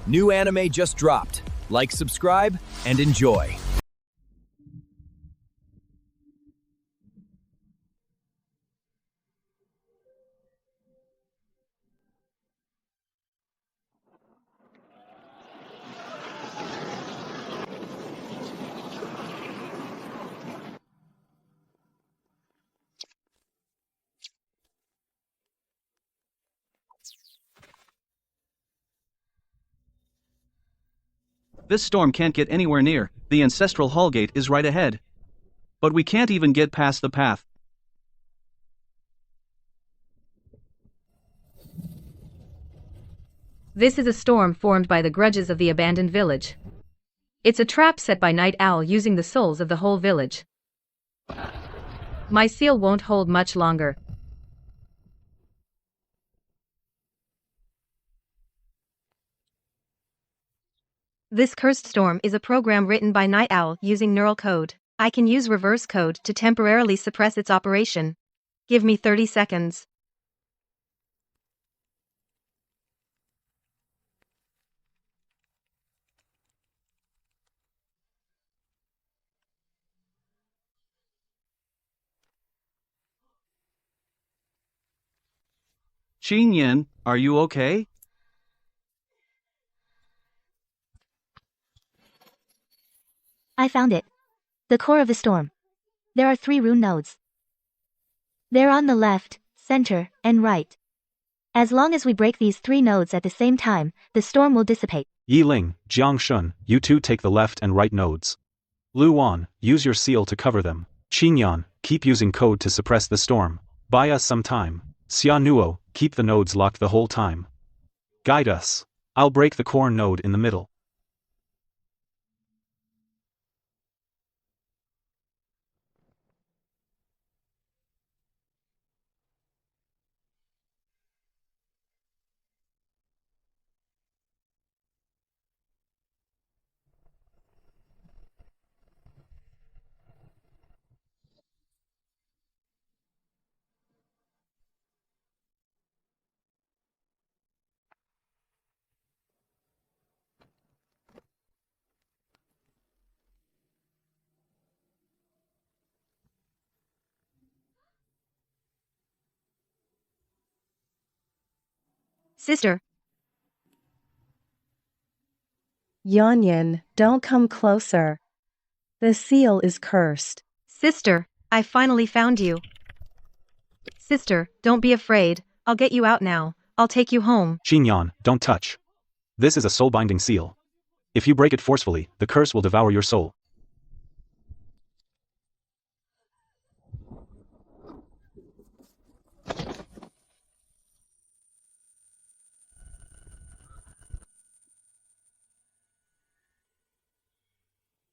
New anime just dropped. Like, subscribe, and enjoy. This storm can't get anywhere near, the ancestral hall gate is right ahead. But we can't even get past the path. This is a storm formed by the grudges of the abandoned village. It's a trap set by Night Owl using the souls of the whole village. My seal won't hold much longer. This cursed storm is a program written by Night Owl using neural code. I can use reverse code to temporarily suppress its operation. Give me 30 seconds. Qin Yin, are you okay? I found it. The core of the storm. There are 3 rune nodes. They're on the left, center, and right. As long as we break these 3 nodes at the same time, the storm will dissipate. Yiling, Jiangshun, you two take the left and right nodes. Lu Wan, use your seal to cover them. Qinyan, keep using code to suppress the storm. Buy us some time. Xia Nuo, keep the nodes locked the whole time. Guide us. I'll break the core node in the middle. Sister. Yanyan, don't come closer. The seal is cursed. Sister, I finally found you. Sister, don't be afraid. I'll get you out now. I'll take you home. Qinyan, don't touch. This is a soul-binding seal. If you break it forcefully, the curse will devour your soul.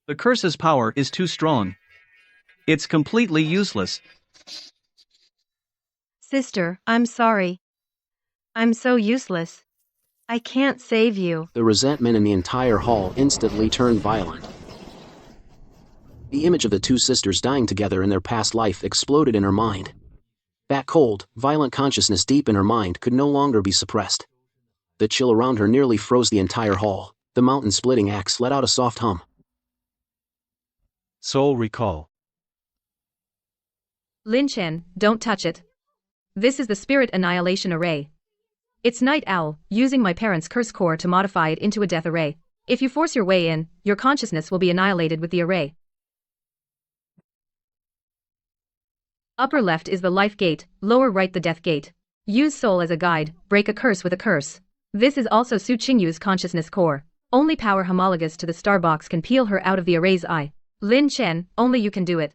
The curse's power is too strong. It's completely useless. Sister, I'm sorry. I'm so useless. I can't save you. The resentment in the entire hall instantly turned violent. The image of the 2 sisters dying together in their past life exploded in her mind. That cold, violent consciousness deep in her mind could no longer be suppressed. The chill around her nearly froze the entire hall. The mountain-splitting axe let out a soft hum. Soul recall. Lin Chen, don't touch it. This is the Spirit Annihilation Array. It's Night Owl, using my parents' curse core to modify it into a death array. If you force your way in, your consciousness will be annihilated with the array. Upper left is the life gate, lower right the death gate. Use soul as a guide, break a curse with a curse. This is also Su Qingyu's consciousness core. Only power homologous to the star box can peel her out of the array's eye. Lin Chen, only you can do it.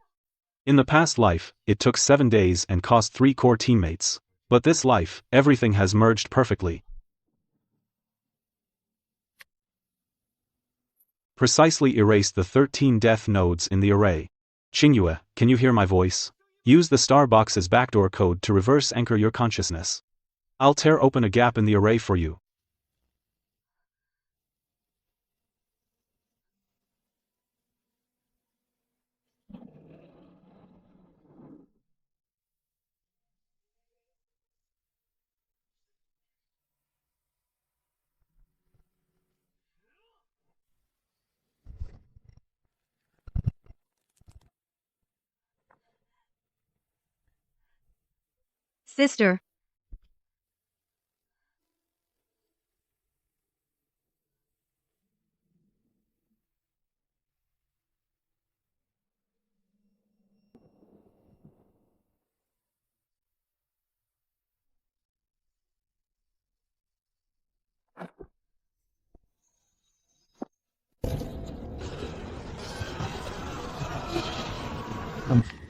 In the past life, it took 7 days and cost 3 core teammates. But this life, everything has merged perfectly. Precisely erase the 13 death nodes in the array. Qingyue, can you hear my voice? Use the star box's backdoor code to reverse anchor your consciousness. I'll tear open a gap in the array for you. Sister.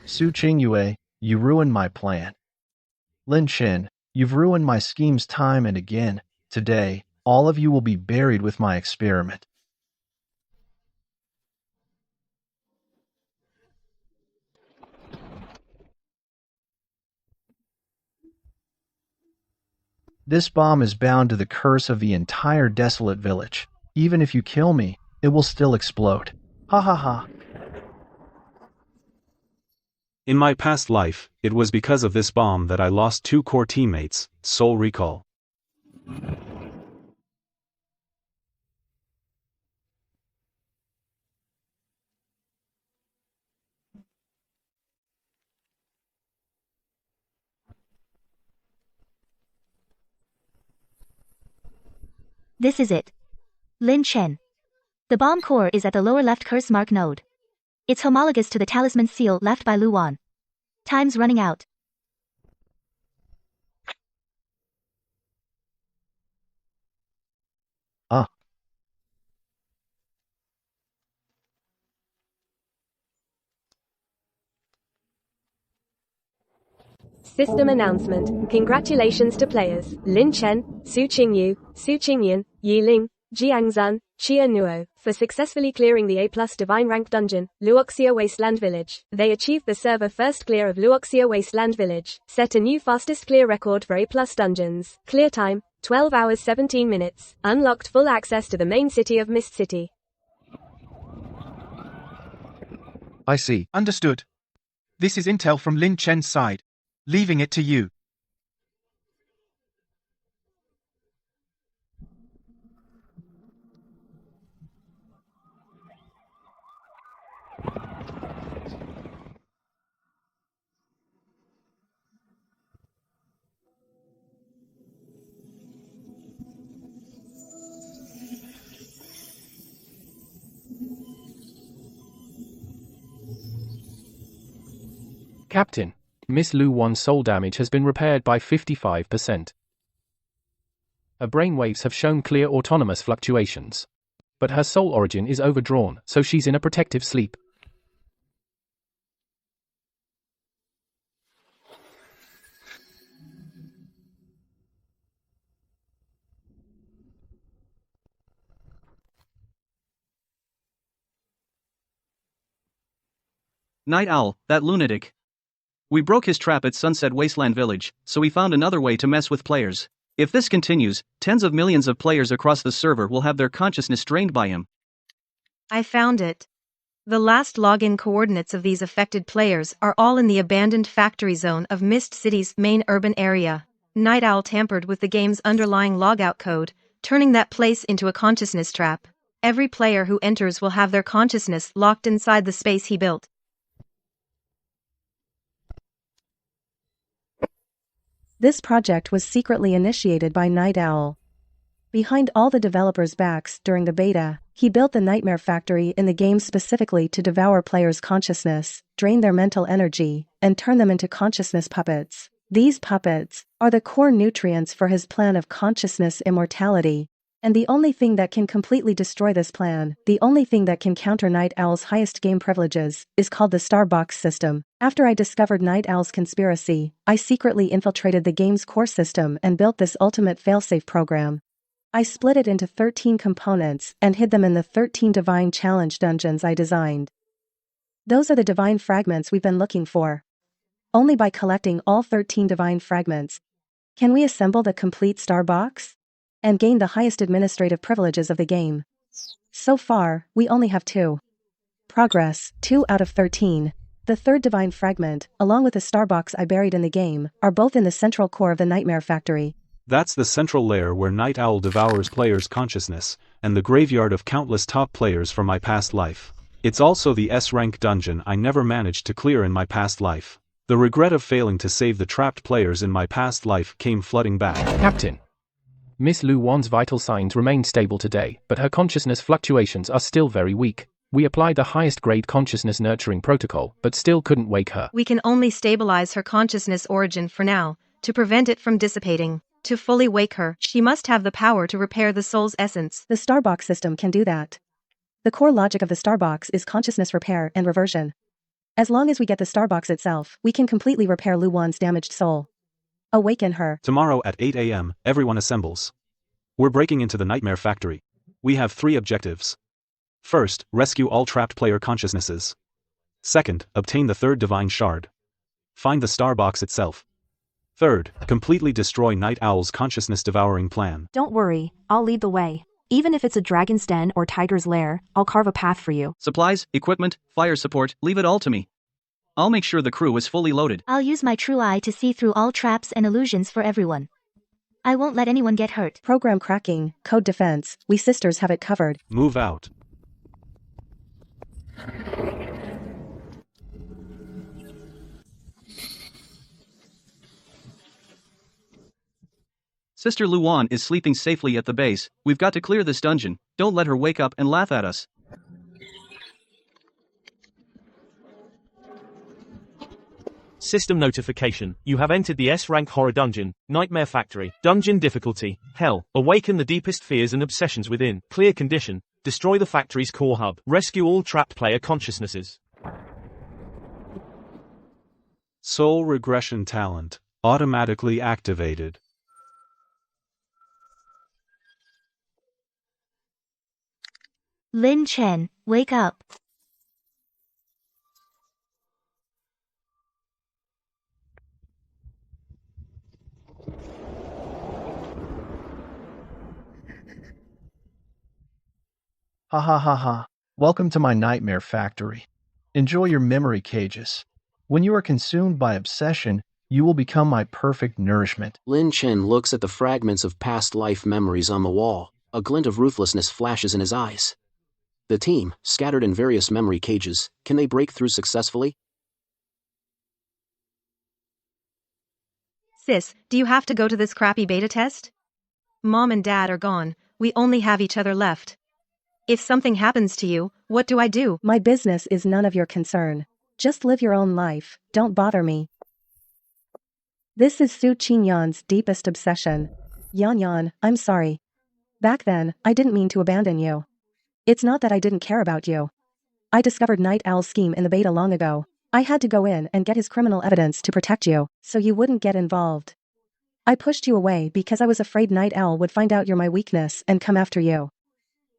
Su Qingyue, you ruined my plan. Lin Chen, you've ruined my schemes time and again. Today, all of you will be buried with my experiment. This bomb is bound to the curse of the entire desolate village. Even if you kill me, it will still explode. Ha ha ha. In my past life, it was because of this bomb that I lost 2 core teammates. Soul recall. This is it. Lin Chen. The bomb core is at the lower left curse mark node. It's homologous to the talisman seal left by Luan. Time's running out. System announcement. Congratulations to players Lin Chen, Su Qingyu, Su Qingyan, Yi Ling, Jiangzan, Chia Nuo, for successfully clearing the A+ Divine Rank dungeon, Luoxia Wasteland Village. They achieved the server first clear of Luoxia Wasteland Village, set a new fastest clear record for A+ dungeons. Clear time, 12 hours 17 minutes. Unlocked full access to the main city of Mist City. I see. Understood. This is intel from Lin Chen's side. Leaving it to you. Captain, Miss Lu Wan's soul damage has been repaired by 55%. Her brainwaves have shown clear autonomous fluctuations. But her soul origin is overdrawn, so she's in a protective sleep. Night Owl, that lunatic. We broke his trap at Sunset Wasteland Village, so we found another way to mess with players. If this continues, tens of millions of players across the server will have their consciousness drained by him. I found it. The last login coordinates of these affected players are all in the abandoned factory zone of Mist City's main urban area. Night Owl tampered with the game's underlying logout code, turning that place into a consciousness trap. Every player who enters will have their consciousness locked inside the space he built. This project was secretly initiated by Night Owl. Behind all the developers' backs during the beta, he built the Nightmare Factory in the game specifically to devour players' consciousness, drain their mental energy, and turn them into consciousness puppets. These puppets are the core nutrients for his plan of consciousness immortality. And the only thing that can completely destroy this plan, the only thing that can counter Night Owl's highest game privileges, is called the Starbox system. After I discovered Night Owl's conspiracy, I secretly infiltrated the game's core system and built this ultimate failsafe program. I split it into 13 components and hid them in the 13 Divine Challenge dungeons I designed. Those are the Divine Fragments we've been looking for. Only by collecting all 13 Divine Fragments can we assemble the complete Starbox and gain the highest administrative privileges of the game. So far, we only have 2. Progress, 2 out of 13. The third Divine Fragment, along with the Starbox I buried in the game, are both in the central core of the Nightmare Factory. That's the central lair where Night Owl devours players' consciousness, and the graveyard of countless top players from my past life. It's also the S-rank dungeon I never managed to clear in my past life. The regret of failing to save the trapped players in my past life came flooding back. Captain. Miss Lu Wan's vital signs remain stable today, but her consciousness fluctuations are still very weak. We applied the highest grade consciousness nurturing protocol, but still couldn't wake her. We can only stabilize her consciousness origin for now, to prevent it from dissipating. To fully wake her, she must have the power to repair the soul's essence. The Starbox system can do that. The core logic of the Starbox is consciousness repair and reversion. As long as we get the Starbox itself, we can completely repair Lu Wan's damaged soul. Awaken her. Tomorrow at 8 a.m., everyone assembles. We're breaking into the Nightmare Factory. We have 3 objectives. First, rescue all trapped player consciousnesses. Second, obtain the 3rd Divine Shard. Find the Starbox itself. Third, completely destroy Night Owl's consciousness-devouring plan. Don't worry, I'll lead the way. Even if it's a dragon's den or tiger's lair, I'll carve a path for you. Supplies, equipment, fire support, leave it all to me. I'll make sure the crew is fully loaded. I'll use my true eye to see through all traps and illusions for everyone. I won't let anyone get hurt. Program cracking, code defense, we sisters have it covered. Move out. Sister Lu Wan is sleeping safely at the base. We've got to clear this dungeon. Don't let her wake up and laugh at us. System notification. You have entered the S-rank horror dungeon, Nightmare Factory. Dungeon difficulty. Hell. Awaken the deepest fears and obsessions within. Clear condition. Destroy the factory's core hub. Rescue all trapped player consciousnesses. Soul regression talent. Automatically activated. Lin Chen, wake up. Ha ha ha ha. Welcome to my Nightmare Factory. Enjoy your memory cages. When you are consumed by obsession, you will become my perfect nourishment. Lin Chen looks at the fragments of past life memories on the wall. A glint of ruthlessness flashes in his eyes. The team, scattered in various memory cages, can they break through successfully? Sis, do you have to go to this crappy beta test? Mom and Dad are gone, we only have each other left. If something happens to you, what do I do? My business is none of your concern. Just live your own life, don't bother me. This is Su Qingyan's deepest obsession. Yan, I'm sorry. Back then, I didn't mean to abandon you. It's not that I didn't care about you. I discovered Night Owl's scheme in the beta long ago. I had to go in and get his criminal evidence to protect you, so you wouldn't get involved. I pushed you away because I was afraid Night Owl would find out you're my weakness and come after you.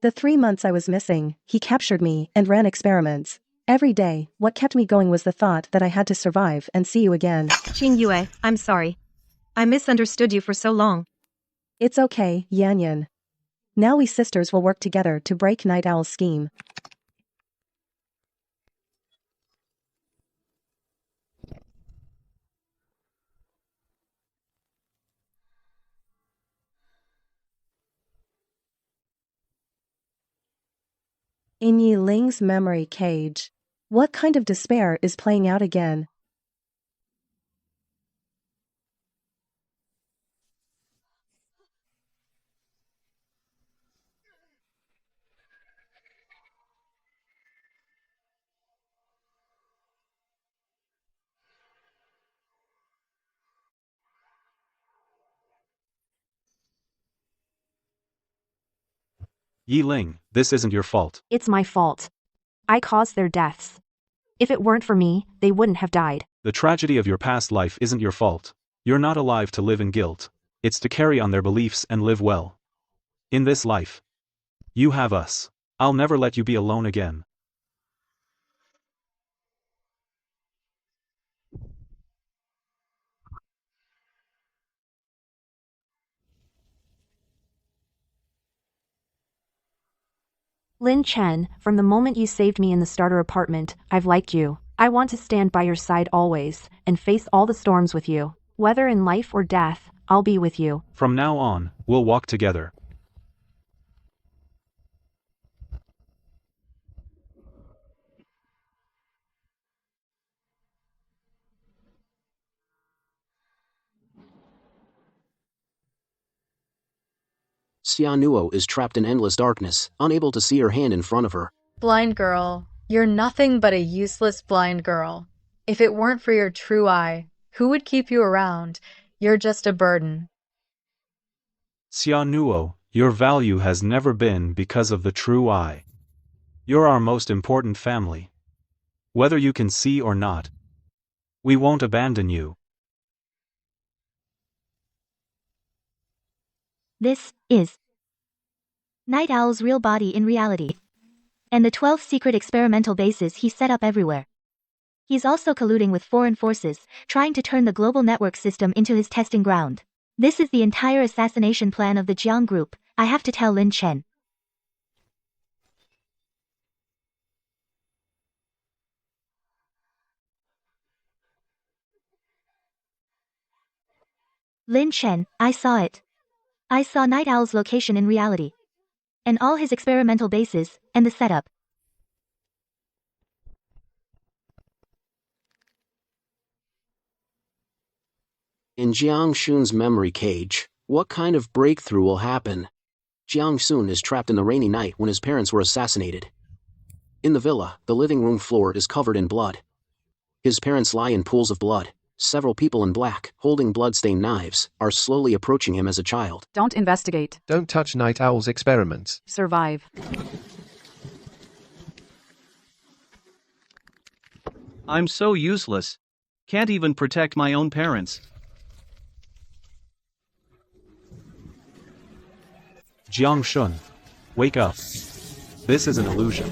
The 3 months I was missing, he captured me and ran experiments. Every day, what kept me going was the thought that I had to survive and see you again. Qing Yue, I'm sorry. I misunderstood you for so long. It's okay, Yan. Now we sisters will work together to break Night Owl's scheme. In Yi Ling's memory cage. What kind of despair is playing out again? Yi Ling, this isn't your fault. It's my fault. I caused their deaths. If it weren't for me, they wouldn't have died. The tragedy of your past life isn't your fault. You're not alive to live in guilt. It's to carry on their beliefs and live well. In this life, you have us. I'll never let you be alone again. Lin Chen, from the moment you saved me in the starter apartment, I've liked you. I want to stand by your side always, and face all the storms with you. Whether in life or death, I'll be with you. From now on, we'll walk together. Xianuo is trapped in endless darkness, unable to see her hand in front of her. Blind girl, you're nothing but a useless blind girl. If it weren't for your true eye, who would keep you around? You're just a burden. Xianuo, your value has never been because of the true eye. You're our most important family. Whether you can see or not, we won't abandon you. This is Night Owl's real body in reality. And the 12 secret experimental bases he set up everywhere. He's also colluding with foreign forces, trying to turn the global network system into his testing ground. This is the entire assassination plan of the Jiang group, I have to tell Lin Chen. Lin Chen, I saw it. I saw Night Owl's location in reality. And all his experimental bases, and the setup. In Jiang Shun's memory cage, what kind of breakthrough will happen? Jiang Shun is trapped in the rainy night when his parents were assassinated. In the villa, the living room floor is covered in blood. His parents lie in pools of blood. Several people in black, holding blood-stained knives, are slowly approaching him as a child. Don't investigate. Don't touch Night Owl's experiments. Survive. I'm so useless. Can't even protect my own parents. Jiang Shun, wake up. This is an illusion.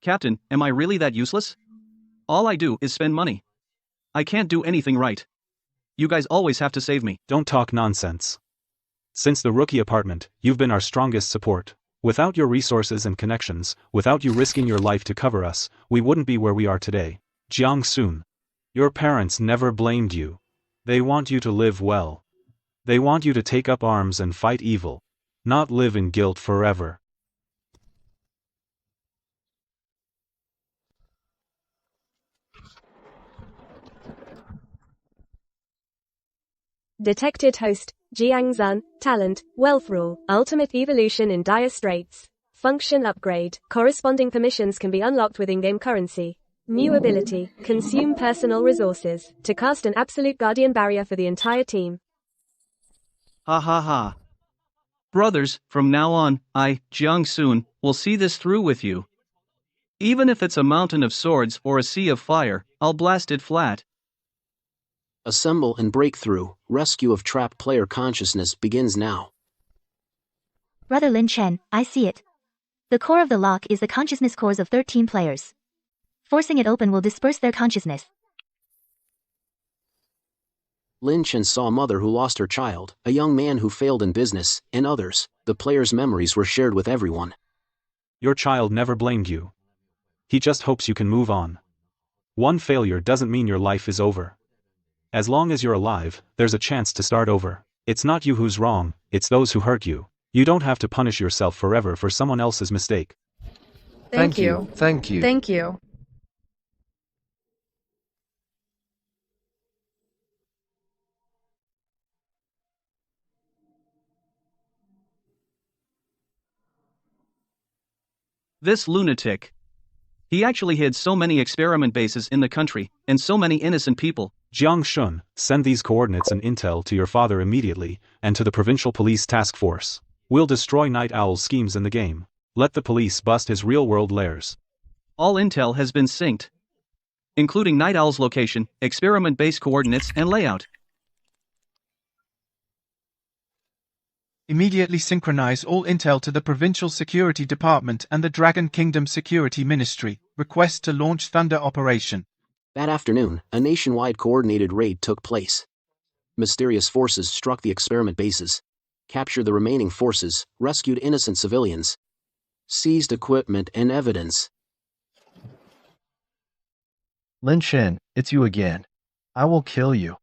Captain, am I really that useless? All I do is spend money. I can't do anything right. You guys always have to save me. Don't talk nonsense. Since the rookie apartment, you've been our strongest support. Without your resources and connections, without you risking your life to cover us, we wouldn't be where we are today. Jiang Sun, your parents never blamed you. They want you to live well. They want you to take up arms and fight evil, not live in guilt forever. Detected host, Jiang Zan, talent, wealth rule, ultimate evolution in dire straits. Function upgrade, corresponding permissions can be unlocked with in-game currency. New ability, consume personal resources, to cast an absolute guardian barrier for the entire team. Ha ha ha. Brothers, from now on, I, Jiang Sun, will see this through with you. Even if it's a mountain of swords or a sea of fire, I'll blast it flat. Assemble and breakthrough, rescue of trapped player consciousness begins now. Brother Lin Chen, I see it. The core of the lock is the consciousness cores of 13 players. Forcing it open will disperse their consciousness. Lin Chen saw a mother who lost her child, a young man who failed in business, and others. The players' memories were shared with everyone. Your child never blamed you. He just hopes you can move on. One failure doesn't mean your life is over. As long as you're alive, there's a chance to start over. It's not you who's wrong, it's those who hurt you. You don't have to punish yourself forever for someone else's mistake. Thank you. Thank you. Thank you. This lunatic. He actually hid so many experiment bases in the country, and so many innocent people. Jiang Shun, send these coordinates and intel to your father immediately, and to the Provincial Police Task Force. We'll destroy Night Owl's schemes in the game. Let the police bust his real-world lairs. All intel has been synced, including Night Owl's location, experiment base coordinates, and layout. Immediately synchronize all intel to the Provincial Security Department and the Dragon Kingdom Security Ministry. Request to launch Thunder Operation. That afternoon, a nationwide coordinated raid took place. Mysterious forces struck the experiment bases, captured the remaining forces, rescued innocent civilians, seized equipment and evidence. Lin Chen, it's you again. I will kill you.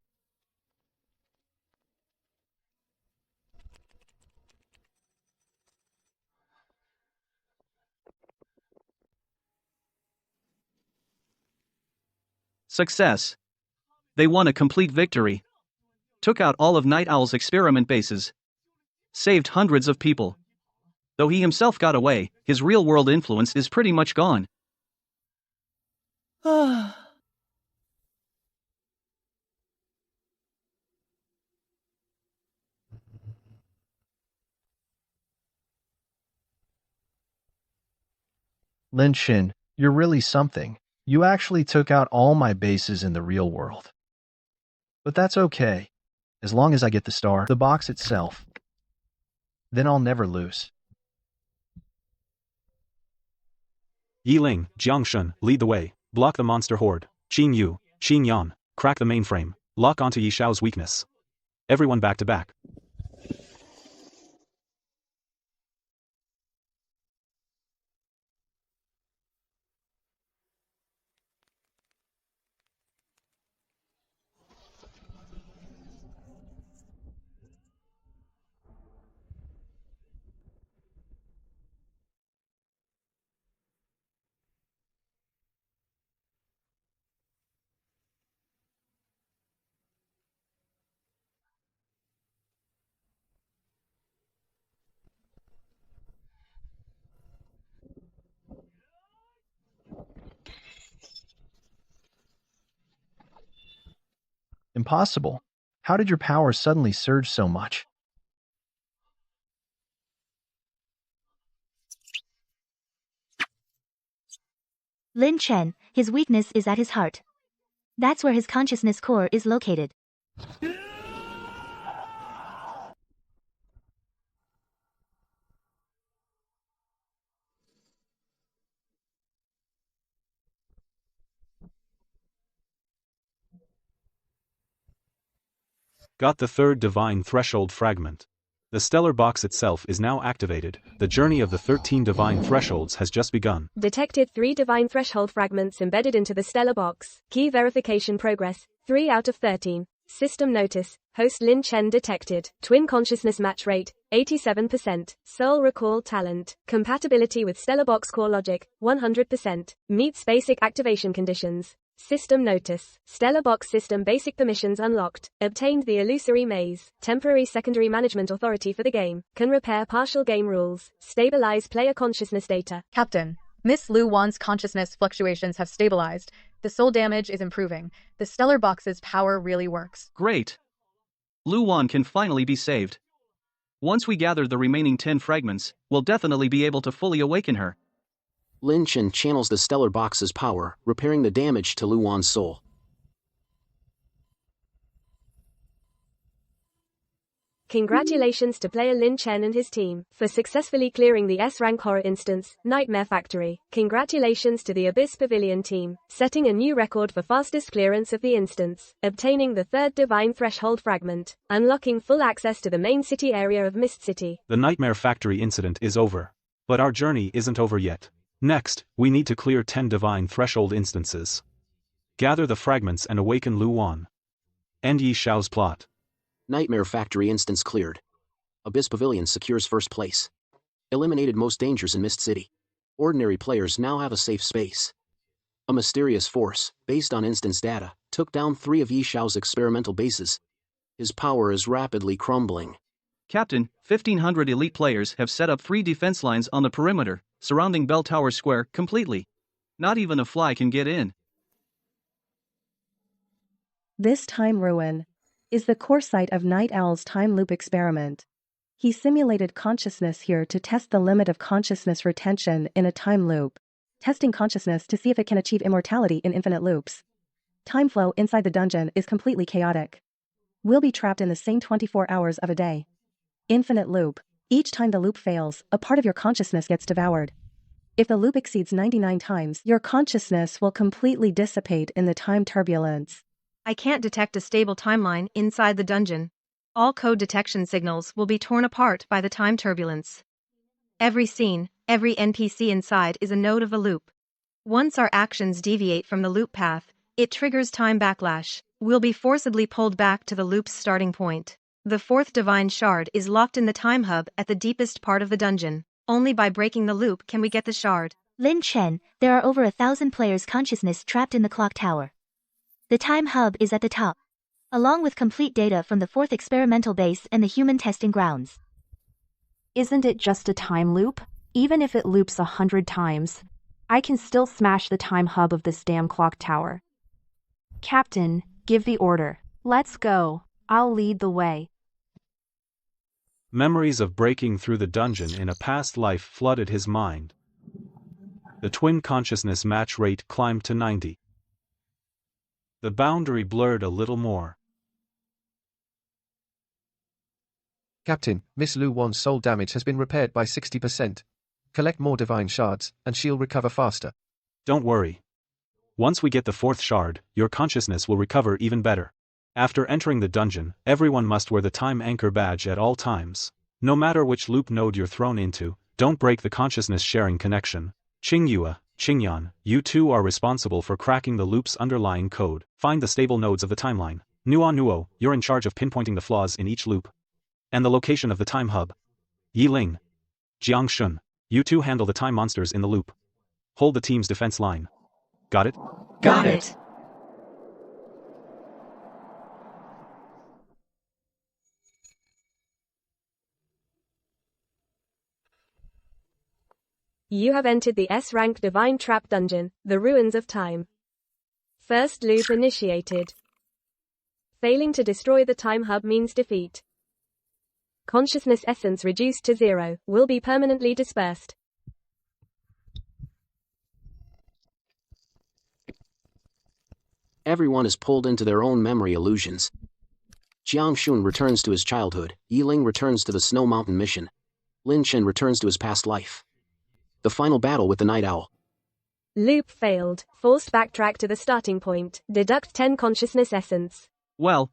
Success. They won a complete victory. Took out all of Night Owl's experiment bases. Saved hundreds of people. Though he himself got away, his real-world influence is pretty much gone. Lin Shin, you're really something. You actually took out all my bases in the real world. But that's okay. As long as I get the star, the box itself, then I'll never lose. Yiling, Jiangshun, lead the way. Block the monster horde. Qin Yu, Qin Yan, crack the mainframe. Lock onto Yi Xiao's weakness. Everyone back to back. Impossible. How did your power suddenly surge so much? Lin Chen, his weakness is at his heart. That's where his consciousness core is located. Got the third divine threshold fragment. The stellar box itself is now activated. The journey of the 13 divine thresholds has just begun. Detected 3 divine threshold fragments embedded into the stellar box. Key verification progress, 3 out of 13. System notice, host Lin Chen detected. Twin consciousness match rate, 87%. Soul recall talent. Compatibility with stellar box core logic, 100%. Meets basic activation conditions. System notice. Stellar box system basic permissions unlocked. Obtained the illusory maze. Temporary secondary management authority for the game. Can repair partial game rules. Stabilize player consciousness data. Captain, Miss Lu Wan's consciousness fluctuations have stabilized. The soul damage is improving. The stellar box's power really works. Great. Lu Wan can finally be saved. Once we gather the remaining 10 fragments, we'll definitely be able to fully awaken her. Lin Chen channels the stellar box's power, repairing the damage to Lu Wan's soul. Congratulations to player Lin Chen and his team for successfully clearing the S-rank horror instance, Nightmare Factory. Congratulations to the Abyss Pavilion team, setting a new record for fastest clearance of the instance, obtaining the 3rd divine threshold fragment, unlocking full access to the main city area of Mist City. The Nightmare Factory incident is over. But our journey isn't over yet. Next, we need to clear 10 divine threshold instances. Gather the fragments and awaken Lu Wan. End Yi Xiao's plot. Nightmare Factory instance cleared. Abyss Pavilion secures first place. Eliminated most dangers in Mist City. Ordinary players now have a safe space. A mysterious force, based on instance data, took down 3 of Yi Xiao's experimental bases. His power is rapidly crumbling. Captain, 1,500 elite players have set up 3 defense lines on the perimeter, surrounding Bell Tower Square completely. Not even a fly can get in. This time ruin is the core site of Night Owl's time loop experiment. He simulated consciousness here to test the limit of consciousness retention in a time loop, testing consciousness to see if it can achieve immortality in infinite loops. Time flow inside the dungeon is completely chaotic. We'll be trapped in the same 24 hours of a day. Infinite loop. Each time the loop fails, a part of your consciousness gets devoured. If the loop exceeds 99 times, your consciousness will completely dissipate in the time turbulence. I can't detect a stable timeline inside the dungeon. All code detection signals will be torn apart by the time turbulence. Every scene, every NPC inside is a node of a loop. Once our actions deviate from the loop path, it triggers time backlash. We'll be forcibly pulled back to the loop's starting point. The 4th divine shard is locked in the time hub at the deepest part of the dungeon. Only by breaking the loop can we get the shard. Lin Chen, there are over 1,000 players' consciousness trapped in the clock tower. The time hub is at the top, along with complete data from the 4th experimental base and the human testing grounds. Isn't it just a time loop? Even if it loops 100 times, I can still smash the time hub of this damn clock tower. Captain, give the order. Let's go. I'll lead the way. Memories of breaking through the dungeon in a past life flooded his mind. The twin consciousness match rate climbed to 90. The boundary blurred a little more. Captain, Miss Lu Wan's soul damage has been repaired by 60%. Collect more divine shards, and she'll recover faster. Don't worry. Once we get the 4th shard, your consciousness will recover even better. After entering the dungeon, everyone must wear the time anchor badge at all times. No matter which loop node you're thrown into, don't break the consciousness sharing connection. Qingyue, Qingyan, you two are responsible for cracking the loop's underlying code. Find the stable nodes of the timeline. Nuo, you're in charge of pinpointing the flaws in each loop and the location of the time hub. Yiling, Jiangshun, you two handle the time monsters in the loop. Hold the team's defense line. Got it? Got it. You have entered the S-rank Divine Trap Dungeon, the Ruins of Time. First loop initiated. Failing to destroy the time hub means defeat. Consciousness essence reduced to 0, will be permanently dispersed. Everyone is pulled into their own memory illusions. Jiang Shun returns to his childhood, Yiling returns to the Snow Mountain mission. Lin Chen returns to his past life. The final battle with the Night Owl. Loop failed. Forced backtrack to the starting point. Deduct 10 consciousness essence. Well.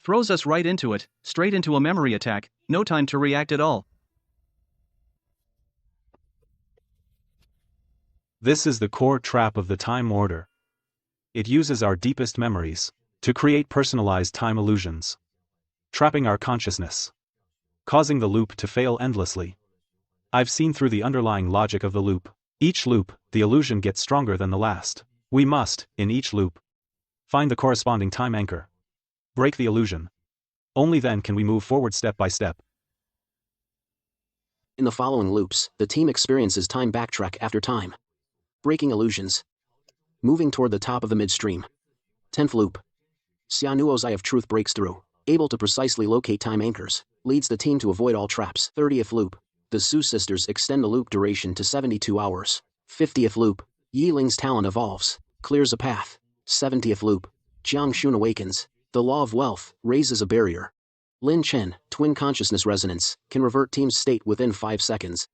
Throws us right into it, straight into a memory attack, no time to react at all. This is the core trap of the time order. It uses our deepest memories to create personalized time illusions, trapping our consciousness, causing the loop to fail endlessly. I've seen through the underlying logic of the loop. Each loop, the illusion gets stronger than the last. We must, in each loop, find the corresponding time anchor. Break the illusion. Only then can we move forward step by step. In the following loops, the team experiences time backtrack after time. Breaking illusions. Moving toward the top of the midstream. 10th loop. Xianuo's Eye of Truth breaks through. Able to precisely locate time anchors. Leads the team to avoid all traps. 30th loop. The Su sisters extend the loop duration to 72 hours. 50th loop. Yiling's talent evolves. Clears a path. 70th loop. Jiang Shun awakens. The law of wealth raises a barrier. Lin Chen, twin consciousness resonance, can revert team's state within 5 seconds.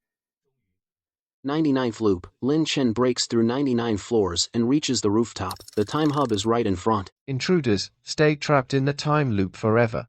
99th loop. Lin Chen breaks through 99 floors and reaches the rooftop. The time hub is right in front. Intruders, stay trapped in the time loop forever.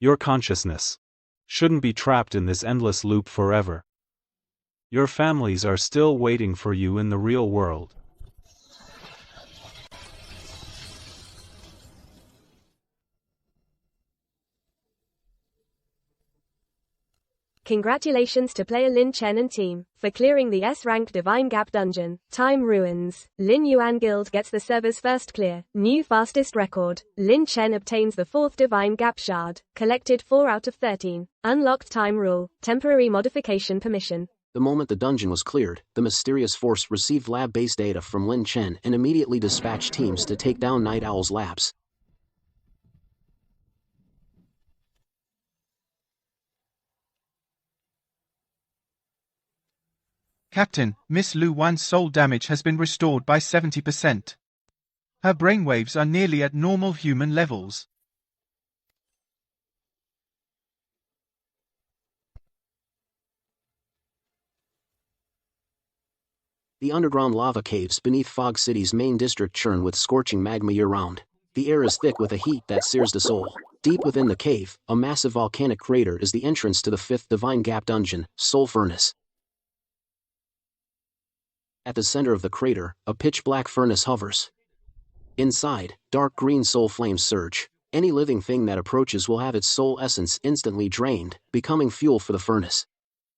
Your consciousness shouldn't be trapped in this endless loop forever. Your families are still waiting for you in the real world. Congratulations to player Lin Chen and team for clearing the S-rank Divine Gap Dungeon. Time Ruins. Lin Yuan Guild gets the server's first clear. New fastest record. Lin Chen obtains the 4th Divine Gap Shard. Collected 4 out of 13. Unlocked Time Rule. Temporary modification permission. The moment the dungeon was cleared, the mysterious force received lab-based data from Lin Chen and immediately dispatched teams to take down Night Owl's labs. Captain, Miss Lu Wan's soul damage has been restored by 70%. Her brainwaves are nearly at normal human levels. The underground lava caves beneath Fog City's main district churn with scorching magma year-round. The air is thick with a heat that sears the soul. Deep within the cave, a massive volcanic crater is the entrance to the fifth Divine Gap dungeon, Soul Furnace. At the center of the crater, a pitch-black furnace hovers. Inside, dark green soul flames surge. Any living thing that approaches will have its soul essence instantly drained, becoming fuel for the furnace.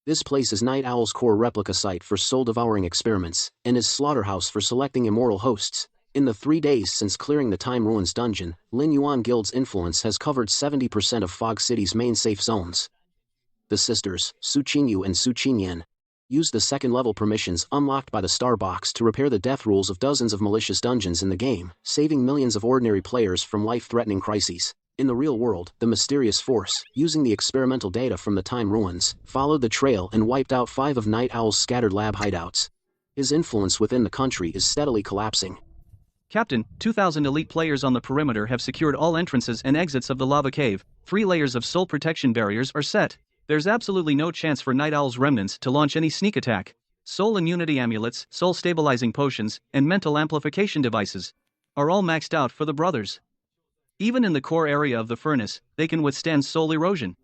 This place is Night Owl's core replica site for soul-devouring experiments, and his slaughterhouse for selecting immortal hosts. In the 3 days since clearing the Time Ruins dungeon, Lin Yuan Guild's influence has covered 70% of Fog City's main safe zones. The sisters, Su Qingyu and Su Qingyan, used the second-level permissions unlocked by the Star Box to repair the death rules of dozens of malicious dungeons in the game, saving millions of ordinary players from life-threatening crises. In the real world, the mysterious force, using the experimental data from the Time Ruins, followed the trail and wiped out 5 of Night Owl's scattered lab hideouts. His influence within the country is steadily collapsing. Captain, 2,000 elite players on the perimeter have secured all entrances and exits of the lava cave. 3 layers of soul protection barriers are set. There's absolutely no chance for Night Owl's remnants to launch any sneak attack. Soul immunity amulets, soul stabilizing potions, and mental amplification devices are all maxed out for the brothers. Even in the core area of the furnace, they can withstand soul erosion.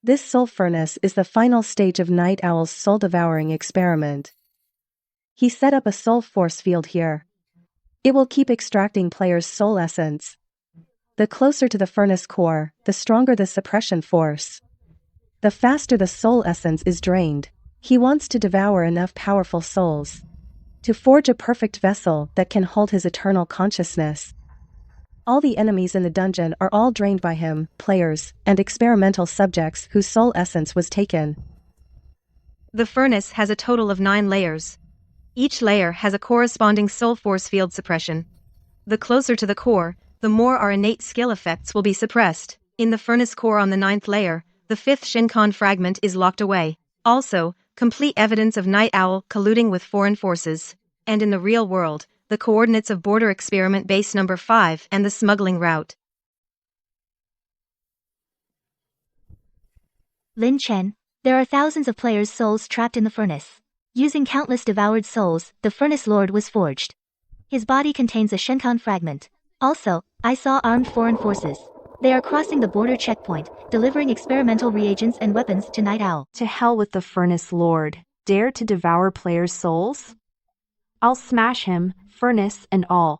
This soul furnace is the final stage of Night Owl's soul-devouring experiment. He set up a soul force field here. It will keep extracting players' soul essence. The closer to the furnace core, the stronger the suppression force. The faster the soul essence is drained. He wants to devour enough powerful souls to forge a perfect vessel that can hold his eternal consciousness. All the enemies in the dungeon are all drained by him, players, and experimental subjects whose soul essence was taken. The furnace has a total of 9 layers. Each layer has a corresponding soul force field suppression. The closer to the core, the more our innate skill effects will be suppressed. In the furnace core on the 9th layer, the 5th Shinkan fragment is locked away. Also, complete evidence of Night Owl colluding with foreign forces. And in the real world, the coordinates of border experiment base number 5 and the smuggling route. Lin Chen, there are thousands of players' souls trapped in the furnace. Using countless devoured souls, the Furnace Lord was forged. His body contains a Shinkan fragment. Also, I saw armed foreign forces. They are crossing the border checkpoint, delivering experimental reagents and weapons to Night Owl. To hell with the Furnace Lord. Dare to devour players' souls? I'll smash him, furnace and all.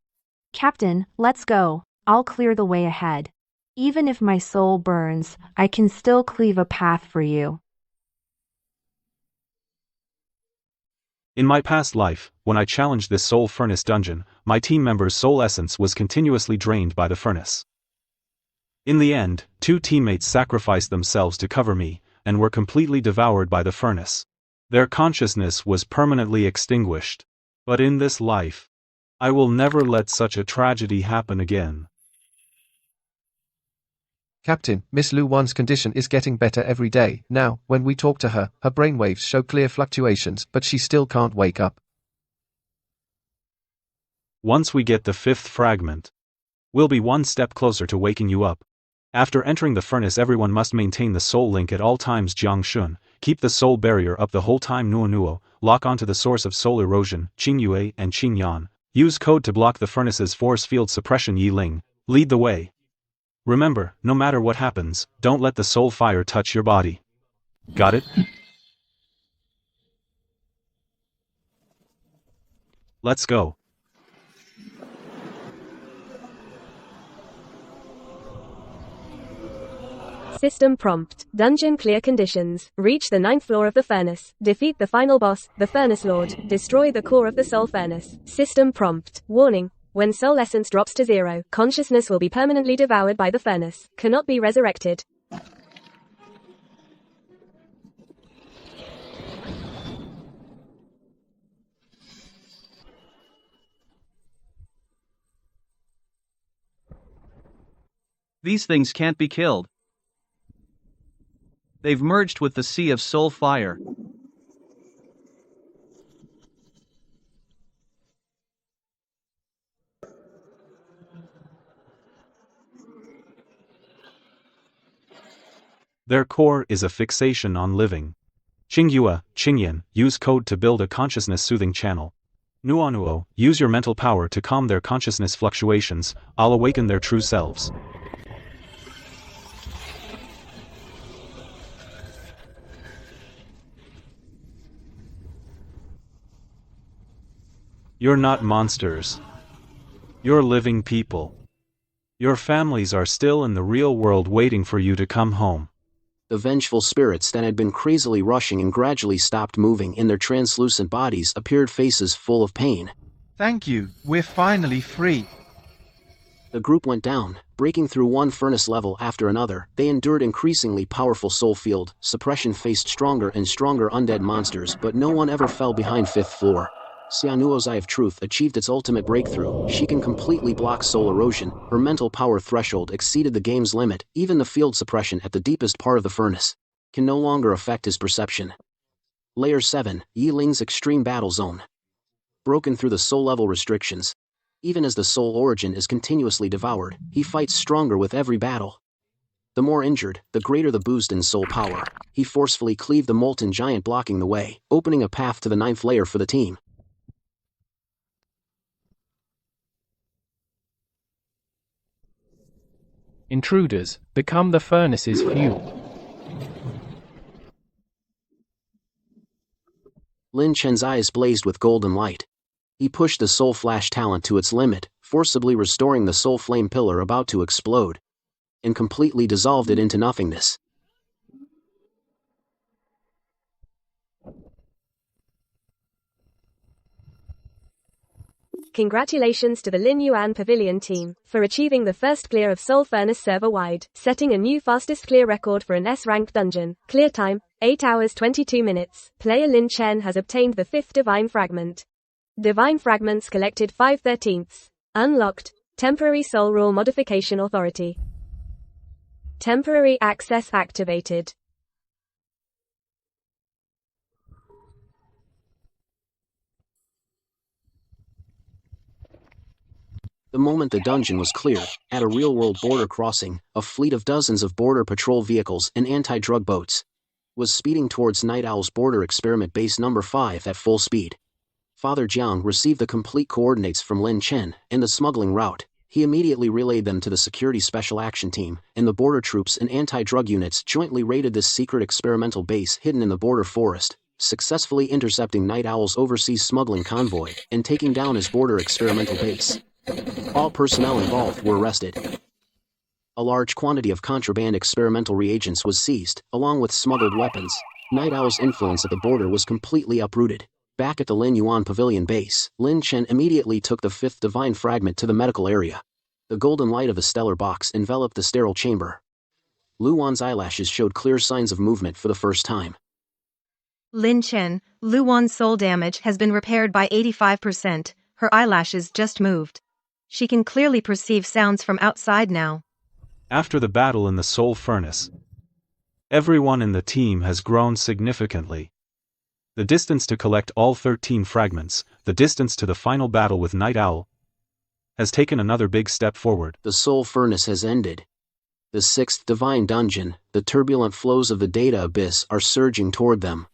Captain, let's go. I'll clear the way ahead. Even if my soul burns, I can still cleave a path for you. In my past life, when I challenged this soul furnace dungeon, my team member's soul essence was continuously drained by the furnace. In the end, 2 teammates sacrificed themselves to cover me, and were completely devoured by the furnace. Their consciousness was permanently extinguished. But in this life, I will never let such a tragedy happen again. Captain, Miss Lu Wan's condition is getting better every day. Now, when we talk to her, her brainwaves show clear fluctuations, but she still can't wake up. Once we get the 5th fragment, we'll be 1 step closer to waking you up. After entering the furnace, everyone must maintain the soul link at all times. Jiang Shun, keep the soul barrier up the whole time. Nuo Nuo, lock onto the source of soul erosion. Qing Yue and Qing Yan, use code to block the furnace's force field suppression. Yi Ling, lead the way. Remember, no matter what happens, don't let the soul fire touch your body. Got it? Let's go. System prompt. Dungeon clear conditions. Reach the 9th floor of the furnace. Defeat the final boss, the Furnace Lord. Destroy the core of the soul furnace. System prompt. Warning. When soul essence drops to 0, consciousness will be permanently devoured by the furnace. Cannot be resurrected. These things can't be killed. They've merged with the sea of soul fire. Their core is a fixation on living. Qingyue, Qingyan, use code to build a consciousness-soothing channel. Nuonuo, use your mental power to calm their consciousness fluctuations. I'll awaken their true selves. You're not monsters. You're living people. Your families are still in the real world waiting for you to come home. The vengeful spirits that had been crazily rushing and gradually stopped moving in their translucent bodies appeared, faces full of pain. Thank you, we're finally free. The group went down, breaking through one furnace level after another. They endured increasingly powerful soul field suppression, faced stronger and stronger undead monsters, but no one ever fell behind fifth floor. Xiaonuo's Eye of Truth achieved its ultimate breakthrough. She can completely block soul erosion. Her mental power threshold exceeded the game's limit. Even the field suppression at the deepest part of the furnace can no longer affect his perception. Layer 7, Yi Ling's Extreme Battle Zone. Broken through the soul level restrictions. Even as the soul origin is continuously devoured, he fights stronger with every battle. The more injured, the greater the boost in soul power. He forcefully cleaved the molten giant, blocking the way, opening a path to the 9th layer for the team. Intruders, become the furnace's fuel. Lin Chen's eyes blazed with golden light. He pushed the soul flash talent to its limit, forcibly restoring the soul flame pillar about to explode, and completely dissolved it into nothingness. Congratulations to the Lin Yuan Pavilion team for achieving the first clear of Soul Furnace server-wide, setting a new fastest clear record for an S-rank dungeon. Clear time, 8 hours 22 minutes. Player Lin Chen has obtained the 5th Divine Fragment. Divine Fragments collected 5/13. Unlocked. Temporary Soul Rule Modification Authority. Temporary access activated. The moment the dungeon was cleared, at a real-world border crossing, a fleet of dozens of border patrol vehicles and anti-drug boats was speeding towards Night Owl's border experiment base number 5 at full speed. Father Jiang received the complete coordinates from Lin Chen and the smuggling route. He immediately relayed them to the Security Special Action Team, and the border troops and anti-drug units jointly raided this secret experimental base hidden in the border forest, successfully intercepting Night Owl's overseas smuggling convoy and taking down his border experimental base. All personnel involved were arrested. A large quantity of contraband experimental reagents was seized, along with smuggled weapons. Night Owl's influence at the border was completely uprooted. Back at the Lin Yuan Pavilion base, Lin Chen immediately took the 5th Divine Fragment to the medical area. The golden light of the stellar box enveloped the sterile chamber. Lu Wan's eyelashes showed clear signs of movement for the first time. Lin Chen, Lu Wan's soul damage has been repaired by 85%. Her eyelashes just moved. She can clearly perceive sounds from outside now. After the battle in the Soul Furnace, everyone in the team has grown significantly. The distance to collect all 13 fragments, the distance to the final battle with Night Owl, has taken another big step forward. The Soul Furnace has ended. The 6th Divine Dungeon, the turbulent flows of the data abyss are surging toward them.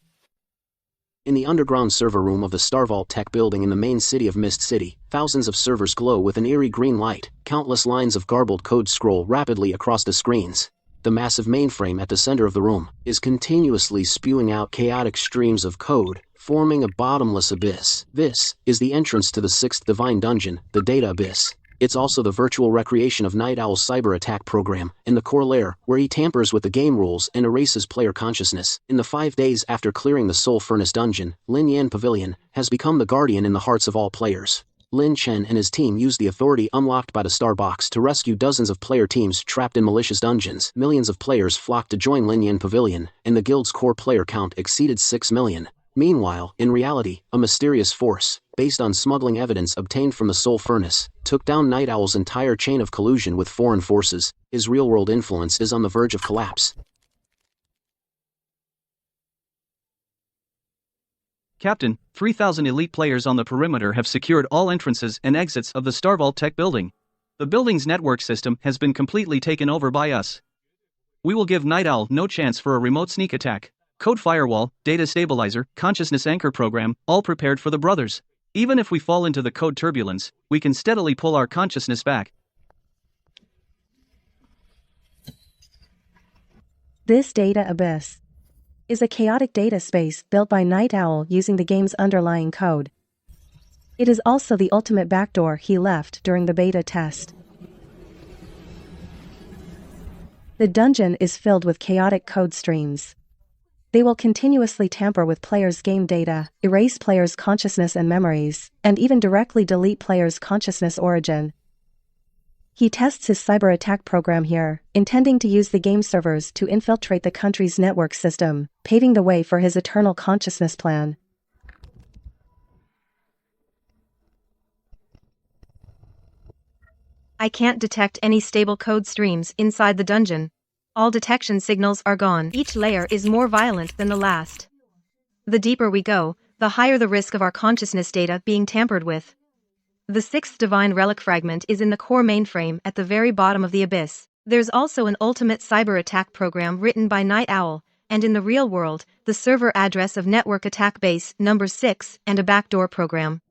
In the underground server room of the Starvault Tech building in the main city of Mist City, thousands of servers glow with an eerie green light. Countless lines of garbled code scroll rapidly across the screens. The massive mainframe at the center of the room is continuously spewing out chaotic streams of code, forming a bottomless abyss. This is the entrance to the 6th Divine Dungeon, the Data Abyss. It's also the virtual recreation of Night Owl's cyber attack program, in the core lair, where he tampers with the game rules and erases player consciousness. In the 5 days after clearing the Soul Furnace dungeon, Lin Yan Pavilion has become the guardian in the hearts of all players. Lin Chen and his team used the authority unlocked by the Star Box to rescue dozens of player teams trapped in malicious dungeons. Millions of players flocked to join Lin Yan Pavilion, and the guild's core player count exceeded 6 million. Meanwhile, in reality, a mysterious force, based on smuggling evidence obtained from the Soul Furnace, took down Night Owl's entire chain of collusion with foreign forces. His real-world influence is on the verge of collapse. Captain, 3,000 elite players on the perimeter have secured all entrances and exits of the Starvault Tech building. The building's network system has been completely taken over by us. We will give Night Owl no chance for a remote sneak attack. Code firewall, data stabilizer, consciousness anchor program, all prepared for the brothers. Even if we fall into the code turbulence, we can steadily pull our consciousness back. This data abyss is a chaotic data space built by Night Owl using the game's underlying code. It is also the ultimate backdoor he left during the beta test. The dungeon is filled with chaotic code streams. They will continuously tamper with players' game data, erase players' consciousness and memories, and even directly delete players' consciousness origin. He tests his cyber attack program here, intending to use the game servers to infiltrate the country's network system, paving the way for his eternal consciousness plan. I can't detect any stable code streams inside the dungeon. All detection signals are gone. Each layer is more violent than the last. The deeper we go, the higher the risk of our consciousness data being tampered with. The sixth divine relic fragment is in the core mainframe at the very bottom of the abyss. There's also an ultimate cyber attack program written by Night Owl, and in the real world, the server address of network attack base number 6 and a backdoor program.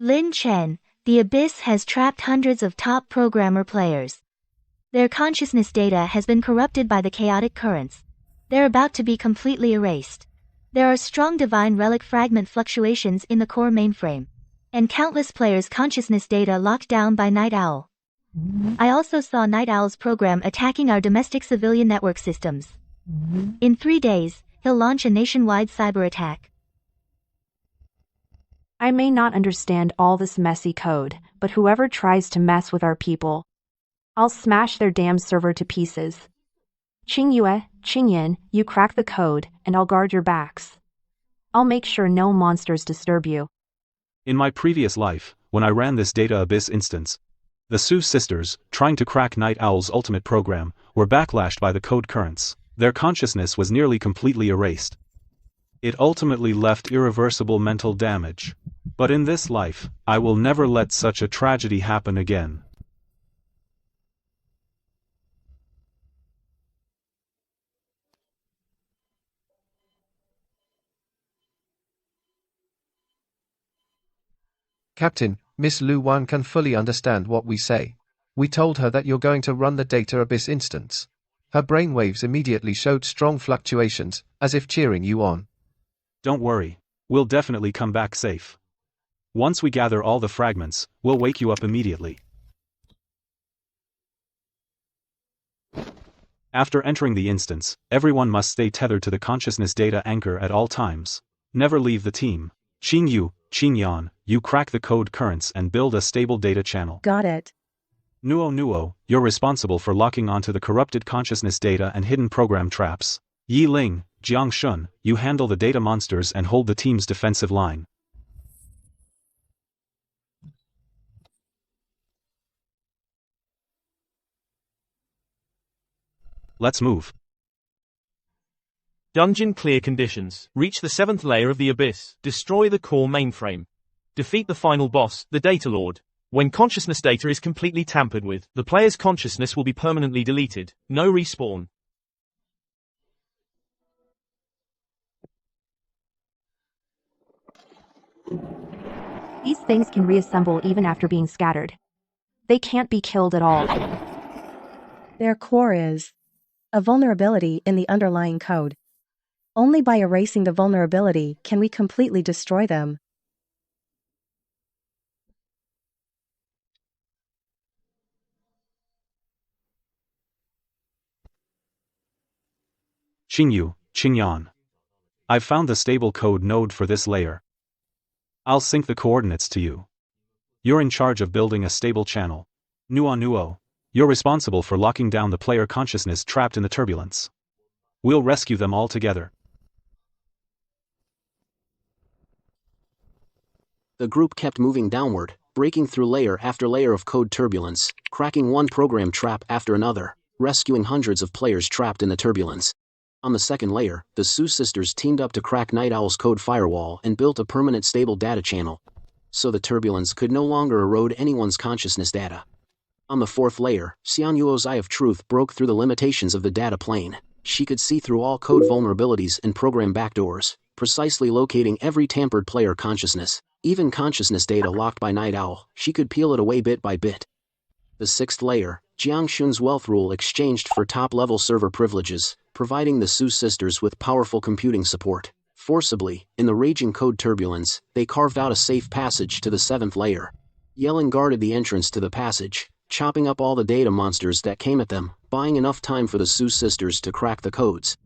Lin Chen, the Abyss has trapped hundreds of top programmer players. Their consciousness data has been corrupted by the chaotic currents. They're about to be completely erased. There are strong divine relic fragment fluctuations in the core mainframe, and countless players' consciousness data locked down by Night Owl. I also saw Night Owl's program attacking our domestic civilian network systems. In 3 days, he'll launch a nationwide cyber attack. I may not understand all this messy code, but whoever tries to mess with our people, I'll smash their damn server to pieces. Qingyue, Qingyan, you crack the code, and I'll guard your backs. I'll make sure no monsters disturb you. In my previous life, when I ran this data abyss instance, the Su sisters, trying to crack Night Owl's ultimate program, were backlashed by the code currents. Their consciousness was nearly completely erased. It ultimately left irreversible mental damage. But in this life, I will never let such a tragedy happen again. Captain, Miss Lu Wan can fully understand what we say. We told her that you're going to run the data abyss instance. Her brainwaves immediately showed strong fluctuations, as if cheering you on. Don't worry, we'll definitely come back safe. Once we gather all the fragments, we'll wake you up immediately. After entering the instance, everyone must stay tethered to the consciousness data anchor at all times. Never leave the team. Qingyu, Qingyan, you crack the code currents and build a stable data channel. Got it. Nuo, you're responsible for locking onto the corrupted consciousness data and hidden program traps. Yi Ling, Jiang Shun, you handle the data monsters and hold the team's defensive line. Let's move. Dungeon clear conditions. Reach the 7th layer of the abyss. Destroy the core mainframe. Defeat the final boss, the Data Lord. When consciousness data is completely tampered with, the player's consciousness will be permanently deleted. No respawn. These things can reassemble even after being scattered. They can't be killed at all. Their core is a vulnerability in the underlying code. Only by erasing the vulnerability can we completely destroy them. Qingyu, Qingyan. I've found the stable code node for this layer. I'll sync the coordinates to you. You're in charge of building a stable channel. Nuo, you're responsible for locking down the player consciousness trapped in the turbulence. We'll rescue them all together. The group kept moving downward, breaking through layer after layer of code turbulence, cracking one program trap after another, rescuing hundreds of players trapped in the turbulence. On the second layer, the Su sisters teamed up to crack Night Owl's code firewall and built a permanent stable data channel, so the turbulence could no longer erode anyone's consciousness data. On the fourth layer, Xianyuo's Eye of Truth broke through the limitations of the data plane. She could see through all code vulnerabilities and program backdoors, precisely locating every tampered player consciousness. Even consciousness data locked by Night Owl, she could peel it away bit by bit. The sixth layer, Jiang Xun's wealth rule exchanged for top-level server privileges, providing the Su sisters with powerful computing support. Forcibly, in the raging code turbulence, they carved out a safe passage to the seventh layer. Yellen guarded the entrance to the passage, chopping up all the data monsters that came at them, buying enough time for the Su sisters to crack the codes.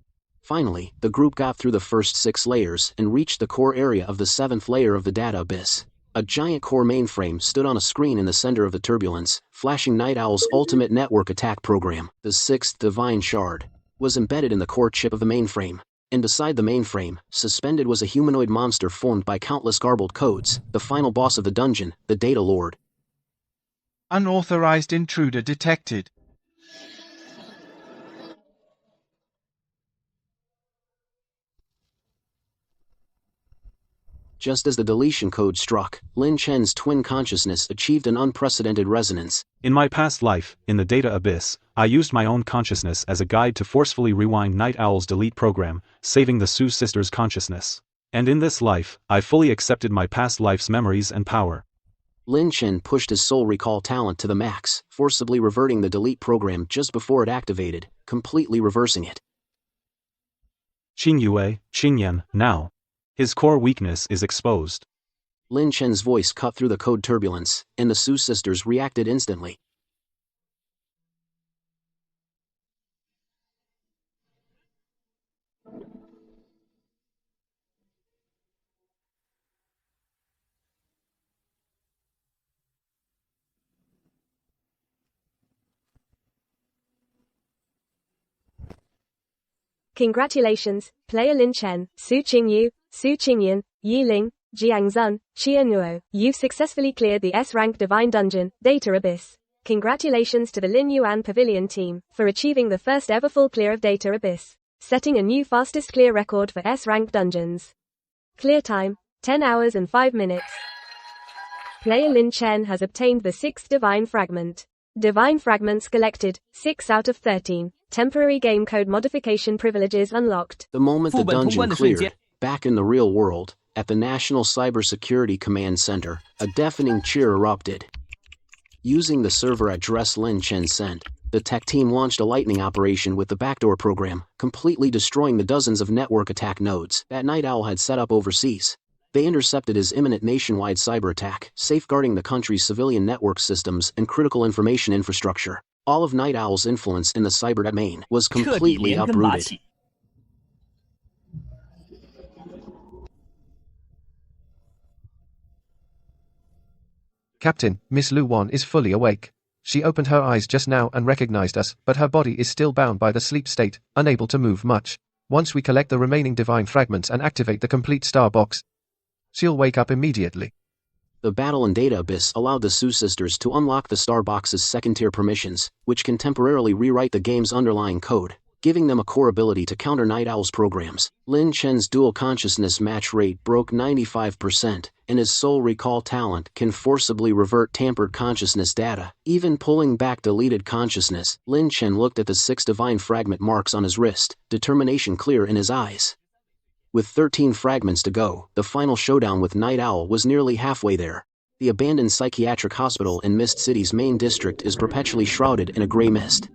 Finally, the group got through the first 6 layers and reached the core area of the 7th layer of the data abyss. A giant core mainframe stood on a screen in the center of the turbulence, flashing Night Owl's ultimate network attack program. The 6th Divine Shard was embedded in the core chip of the mainframe. And beside the mainframe, suspended was a humanoid monster formed by countless garbled codes, the final boss of the dungeon, the Data Lord. Unauthorized intruder detected. Just as the deletion code struck, Lin Chen's twin consciousness achieved an unprecedented resonance. In my past life, in the data abyss, I used my own consciousness as a guide to forcefully rewind Night Owl's delete program, saving the Su sisters' consciousness. And in this life, I fully accepted my past life's memories and power. Lin Chen pushed his soul recall talent to the max, forcibly reverting the delete program just before it activated, completely reversing it. Qingyue, Qingyan, now. His core weakness is exposed. Lin Chen's voice cut through the code turbulence, and the Su sisters reacted instantly. Congratulations, player Lin Chen, Su Qingyu, Su Qingyan, Yi Ling, Jiang Zun, Xia Nuo. You've successfully cleared the S-rank Divine Dungeon, Data Abyss. Congratulations to the Lin Yuan Pavilion team for achieving the first ever full clear of Data Abyss, setting a new fastest clear record for S-rank dungeons. Clear time, 10 hours and 5 minutes. Player Lin Chen has obtained the 6th Divine Fragment. Divine Fragments collected, 6 out of 13. Temporary game code modification privileges unlocked. The moment the dungeon cleared, back in the real world, at the National Cybersecurity Command Center, a deafening cheer erupted. Using the server address Lin Chen sent, the tech team launched a lightning operation with the backdoor program, completely destroying the dozens of network attack nodes that Night Owl had set up overseas. They intercepted his imminent nationwide cyber attack, safeguarding the country's civilian network systems and critical information infrastructure. All of Night Owl's influence in the cyber domain was completely uprooted. Captain, Miss Lu Wan is fully awake. She opened her eyes just now and recognized us, but her body is still bound by the sleep state, unable to move much. Once we collect the remaining divine fragments and activate the complete star box, she'll wake up immediately. The battle in Data Abyss allowed the Su sisters to unlock the Star Box's second-tier permissions, which can temporarily rewrite the game's underlying code, giving them a core ability to counter Night Owl's programs. Lin Chen's dual consciousness match rate broke 95%, and his soul recall talent can forcibly revert tampered consciousness data. Even pulling back deleted consciousness, Lin Chen looked at the 6 divine fragment marks on his wrist, determination clear in his eyes. With 13 fragments to go, the final showdown with Night Owl was nearly halfway there. The abandoned psychiatric hospital in Mist City's main district is perpetually shrouded in a gray mist.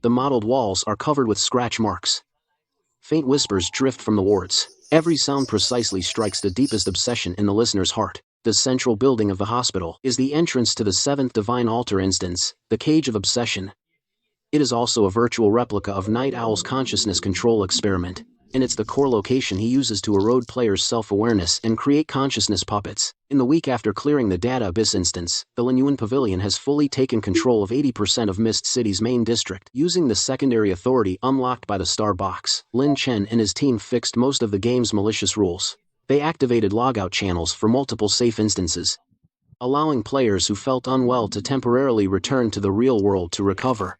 The mottled walls are covered with scratch marks. Faint whispers drift from the wards. Every sound precisely strikes the deepest obsession in the listener's heart. The central building of the hospital is the entrance to the 7th Divine Altar instance, the Cage of Obsession. It is also a virtual replica of Night Owl's consciousness control experiment, and it's the core location he uses to erode players' self-awareness and create consciousness puppets. In the week after clearing the Data Abyss instance, the Lin Yuan Pavilion has fully taken control of 80% of Mist City's main district. Using the secondary authority unlocked by the Star Box, Lin Chen and his team fixed most of the game's malicious rules. They activated logout channels for multiple safe instances, allowing players who felt unwell to temporarily return to the real world to recover.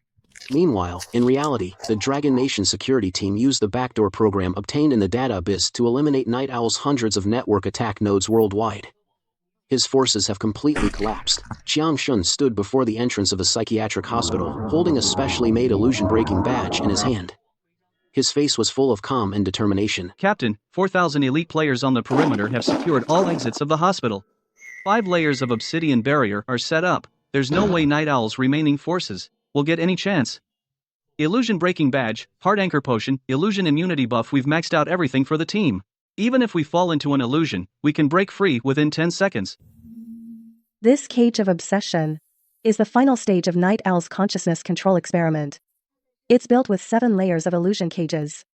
Meanwhile, in reality, the Dragon Nation security team used the backdoor program obtained in the Data Abyss to eliminate Night Owl's hundreds of network attack nodes worldwide. His forces have completely collapsed. Jiang Shun stood before the entrance of the psychiatric hospital, holding a specially made illusion-breaking badge in his hand. His face was full of calm and determination. Captain, 4,000 elite players on the perimeter have secured all exits of the hospital. 5 layers of obsidian barrier are set up. There's no way Night Owl's remaining forces will get any chance. Illusion breaking badge, heart anchor potion, illusion immunity buff. We've maxed out everything for the team. Even if we fall into an illusion, we can break free within 10 seconds. This cage of obsession is the final stage of Night Owl's consciousness control experiment. It's built with 7 layers of illusion cages.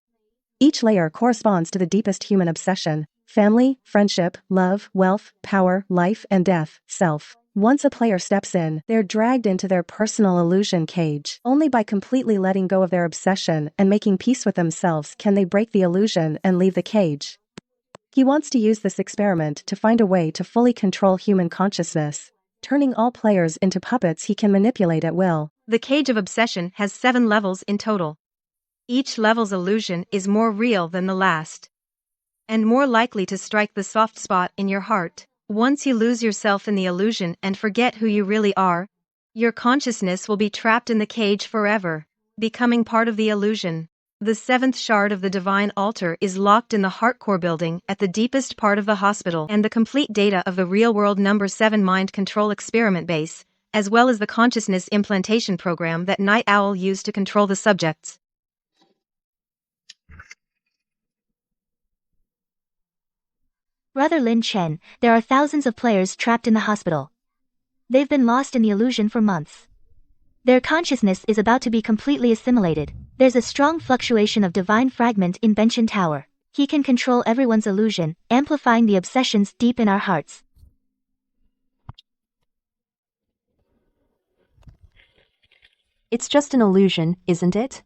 Each layer corresponds to the deepest human obsession: family, friendship, love, wealth, power, life, and death, self. Once a player steps in, they're dragged into their personal illusion cage. Only by completely letting go of their obsession and making peace with themselves can they break the illusion and leave the cage. He wants to use this experiment to find a way to fully control human consciousness, turning all players into puppets he can manipulate at will. The cage of obsession has 7 levels in total. Each level's illusion is more real than the last, and more likely to strike the soft spot in your heart. Once you lose yourself in the illusion and forget who you really are, your consciousness will be trapped in the cage forever, becoming part of the illusion. The 7th shard of the Divine Altar is locked in the Heartcore building at the deepest part of the hospital, and the complete data of the real-world number 7 mind control experiment base, as well as the consciousness implantation program that Night Owl used to control the subjects. Brother Lin Chen, there are thousands of players trapped in the hospital. They've been lost in the illusion for months. Their consciousness is about to be completely assimilated. There's a strong fluctuation of divine fragment in Benshin Tower. He can control everyone's illusion, amplifying the obsessions deep in our hearts. It's just an illusion, isn't it?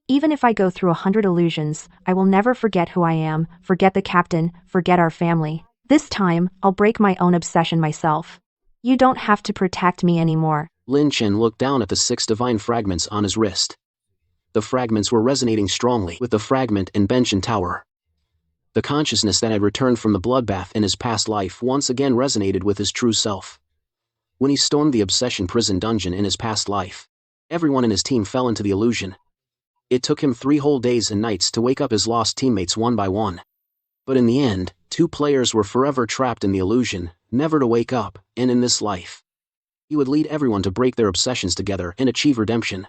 Even if I go through 100 illusions, I will never forget who I am, forget the captain, forget our family. This time, I'll break my own obsession myself. You don't have to protect me anymore. Lin Chen looked down at the 6 divine fragments on his wrist. The fragments were resonating strongly with the fragment in Benshin Tower. The consciousness that had returned from the bloodbath in his past life once again resonated with his true self. When he stormed the obsession prison dungeon in his past life, everyone in his team fell into the illusion. It took him 3 whole days and nights to wake up his lost teammates one by one. But in the end, 2 players were forever trapped in the illusion, never to wake up, and in this life, he would lead everyone to break their obsessions together and achieve redemption.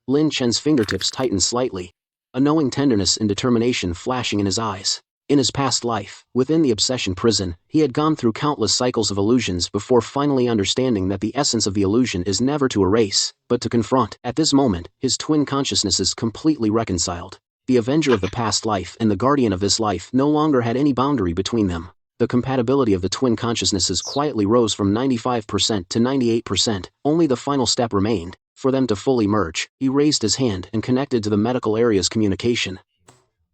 Lin Chen's fingertips tightened slightly, a knowing tenderness and determination flashing in his eyes. In his past life, within the obsession prison, he had gone through countless cycles of illusions before finally understanding that the essence of the illusion is never to erase, but to confront. At this moment, his twin consciousnesses completely reconciled. The Avenger of the past life and the Guardian of this life no longer had any boundary between them. The compatibility of the twin consciousnesses quietly rose from 95% to 98%, only the final step remained, for them to fully merge. He raised his hand and connected to the medical area's communication.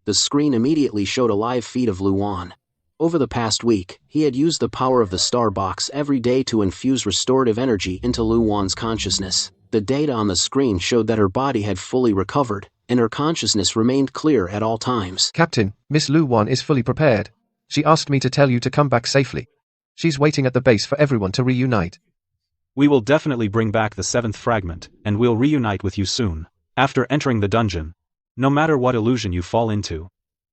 The screen immediately showed a live feed of Luan. Over the past week, he had used the power of the star box every day to infuse restorative energy into Luan's consciousness. The data on the screen showed that her body had fully recovered, and her consciousness remained clear at all times. Captain, Miss Luan is fully prepared. She asked me to tell you to come back safely. She's waiting at the base for everyone to reunite. We will definitely bring back the 7th fragment, and we'll reunite with you soon. After entering the dungeon, no matter what illusion you fall into,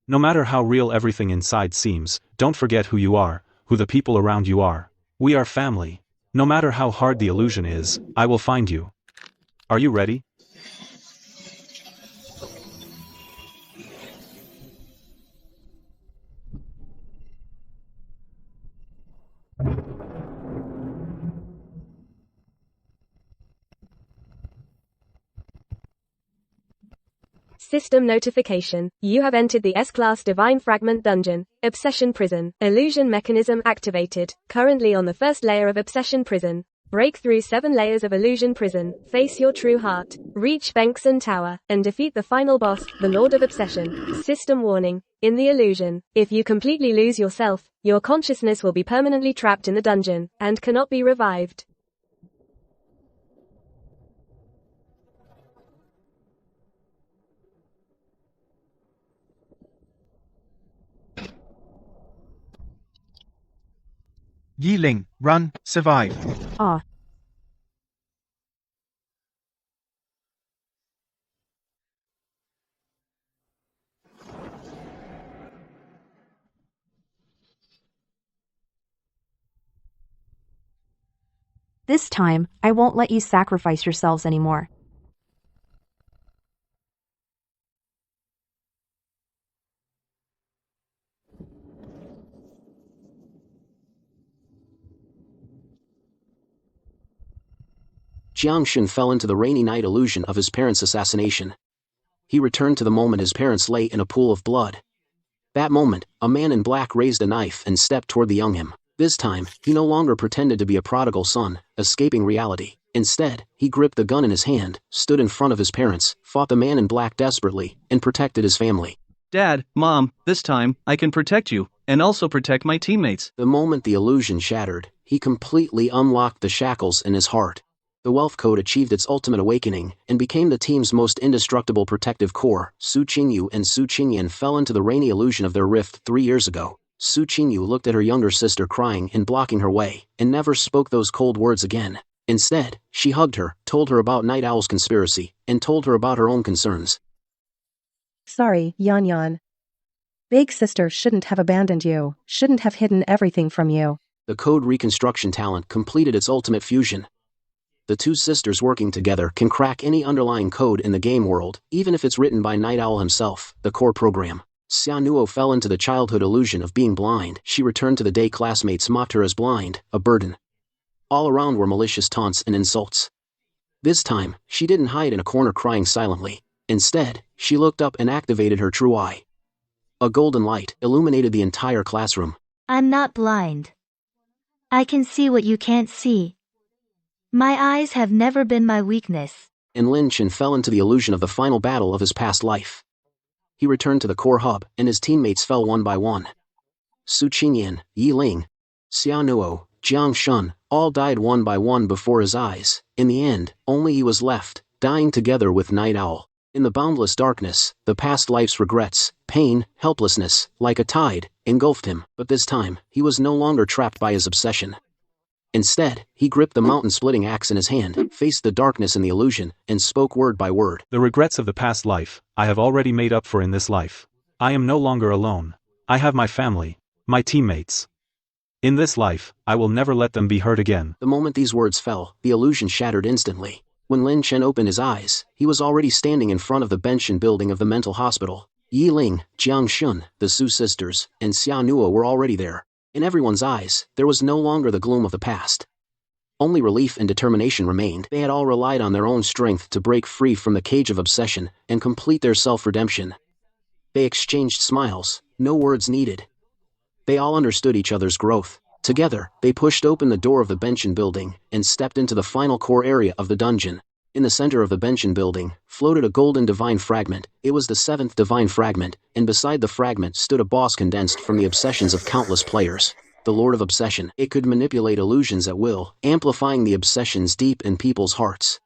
no matter how real everything inside seems, don't forget who you are, who the people around you are. We are family. No matter how hard the illusion is, I will find you. Are you ready? System notification. You have entered the S-Class Divine Fragment Dungeon. Obsession Prison. Illusion mechanism activated. Currently on the 1st layer of Obsession Prison. Break through 7 layers of Illusion Prison. Face your true heart. Reach Bengtson Tower. And defeat the final boss, the Lord of Obsession. System warning. In the illusion, if you completely lose yourself, your consciousness will be permanently trapped in the dungeon, and cannot be revived. Yiling, run, survive. Ah. This time, I won't let you sacrifice yourselves anymore. Jiangxun fell into the rainy night illusion of his parents' assassination. He returned to the moment his parents lay in a pool of blood. That moment, a man in black raised a knife and stepped toward the young him. This time, he no longer pretended to be a prodigal son, escaping reality. Instead, he gripped the gun in his hand, stood in front of his parents, fought the man in black desperately, and protected his family. Dad, Mom, this time, I can protect you, and also protect my teammates. The moment the illusion shattered, he completely unlocked the shackles in his heart. The Wealth Code achieved its ultimate awakening, and became the team's most indestructible protective core. Su Qingyu and Su Qingyan fell into the rainy illusion of their rift 3 years ago. Su Qingyu looked at her younger sister crying and blocking her way, and never spoke those cold words again. Instead, she hugged her, told her about Night Owl's conspiracy, and told her about her own concerns. Sorry, Yan Yan. Big sister shouldn't have abandoned you, shouldn't have hidden everything from you. The code reconstruction talent completed its ultimate fusion. The two sisters working together can crack any underlying code in the game world, even if it's written by Night Owl himself, the core program. Xiaonuo fell into the childhood illusion of being blind. She returned to the day classmates mocked her as blind, a burden. All around were malicious taunts and insults. This time, she didn't hide in a corner crying silently. Instead, she looked up and activated her true eye. A golden light illuminated the entire classroom. I'm not blind. I can see what you can't see. My eyes have never been my weakness. And Lin Chen fell into the illusion of the final battle of his past life. He returned to the core hub, and his teammates fell one by one. Su Qingyan, Yi Ling, Xiaonuo, Jiang Shun, all died one by one before his eyes. In the end, only he was left, dying together with Night Owl. In the boundless darkness, the past life's regrets, pain, helplessness, like a tide, engulfed him. But this time, he was no longer trapped by his obsession. Instead, he gripped the mountain-splitting axe in his hand, faced the darkness and the illusion, and spoke word by word. The regrets of the past life, I have already made up for in this life. I am no longer alone. I have my family, my teammates. In this life, I will never let them be hurt again. The moment these words fell, the illusion shattered instantly. When Lin Chen opened his eyes, he was already standing in front of the Benshin building of the mental hospital. Yi Ling, Jiang Shun, the Su sisters, and Xiaonuo were already there. In everyone's eyes, there was no longer the gloom of the past. Only relief and determination remained. They had all relied on their own strength to break free from the cage of obsession and complete their self-redemption. They exchanged smiles, no words needed. They all understood each other's growth. Together, they pushed open the door of the Benshin building and stepped into the final core area of the dungeon. In the center of the Benshin building, floated a golden divine fragment. It was the 7th divine fragment, and beside the fragment stood a boss condensed from the obsessions of countless players. The Lord of Obsession. It could manipulate illusions at will, amplifying the obsessions deep in people's hearts.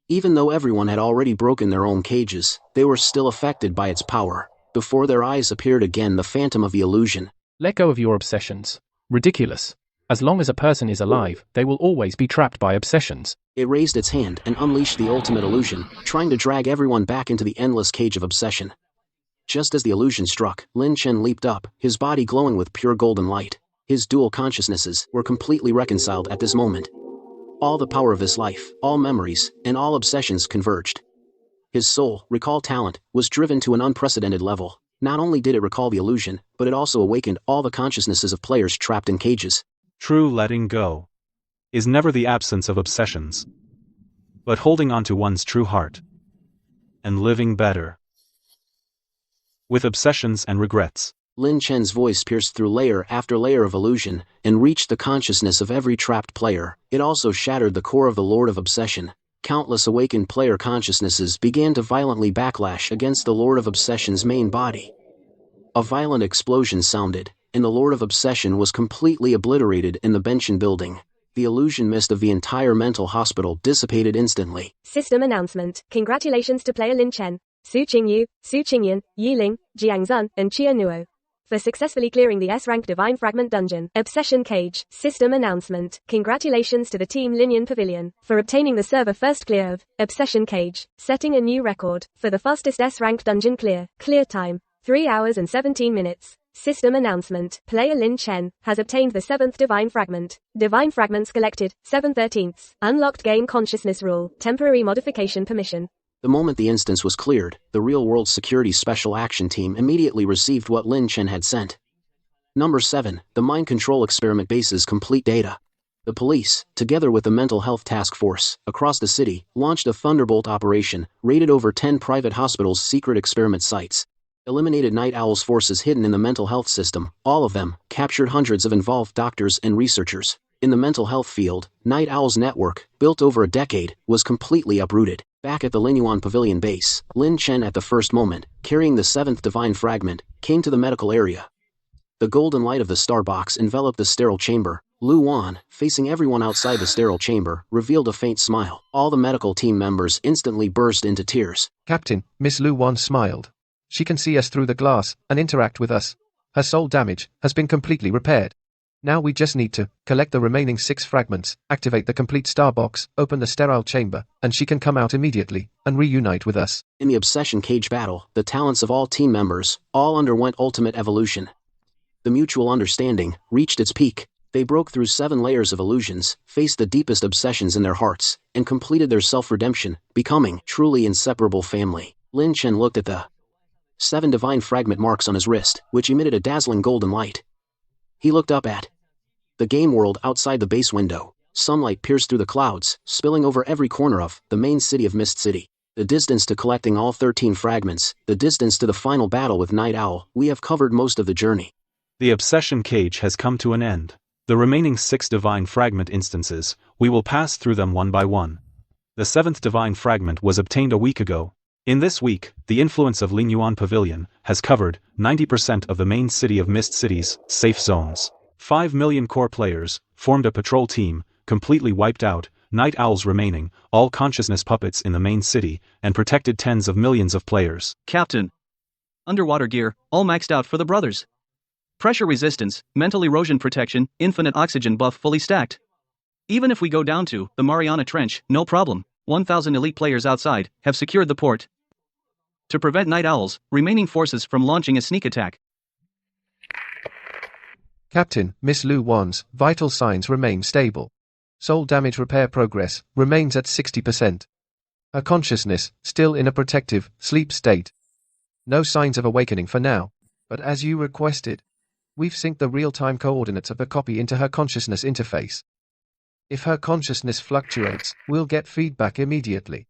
Even though everyone had already broken their own cages, they were still affected by its power. Before their eyes appeared again the phantom of the illusion. Let go of your obsessions. Ridiculous. As long as a person is alive, they will always be trapped by obsessions. It raised its hand and unleashed the ultimate illusion, trying to drag everyone back into the endless cage of obsession. Just as the illusion struck, Lin Chen leaped up, his body glowing with pure golden light. His dual consciousnesses were completely reconciled at this moment. All the power of his life, all memories, and all obsessions converged. His soul, recall talent, was driven to an unprecedented level. Not only did it recall the illusion, but it also awakened all the consciousnesses of players trapped in cages. True letting go is never the absence of obsessions, but holding on to one's true heart and living better with obsessions and regrets. Lin Chen's voice pierced through layer after layer of illusion and reached the consciousness of every trapped player. It also shattered the core of the Lord of Obsession. Countless awakened player consciousnesses began to violently backlash against the Lord of Obsession's main body. A violent explosion sounded, and the Lord of Obsession was completely obliterated in the Benshin building. The illusion mist of the entire mental hospital dissipated instantly. System announcement. Congratulations to player Lin Chen, Su Qingyu, Su Qingyan, Yi Ling, Jiang Zun, and Chia Nuo. For for successfully clearing the S-rank Divine Fragment dungeon. Obsession Cage. System announcement. Congratulations to the Team Linian Pavilion for obtaining the server first clear of Obsession Cage, setting a new record for the fastest S-rank dungeon clear. Clear time, 3 hours and 17 minutes. System announcement. Player Lin Chen has obtained the 7th Divine Fragment. Divine Fragments collected, 7/13. Unlocked Game Consciousness Rule. Temporary Modification Permission. The moment the instance was cleared, the real-world security special action team immediately received what Lin Chen had sent. Number 7. The Mind Control Experiment Base's complete data. The police, together with the Mental Health Task Force, across the city, launched a Thunderbolt operation, raided over 10 private hospitals' secret experiment sites, eliminated Night Owl's forces hidden in the mental health system, all of them, captured hundreds of involved doctors and researchers. In the mental health field, Night Owl's network, built over a decade, was completely uprooted. Back at the Linyuan Pavilion base, Lin Chen at the first moment, carrying the 7th Divine Fragment, came to the medical area. The golden light of the star box enveloped the sterile chamber. Lu Wan, facing everyone outside the sterile chamber, revealed a faint smile. All the medical team members instantly burst into tears. Captain, Miss Lu Wan smiled. She can see us through the glass and interact with us. Her soul damage has been completely repaired. Now we just need to collect the remaining 6 fragments, activate the complete star box, open the sterile chamber, and she can come out immediately and reunite with us. In the Obsession Cage battle, the talents of all team members all underwent ultimate evolution. The mutual understanding reached its peak. They broke through 7 layers of illusions, faced the deepest obsessions in their hearts, and completed their self-redemption, becoming truly inseparable family. Lin Chen looked at the 7 divine fragment marks on his wrist, which emitted a dazzling golden light. He looked up at the game world outside the base window. Sunlight pierced through the clouds, spilling over every corner of the main city of Mist City. The distance to collecting all 13 fragments, the distance to the final battle with Night Owl, we have covered most of the journey. The Obsession Cage has come to an end. The remaining 6 Divine Fragment instances, we will pass through them one by one. The 7th Divine Fragment was obtained a week ago. In this week, the influence of Linyuan Pavilion has covered 90% of the main city of Mist City's safe zones. 5 million core players formed a patrol team, completely wiped out Night Owl's remaining, all consciousness puppets in the main city, and protected tens of millions of players. Captain. Underwater gear, all maxed out for the brothers. Pressure resistance, mental erosion protection, infinite oxygen buff fully stacked. Even if we go down to the Mariana Trench, no problem. 1,000 elite players outside have secured the port to prevent Night Owl's remaining forces from launching a sneak attack. Captain, Miss Lu Wan's vital signs remain stable. Soul damage repair progress remains at 60%. Her consciousness still in a protective sleep state. No signs of awakening for now, but as you requested, we've synced the real-time coordinates of the copy into her consciousness interface. If her consciousness fluctuates, we'll get feedback immediately.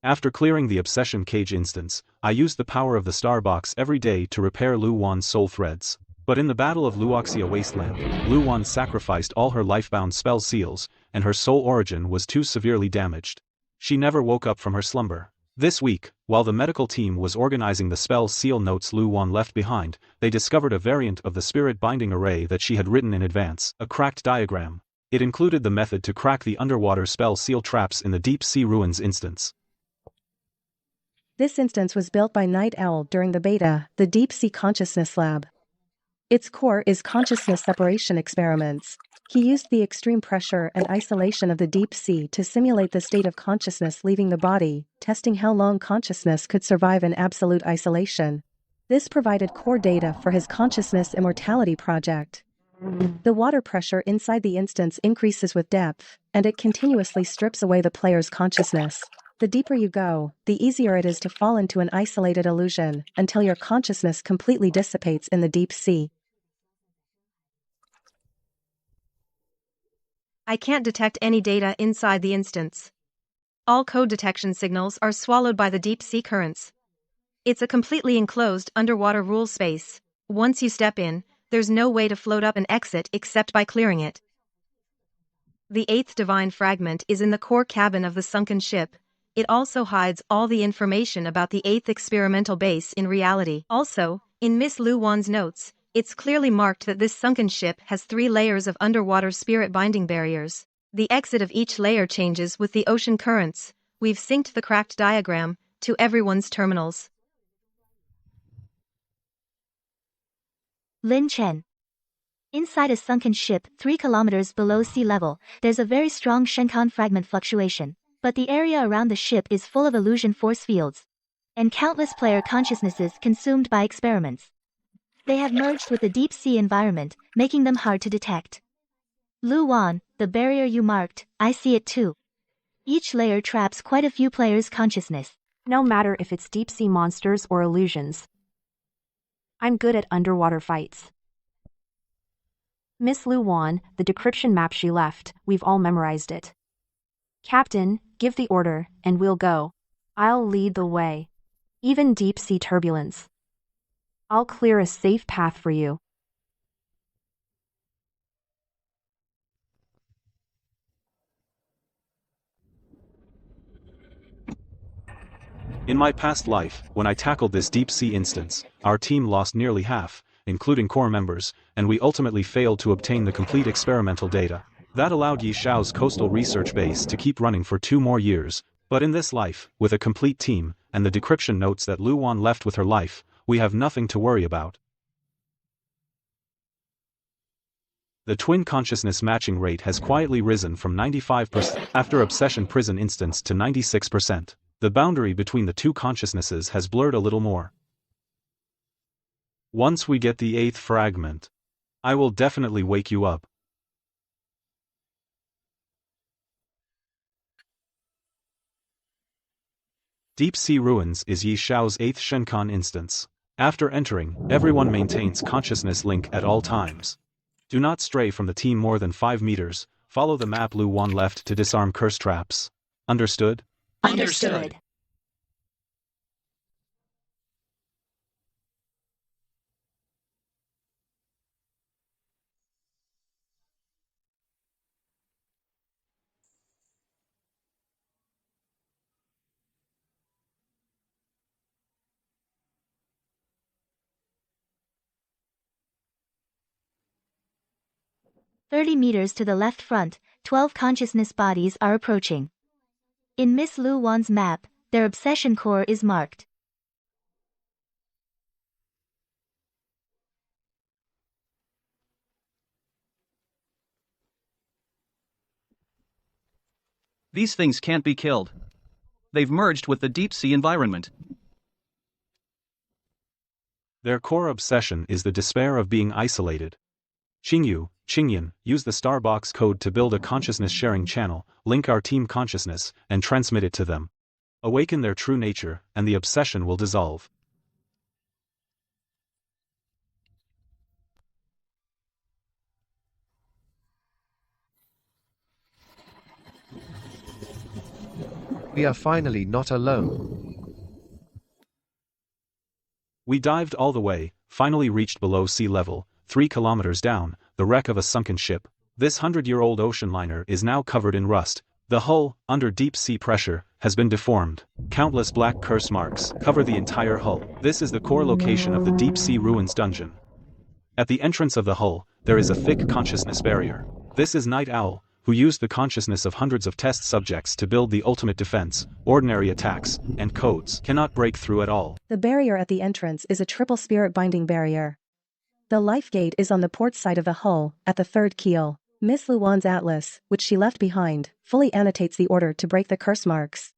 After clearing the Obsession Cage instance, I used the power of the Star Box every day to repair Lu Wan's soul threads. But in the Battle of Luoxia Wasteland, Lu Wan sacrificed all her lifebound spell seals, and her soul origin was too severely damaged. She never woke up from her slumber. This week, while the medical team was organizing the spell seal notes Lu Wan left behind, they discovered a variant of the spirit binding array that she had written in advance, a cracked diagram. It included the method to crack the underwater spell seal traps in the Deep Sea Ruins instance. This instance was built by Night Owl during the beta, the Deep Sea Consciousness Lab. Its core is consciousness separation experiments. He used the extreme pressure and isolation of the deep sea to simulate the state of consciousness leaving the body, testing how long consciousness could survive in absolute isolation. This provided core data for his consciousness immortality project. The water pressure inside the instance increases with depth, and it continuously strips away the player's consciousness. The deeper you go, the easier it is to fall into an isolated illusion, until your consciousness completely dissipates in the deep sea. I can't detect any data inside the instance. All code detection signals are swallowed by the deep sea currents. It's a completely enclosed underwater rule space. Once you step in, there's no way to float up and exit except by clearing it. The 8th divine fragment is in the core cabin of the sunken ship. It also hides all the information about the 8th experimental base in reality. Also, in Miss Lu Wan's notes, it's clearly marked that this sunken ship has 3 layers of underwater spirit binding barriers. The exit of each layer changes with the ocean currents. We've synced the cracked diagram to everyone's terminals. Lin Chen. Inside a sunken ship 3 kilometers below sea level, there's a very strong Shenkan fragment fluctuation, but the area around the ship is full of illusion force fields, and countless player consciousnesses consumed by experiments. They have merged with the deep sea environment, making them hard to detect. Lu Wan, the barrier you marked, I see it too. Each layer traps quite a few players' consciousness. No matter if it's deep sea monsters or illusions. I'm good at underwater fights. Miss Lu Wan, the decryption map she left, we've all memorized it. Captain, give the order, and we'll go. I'll lead the way. Even deep sea turbulence. I'll clear a safe path for you. In my past life, when I tackled this deep sea instance, our team lost nearly half, including core members, and we ultimately failed to obtain the complete experimental data. That allowed Yi Xiao's coastal research base to keep running for 2 more years, but in this life, with a complete team, and the decryption notes that Lu Wan left with her life, we have nothing to worry about. The twin consciousness matching rate has quietly risen from 95% after Obsession Prison instance to 96%. The boundary between the 2 consciousnesses has blurred a little more. Once we get the 8th fragment, I will definitely wake you up. Deep Sea Ruins is Yi Xiao's 8th Shenkan instance. After entering, everyone maintains consciousness link at all times. Do not stray from the team more than 5 meters, follow the map Lu Wan left to disarm curse traps. Understood? Understood. "30 meters to the left front, 12 consciousness bodies are approaching. In Miss Lu Wan's map, their obsession core is marked. These things can't be killed. They've merged with the deep sea environment. Their core obsession is the despair of being isolated. Qingyu, Qingyan, use the Starbox code to build a consciousness-sharing channel, link our team consciousness, and transmit it to them. Awaken their true nature, and the obsession will dissolve. We are finally not alone. We dived all the way, finally reached below sea level, 3 kilometers down, the wreck of a sunken ship. This 100-year-old ocean liner is now covered in rust. The hull, under deep sea pressure, has been deformed. Countless black curse marks cover the entire hull. This is the core location of the deep sea ruins dungeon. At the entrance of the hull, there is a thick consciousness barrier. This is Night Owl, who used the consciousness of hundreds of test subjects to build the ultimate defense. Ordinary attacks and codes cannot break through at all. The barrier at the entrance is a triple spirit binding barrier. The life gate is on the port side of the hull, at the 3rd keel. Miss Lu Wan's atlas, which she left behind, fully annotates the order to break the curse marks.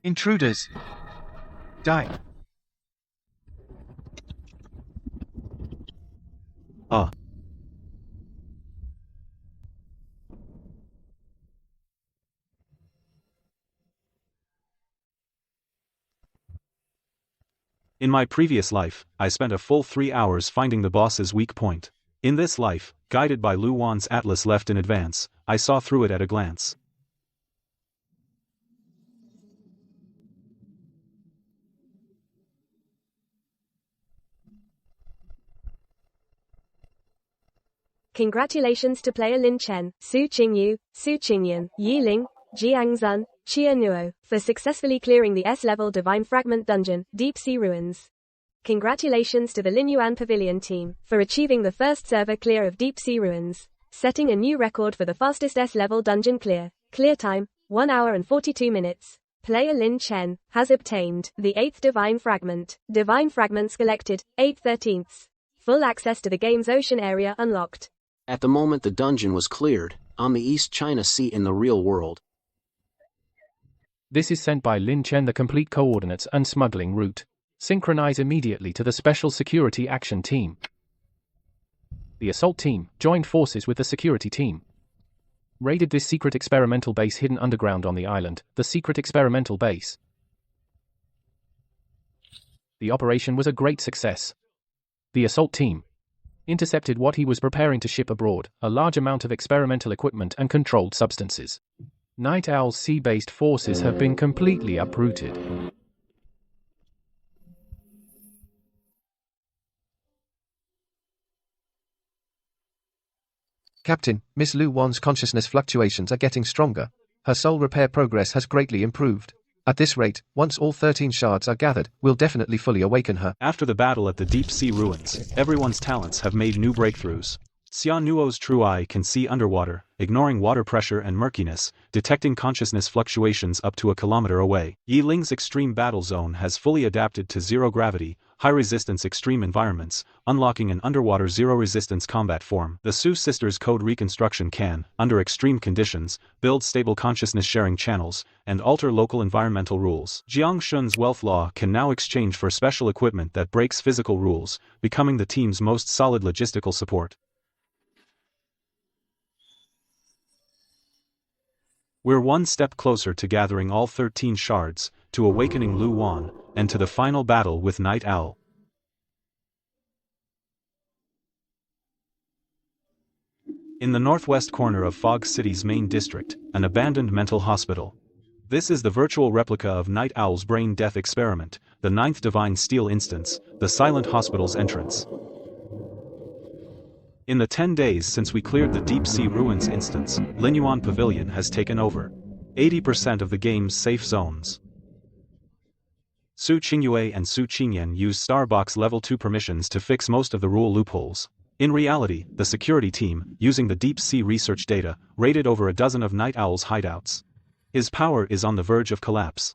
Intruders. Die. In my previous life, I spent a full 3 hours finding the boss's weak point. In this life, guided by Lu Wan's atlas left in advance, I saw through it at a glance. Congratulations to player Lin Chen, Su Qingyu, Su Qingyan, Yi Ling, Jiang Zun, Chia Nuo, for successfully clearing the S-level Divine Fragment Dungeon, Deep Sea Ruins. Congratulations to the Linyuan Pavilion team, for achieving the first server clear of Deep Sea Ruins, setting a new record for the fastest S-level dungeon clear. Clear time, 1 hour and 42 minutes. Player Lin Chen has obtained the 8th Divine Fragment. Divine Fragments collected, 8/13. Full access to the game's ocean area unlocked. At the moment the dungeon was cleared, on the East China Sea in the real world. This is sent by Lin Chen the complete coordinates and smuggling route. Synchronize immediately to the Special Security Action Team. The assault team joined forces with the security team. Raided this secret experimental base hidden underground on the island, the secret experimental base. The operation was a great success. The assault team intercepted what he was preparing to ship abroad, a large amount of experimental equipment and controlled substances. Night Owl's sea-based forces have been completely uprooted. Captain, Miss Lu Wan's consciousness fluctuations are getting stronger. Her soul repair progress has greatly improved. At this rate, once all 13 shards are gathered, we'll definitely fully awaken her. After the battle at the Deep Sea Ruins, everyone's talents have made new breakthroughs. Xia Nuo's true eye can see underwater, ignoring water pressure and murkiness, detecting consciousness fluctuations up to a kilometer away. Yi Ling's extreme battle zone has fully adapted to zero-gravity, high-resistance extreme environments, unlocking an underwater zero-resistance combat form. The Su sisters' code reconstruction can, under extreme conditions, build stable consciousness-sharing channels, and alter local environmental rules. Jiang Shun's wealth law can now exchange for special equipment that breaks physical rules, becoming the team's most solid logistical support. We're one step closer to gathering all 13 shards, to awakening Lu Wan, and to the final battle with Night Owl. In the northwest corner of Fog City's main district, an abandoned mental hospital. This is the virtual replica of Night Owl's brain death experiment, the 9th Divine Steel instance, the Silent Hospital's entrance. In the 10 days since we cleared the Deep Sea Ruins instance, Linyuan Pavilion has taken over 80% of the game's safe zones. Su Qingyue and Su Qingyan use Starbox Level 2 permissions to fix most of the rule loopholes. In reality, the security team, using the Deep Sea research data, raided over a dozen of Night Owl's hideouts. His power is on the verge of collapse.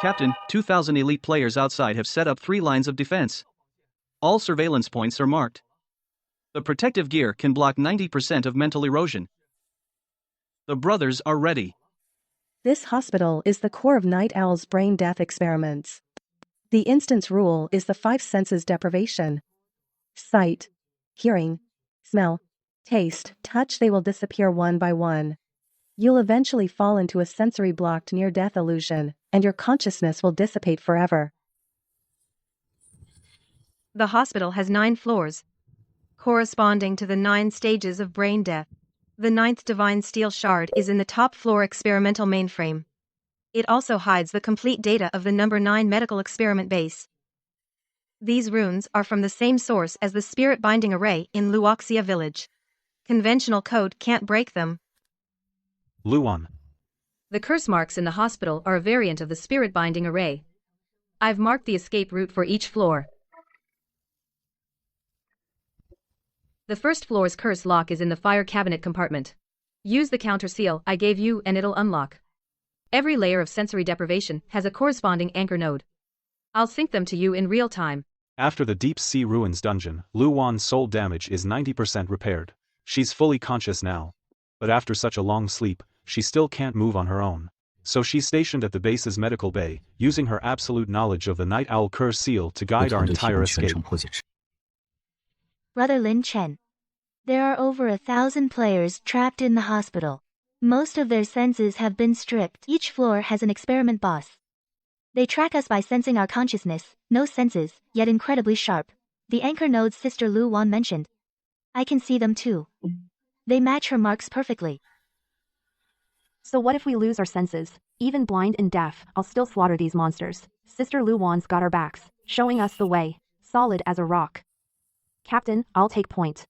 Captain, 2,000 elite players outside have set up 3 lines of defense. All surveillance points are marked. The protective gear can block 90% of mental erosion. The brothers are ready. This hospital is the core of Night Owl's brain death experiments. The instance rule is the 5 senses deprivation. Sight, hearing, smell, taste, touch. They will disappear one by one. You'll eventually fall into a sensory-blocked near-death illusion, and your consciousness will dissipate forever. The hospital has 9 floors, corresponding to the 9 stages of brain death. The 9th Divine Steel Shard is in the top floor experimental mainframe. It also hides the complete data of the number 9 medical experiment base. These runes are from the same source as the spirit binding array in Luoxia village. Conventional code can't break them. Luan. The curse marks in the hospital are a variant of the spirit binding array. I've marked the escape route for each floor. The first floor's curse lock is in the fire cabinet compartment. Use the counter seal I gave you and it'll unlock. Every layer of sensory deprivation has a corresponding anchor node. I'll sync them to you in real time. After the Deep Sea Ruins dungeon, Lu Wan's soul damage is 90% repaired. She's fully conscious now. But after such a long sleep, she still can't move on her own. So she's stationed at the base's medical bay, using her absolute knowledge of the Night Owl curse seal to guide our entire escape. Brother Lin Chen. There are over 1,000 players trapped in the hospital. Most of their senses have been stripped. Each floor has an experiment boss. They track us by sensing our consciousness, no senses, yet incredibly sharp. The anchor nodes Sister Lu Wan mentioned. I can see them too. They match her marks perfectly. So what if we lose our senses? Even blind and deaf, I'll still slaughter these monsters. Sister Lu Wan's got our backs, showing us the way, solid as a rock. Captain, I'll take point.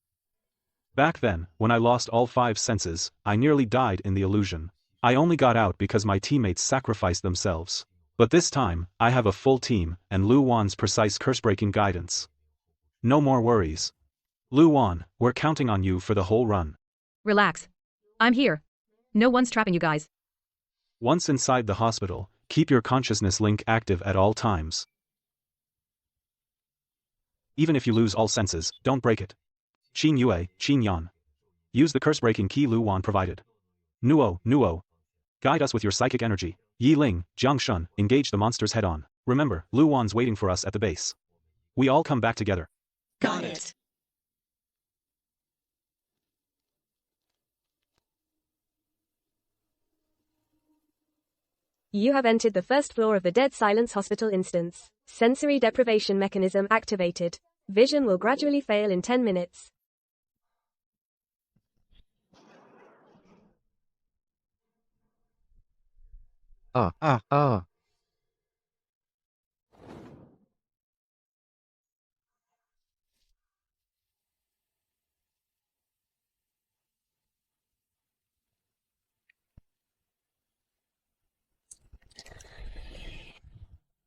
Back then, when I lost all 5 senses, I nearly died in the illusion. I only got out because my teammates sacrificed themselves. But this time, I have a full team and Lu Wan's precise curse-breaking guidance. No more worries. Lu Wan, we're counting on you for the whole run. Relax. I'm here. No one's trapping you guys. Once inside the hospital, keep your consciousness link active at all times. Even if you lose all senses, don't break it. Qin Yue, Qin Yan. Use the curse-breaking key Lu Wan provided. Nuo. Guide us with your psychic energy. Yi Ling, Jiang Shun, engage the monsters head-on. Remember, Lu Wan's waiting for us at the base. We all come back together. Got it. You have entered the first floor of the Dead Silence Hospital instance. Sensory deprivation mechanism activated. Vision will gradually fail in 10 minutes.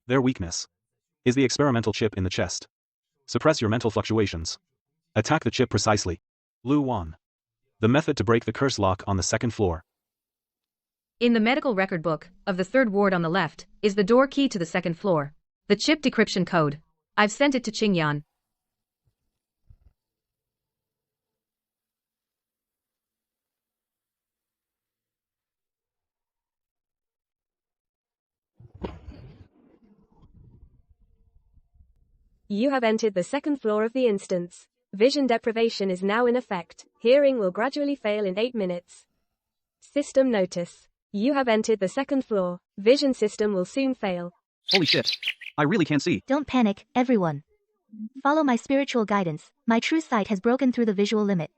Their weakness is the experimental chip in the chest. Suppress your mental fluctuations. Attack the chip precisely. Lu Wan. The method to break the curse lock on the second floor. In the medical record book of the third ward on the left is the door key to the second floor. The chip decryption code. I've sent it to Qingyan. You have entered the second floor of the instance. Vision deprivation is now in effect. Hearing will gradually fail in 8 minutes. System notice. You have entered the second floor. Vision system will soon fail. Holy shit. I really can't see. Don't panic, everyone. Follow my spiritual guidance. My true sight has broken through the visual limit.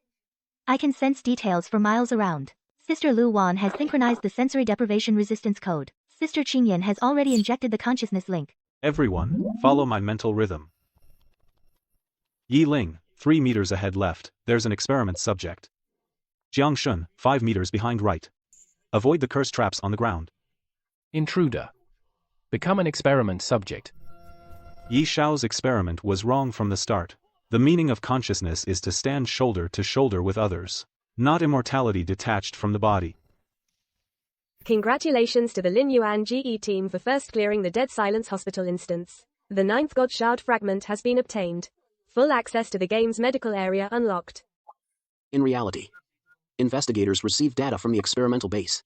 I can sense details for miles around. Sister Lu Wan has synchronized the sensory deprivation resistance code. Sister Qingyan has already injected the consciousness link. Everyone, follow my mental rhythm. Yi Ling, 3 meters ahead left, there's an experiment subject. Jiang Shun, 5 meters behind right. Avoid the curse traps on the ground. Intruder. Become an experiment subject. Yi Shao's experiment was wrong from the start. The meaning of consciousness is to stand shoulder to shoulder with others, not immortality detached from the body. Congratulations to the Lin Yuan GE team for first clearing the Dead Silence Hospital instance. The 9th God Shard fragment has been obtained. Full access to the game's medical area unlocked. In reality, investigators received data from the experimental base,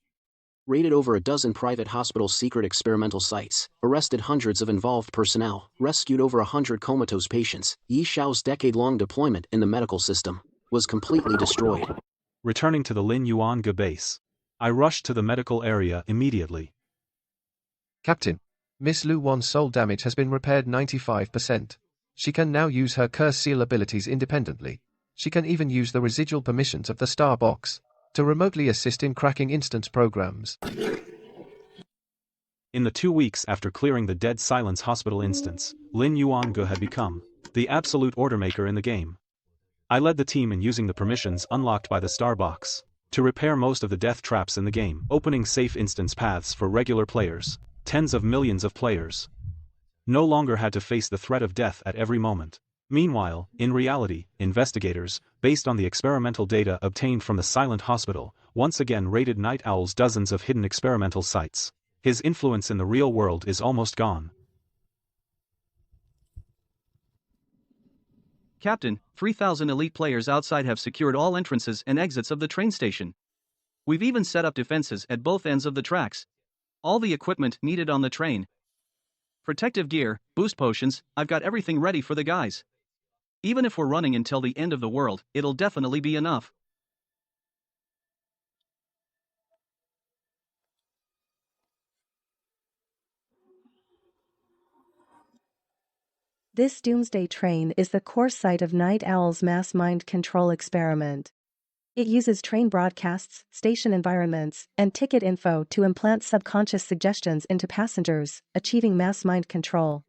raided over a dozen private hospitals' secret experimental sites, arrested hundreds of involved personnel, rescued over 100 comatose patients. Yi Shao's decade-long deployment in the medical system was completely destroyed. Returning to the Lin Yuan Ge base, I rushed to the medical area immediately. Captain, Miss Lu Wan's soul damage has been repaired 95%. She can now use her curse seal abilities independently. She can even use the residual permissions of the star box to remotely assist in cracking instance programs. In the 2 weeks after clearing the Dead Silence Hospital instance, Lin Yuan Ge had become the absolute order maker in the game. I led the team in using the permissions unlocked by the star box to repair most of the death traps in the game, opening safe instance paths for regular players. Tens of millions of players no longer had to face the threat of death at every moment. Meanwhile, in reality, investigators, based on the experimental data obtained from the Silent Hospital, once again raided Night Owl's dozens of hidden experimental sites. His influence in the real world is almost gone. Captain, 3,000 elite players outside have secured all entrances and exits of the train station. We've even set up defenses at both ends of the tracks. All the equipment needed on the train. Protective gear, boost potions, I've got everything ready for the guys. Even if we're running until the end of the world, it'll definitely be enough. This doomsday train is the core site of Night Owl's mass mind control experiment. It uses train broadcasts, station environments, and ticket info to implant subconscious suggestions into passengers, achieving mass mind control.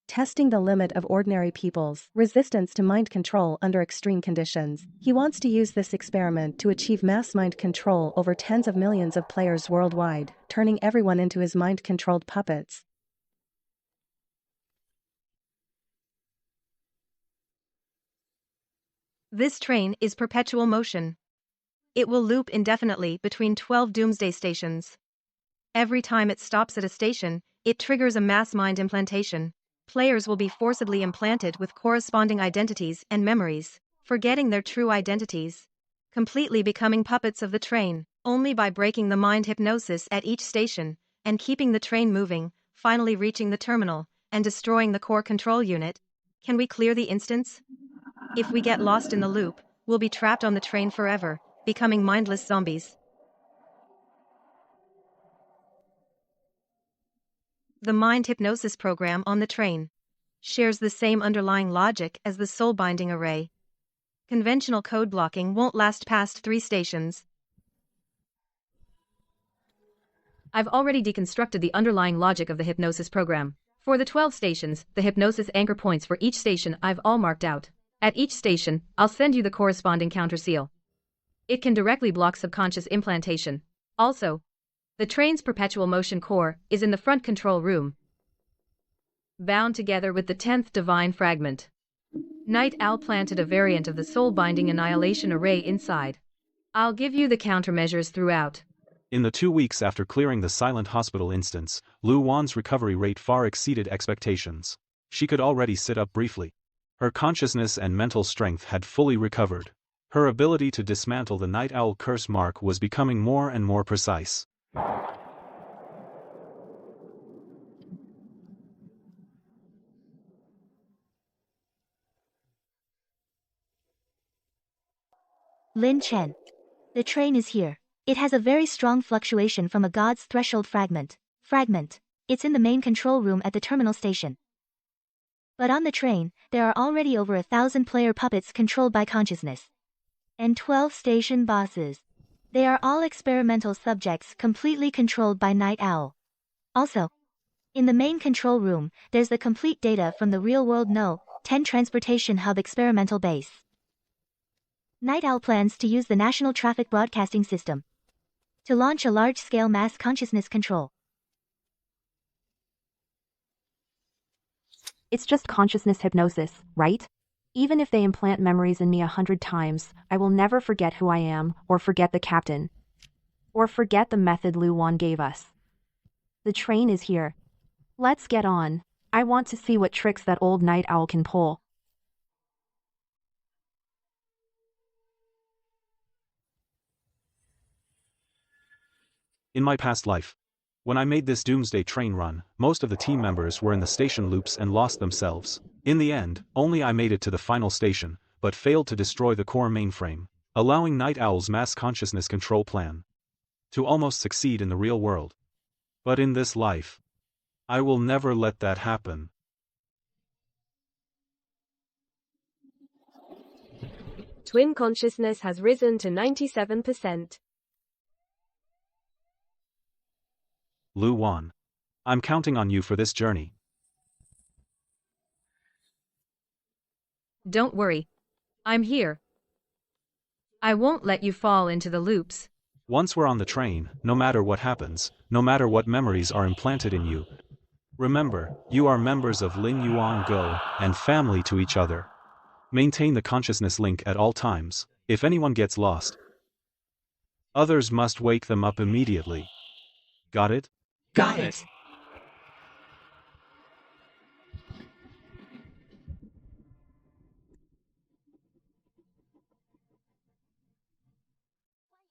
testing the limit of ordinary people's resistance to mind control under extreme conditions. He wants to use this experiment to achieve mass mind control over tens of millions of players worldwide, turning everyone into his mind-controlled puppets. This train is perpetual motion. It will loop indefinitely between 12 doomsday stations. Every time it stops at a station, it triggers a mass mind implantation. Players will be forcibly implanted with corresponding identities and memories, forgetting their true identities, completely becoming puppets of the train, only by breaking the mind hypnosis at each station, and keeping the train moving, finally reaching the terminal, and destroying the core control unit. Can we clear the instance? If we get lost in the loop, we'll be trapped on the train forever, becoming mindless zombies. The mind hypnosis program on the train shares the same underlying logic as the soul binding array. Conventional code blocking won't last past 3 stations. I've already deconstructed the underlying logic of the hypnosis program. For the 12 stations, the hypnosis anchor points for each station I've all marked out. At each station, I'll send you the corresponding counter seal. It can directly block subconscious implantation. Also, the train's perpetual motion core is in the front control room, bound together with the 10th divine fragment. Night Owl planted a variant of the soul-binding annihilation array inside. I'll give you the countermeasures throughout. In the 2 weeks after clearing the silent hospital instance, Lu Wan's recovery rate far exceeded expectations. She could already sit up briefly. Her consciousness and mental strength had fully recovered. Her ability to dismantle the Night Owl curse mark was becoming more and more precise. Lin Chen. The train is here. It has a very strong fluctuation from a god's threshold fragment. It's in the main control room at the terminal station. But on the train, there are already over 1,000 player puppets controlled by consciousness. And 12 station bosses. They are all experimental subjects completely controlled by Night Owl. Also, in the main control room, there's the complete data from the real-world No.10 transportation hub experimental base. Night Owl plans to use the National Traffic Broadcasting System to launch a large-scale mass consciousness control. It's just consciousness hypnosis, right? Even if they implant memories in me 100 times, I will never forget who I am, or forget the captain. Or forget the method Lu Wan gave us. The train is here. Let's get on. I want to see what tricks that old Night Owl can pull. In my past life, when I made this doomsday train run, most of the team members were in the station loops and lost themselves. In the end, only I made it to the final station, but failed to destroy the core mainframe, allowing Night Owl's mass consciousness control plan to almost succeed in the real world. But in this life, I will never let that happen. Twin consciousness has risen to 97%. Lu Wan. I'm counting on you for this journey. Don't worry. I'm here. I won't let you fall into the loops. Once we're on the train, no matter what happens, no matter what memories are implanted in you, remember, you are members of Lin Yuan Go and family to each other. Maintain the consciousness link at all times. If anyone gets lost, others must wake them up immediately. Got it? Got it.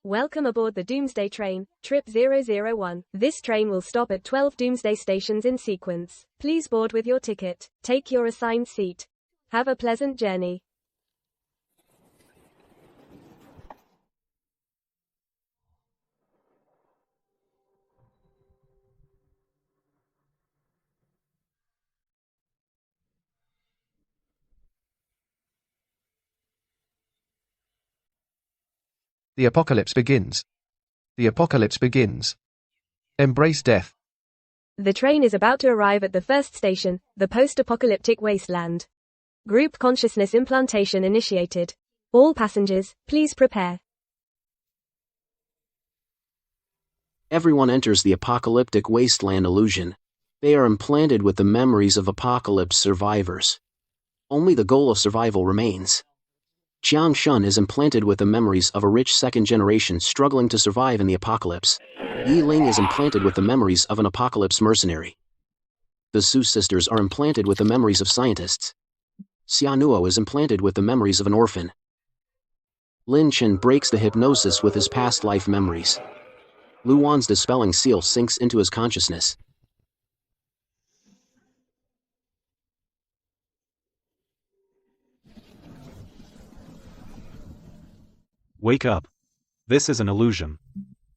Welcome aboard the Doomsday Train, Trip 001. This train will stop at 12 Doomsday stations in sequence. Please board with your ticket. Take your assigned seat. Have a pleasant journey. The apocalypse begins. The apocalypse begins. Embrace death. The train is about to arrive at the first station, the post-apocalyptic wasteland. Group consciousness implantation initiated. All passengers, please prepare. Everyone enters the apocalyptic wasteland illusion. They are implanted with the memories of apocalypse survivors. Only the goal of survival remains. Jiang Shun is implanted with the memories of a rich second generation struggling to survive in the apocalypse. Yi Ling is implanted with the memories of an apocalypse mercenary. The Su sisters are implanted with the memories of scientists. Xia Nuo is implanted with the memories of an orphan. Lin Chen breaks the hypnosis with his past life memories. Lu Wan's dispelling seal sinks into his consciousness. Wake up. This is an illusion.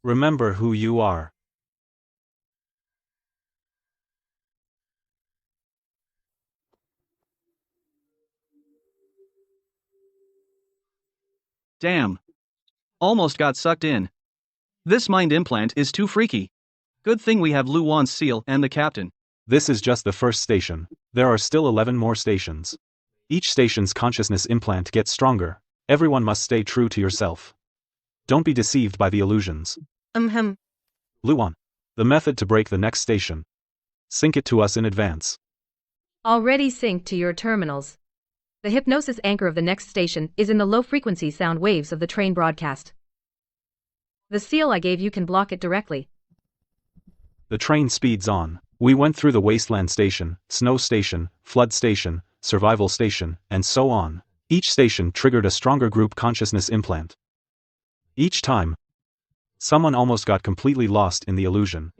Remember who you are. Damn. Almost got sucked in. This mind implant is too freaky. Good thing we have Lu Wan's seal and the captain. This is just the first station. There are still 11 more stations. Each station's consciousness implant gets stronger. Everyone must stay true to yourself. Don't be deceived by the illusions. Lu Wan. The method to break the next station. Sync it to us in advance. Already synced to your terminals. The hypnosis anchor of the next station is in the low-frequency sound waves of the train broadcast. The seal I gave you can block it directly. The train speeds on. We went through the wasteland station, snow station, flood station, survival station, and so on. Each station triggered a stronger group consciousness implant. Each time, someone almost got completely lost in the illusion.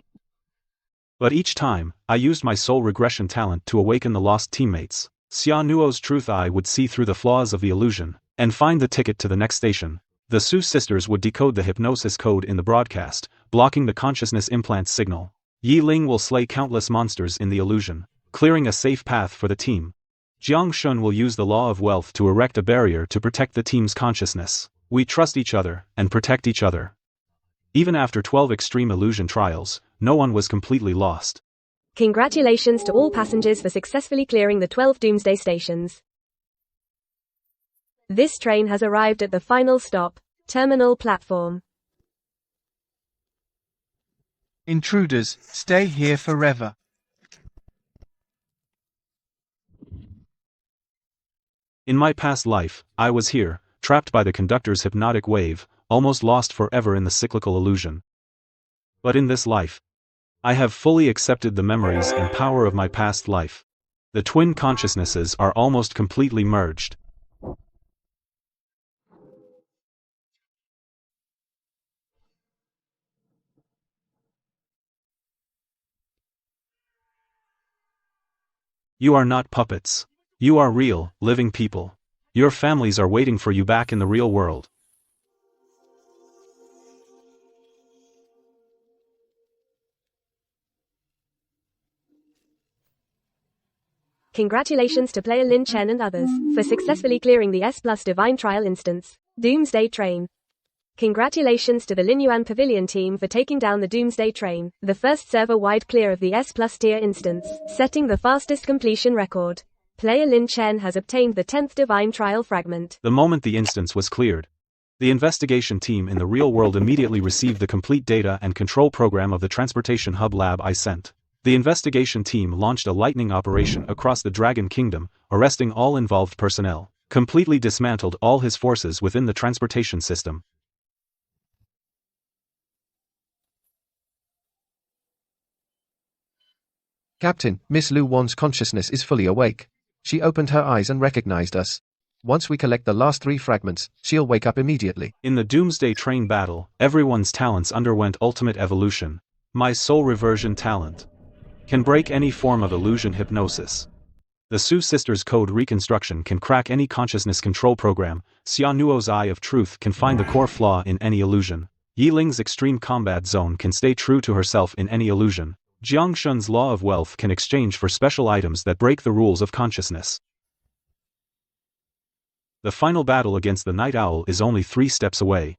But each time, I used my soul regression talent to awaken the lost teammates. Xia Nuo's truth eye would see through the flaws of the illusion, and find the ticket to the next station. The Su sisters would decode the hypnosis code in the broadcast, blocking the consciousness implant's signal. Yi Ling will slay countless monsters in the illusion, clearing a safe path for the team. Jiang Shun will use the law of wealth to erect a barrier to protect the team's consciousness. We trust each other, and protect each other. Even after 12 extreme illusion trials, no one was completely lost. Congratulations to all passengers for successfully clearing the 12 doomsday stations. This train has arrived at the final stop, terminal platform. Intruders, stay here forever. In my past life, I was here, trapped by the conductor's hypnotic wave, almost lost forever in the cyclical illusion. But in this life, I have fully accepted the memories and power of my past life. The twin consciousnesses are almost completely merged. You are not puppets. You are real, living people. Your families are waiting for you back in the real world. Congratulations to player Lin Chen and others for successfully clearing the S+ Divine Trial instance, Doomsday Train. Congratulations to the Linyuan Pavilion team for taking down the Doomsday Train, the first server-wide clear of the S+ tier instance, setting the fastest completion record. Player Lin Chen has obtained the 10th Divine Trial fragment. The moment the instance was cleared, the investigation team in the real world immediately received the complete data and control program of the Transportation Hub lab I sent. The investigation team launched a lightning operation across the Dragon Kingdom, arresting all involved personnel, completely dismantled all his forces within the transportation system. Captain, Miss Lu Wan's consciousness is fully awake. She opened her eyes and recognized us. Once we collect the last 3 fragments, she'll wake up immediately. In the Doomsday Train battle, everyone's talents underwent ultimate evolution. My soul reversion talent can break any form of illusion hypnosis. The Su sisters' code reconstruction can crack any consciousness control program. Xia Nuo's eye of truth can find the core flaw in any illusion. Yi Ling's extreme combat zone can stay true to herself in any illusion. Jiang Shun's law of wealth can exchange for special items that break the rules of consciousness. The final battle against the Night Owl is only 3 steps away.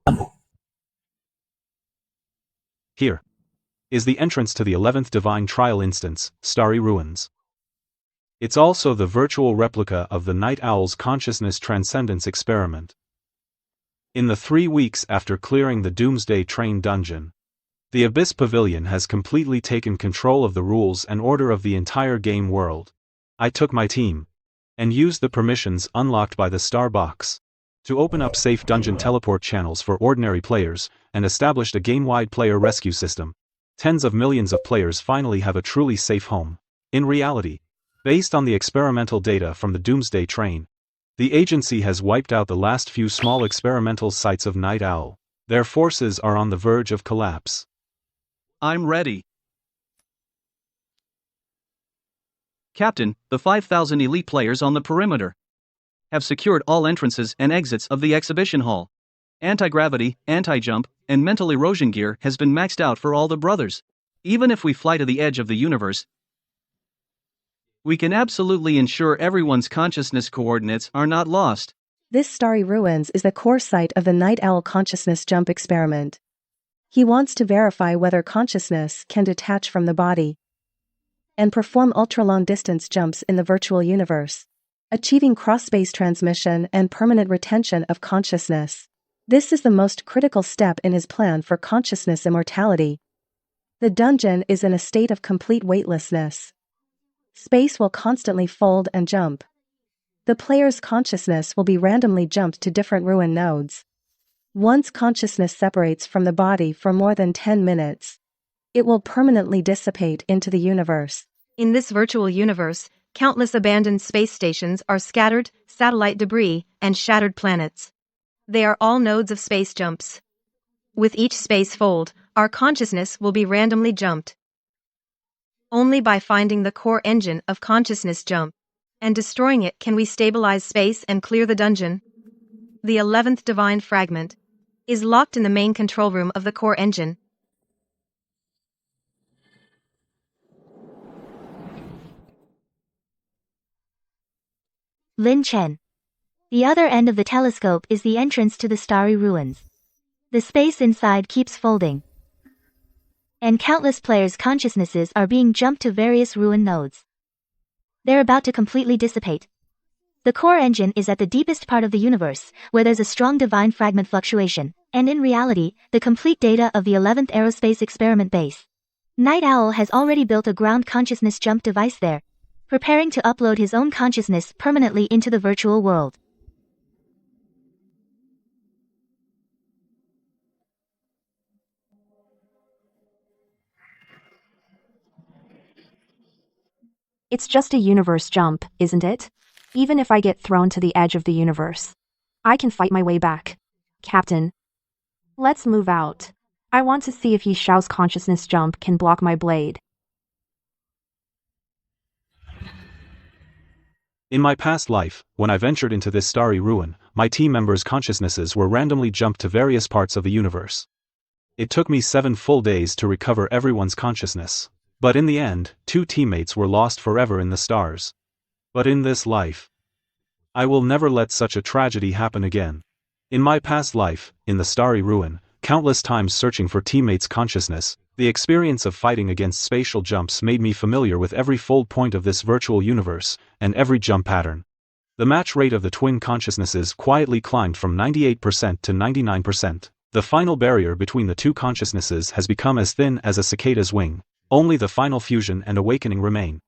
Here. is the entrance to the 11th Divine Trial instance, Starry Ruins. It's also the virtual replica of the Night Owl's consciousness transcendence experiment. In the 3 weeks after clearing the Doomsday Train dungeon, the Abyss Pavilion has completely taken control of the rules and order of the entire game world. I took my team and used the permissions unlocked by the Star Box to open up safe dungeon teleport channels for ordinary players and established a game-wide player rescue system. Tens of millions of players finally have a truly safe home. In reality, based on the experimental data from the Doomsday Train, the agency has wiped out the last few small experimental sites of Night Owl. Their forces are on the verge of collapse. I'm ready. Captain, the 5,000 elite players on the perimeter have secured all entrances and exits of the exhibition hall. Anti-gravity, anti-jump, and mental erosion gear has been maxed out for all the brothers. Even if we fly to the edge of the universe, we can absolutely ensure everyone's consciousness coordinates are not lost. This Starry Ruins is the core site of the Night Owl consciousness jump experiment. He wants to verify whether consciousness can detach from the body and perform ultra-long distance jumps in the virtual universe, achieving cross-space transmission and permanent retention of consciousness. This is the most critical step in his plan for consciousness immortality. The dungeon is in a state of complete weightlessness. Space will constantly fold and jump. The player's consciousness will be randomly jumped to different ruin nodes. Once consciousness separates from the body for more than 10 minutes, it will permanently dissipate into the universe. In this virtual universe, countless abandoned space stations are scattered, satellite debris, and shattered planets. They are all nodes of space jumps. With each space fold, our consciousness will be randomly jumped. Only by finding the core engine of consciousness jump and destroying it can we stabilize space and clear the dungeon. The 11th divine fragment is locked in the main control room of the core engine. Lin Chen. The other end of the telescope is the entrance to the Starry Ruins. The space inside keeps folding, and countless players' consciousnesses are being jumped to various ruin nodes. They're about to completely dissipate. The core engine is at the deepest part of the universe, where there's a strong divine fragment fluctuation, and in reality, the complete data of the 11th aerospace experiment base. Night Owl has already built a ground consciousness jump device there, preparing to upload his own consciousness permanently into the virtual world. It's just a universe jump, isn't it? Even if I get thrown to the edge of the universe, I can fight my way back. Captain, let's move out. I want to see if Yi Xiao's consciousness jump can block my blade. In my past life, when I ventured into this starry ruin, my team members' consciousnesses were randomly jumped to various parts of the universe. It took me 7 full days to recover everyone's consciousness. But in the end, 2 teammates were lost forever in the stars. But in this life, I will never let such a tragedy happen again. In my past life, in the Starry Ruin, countless times searching for teammates' consciousness, the experience of fighting against spatial jumps made me familiar with every fold point of this virtual universe, and every jump pattern. The match rate of the twin consciousnesses quietly climbed from 98% to 99%. The final barrier between the 2 consciousnesses has become as thin as a cicada's wing. Only the final fusion and awakening remain.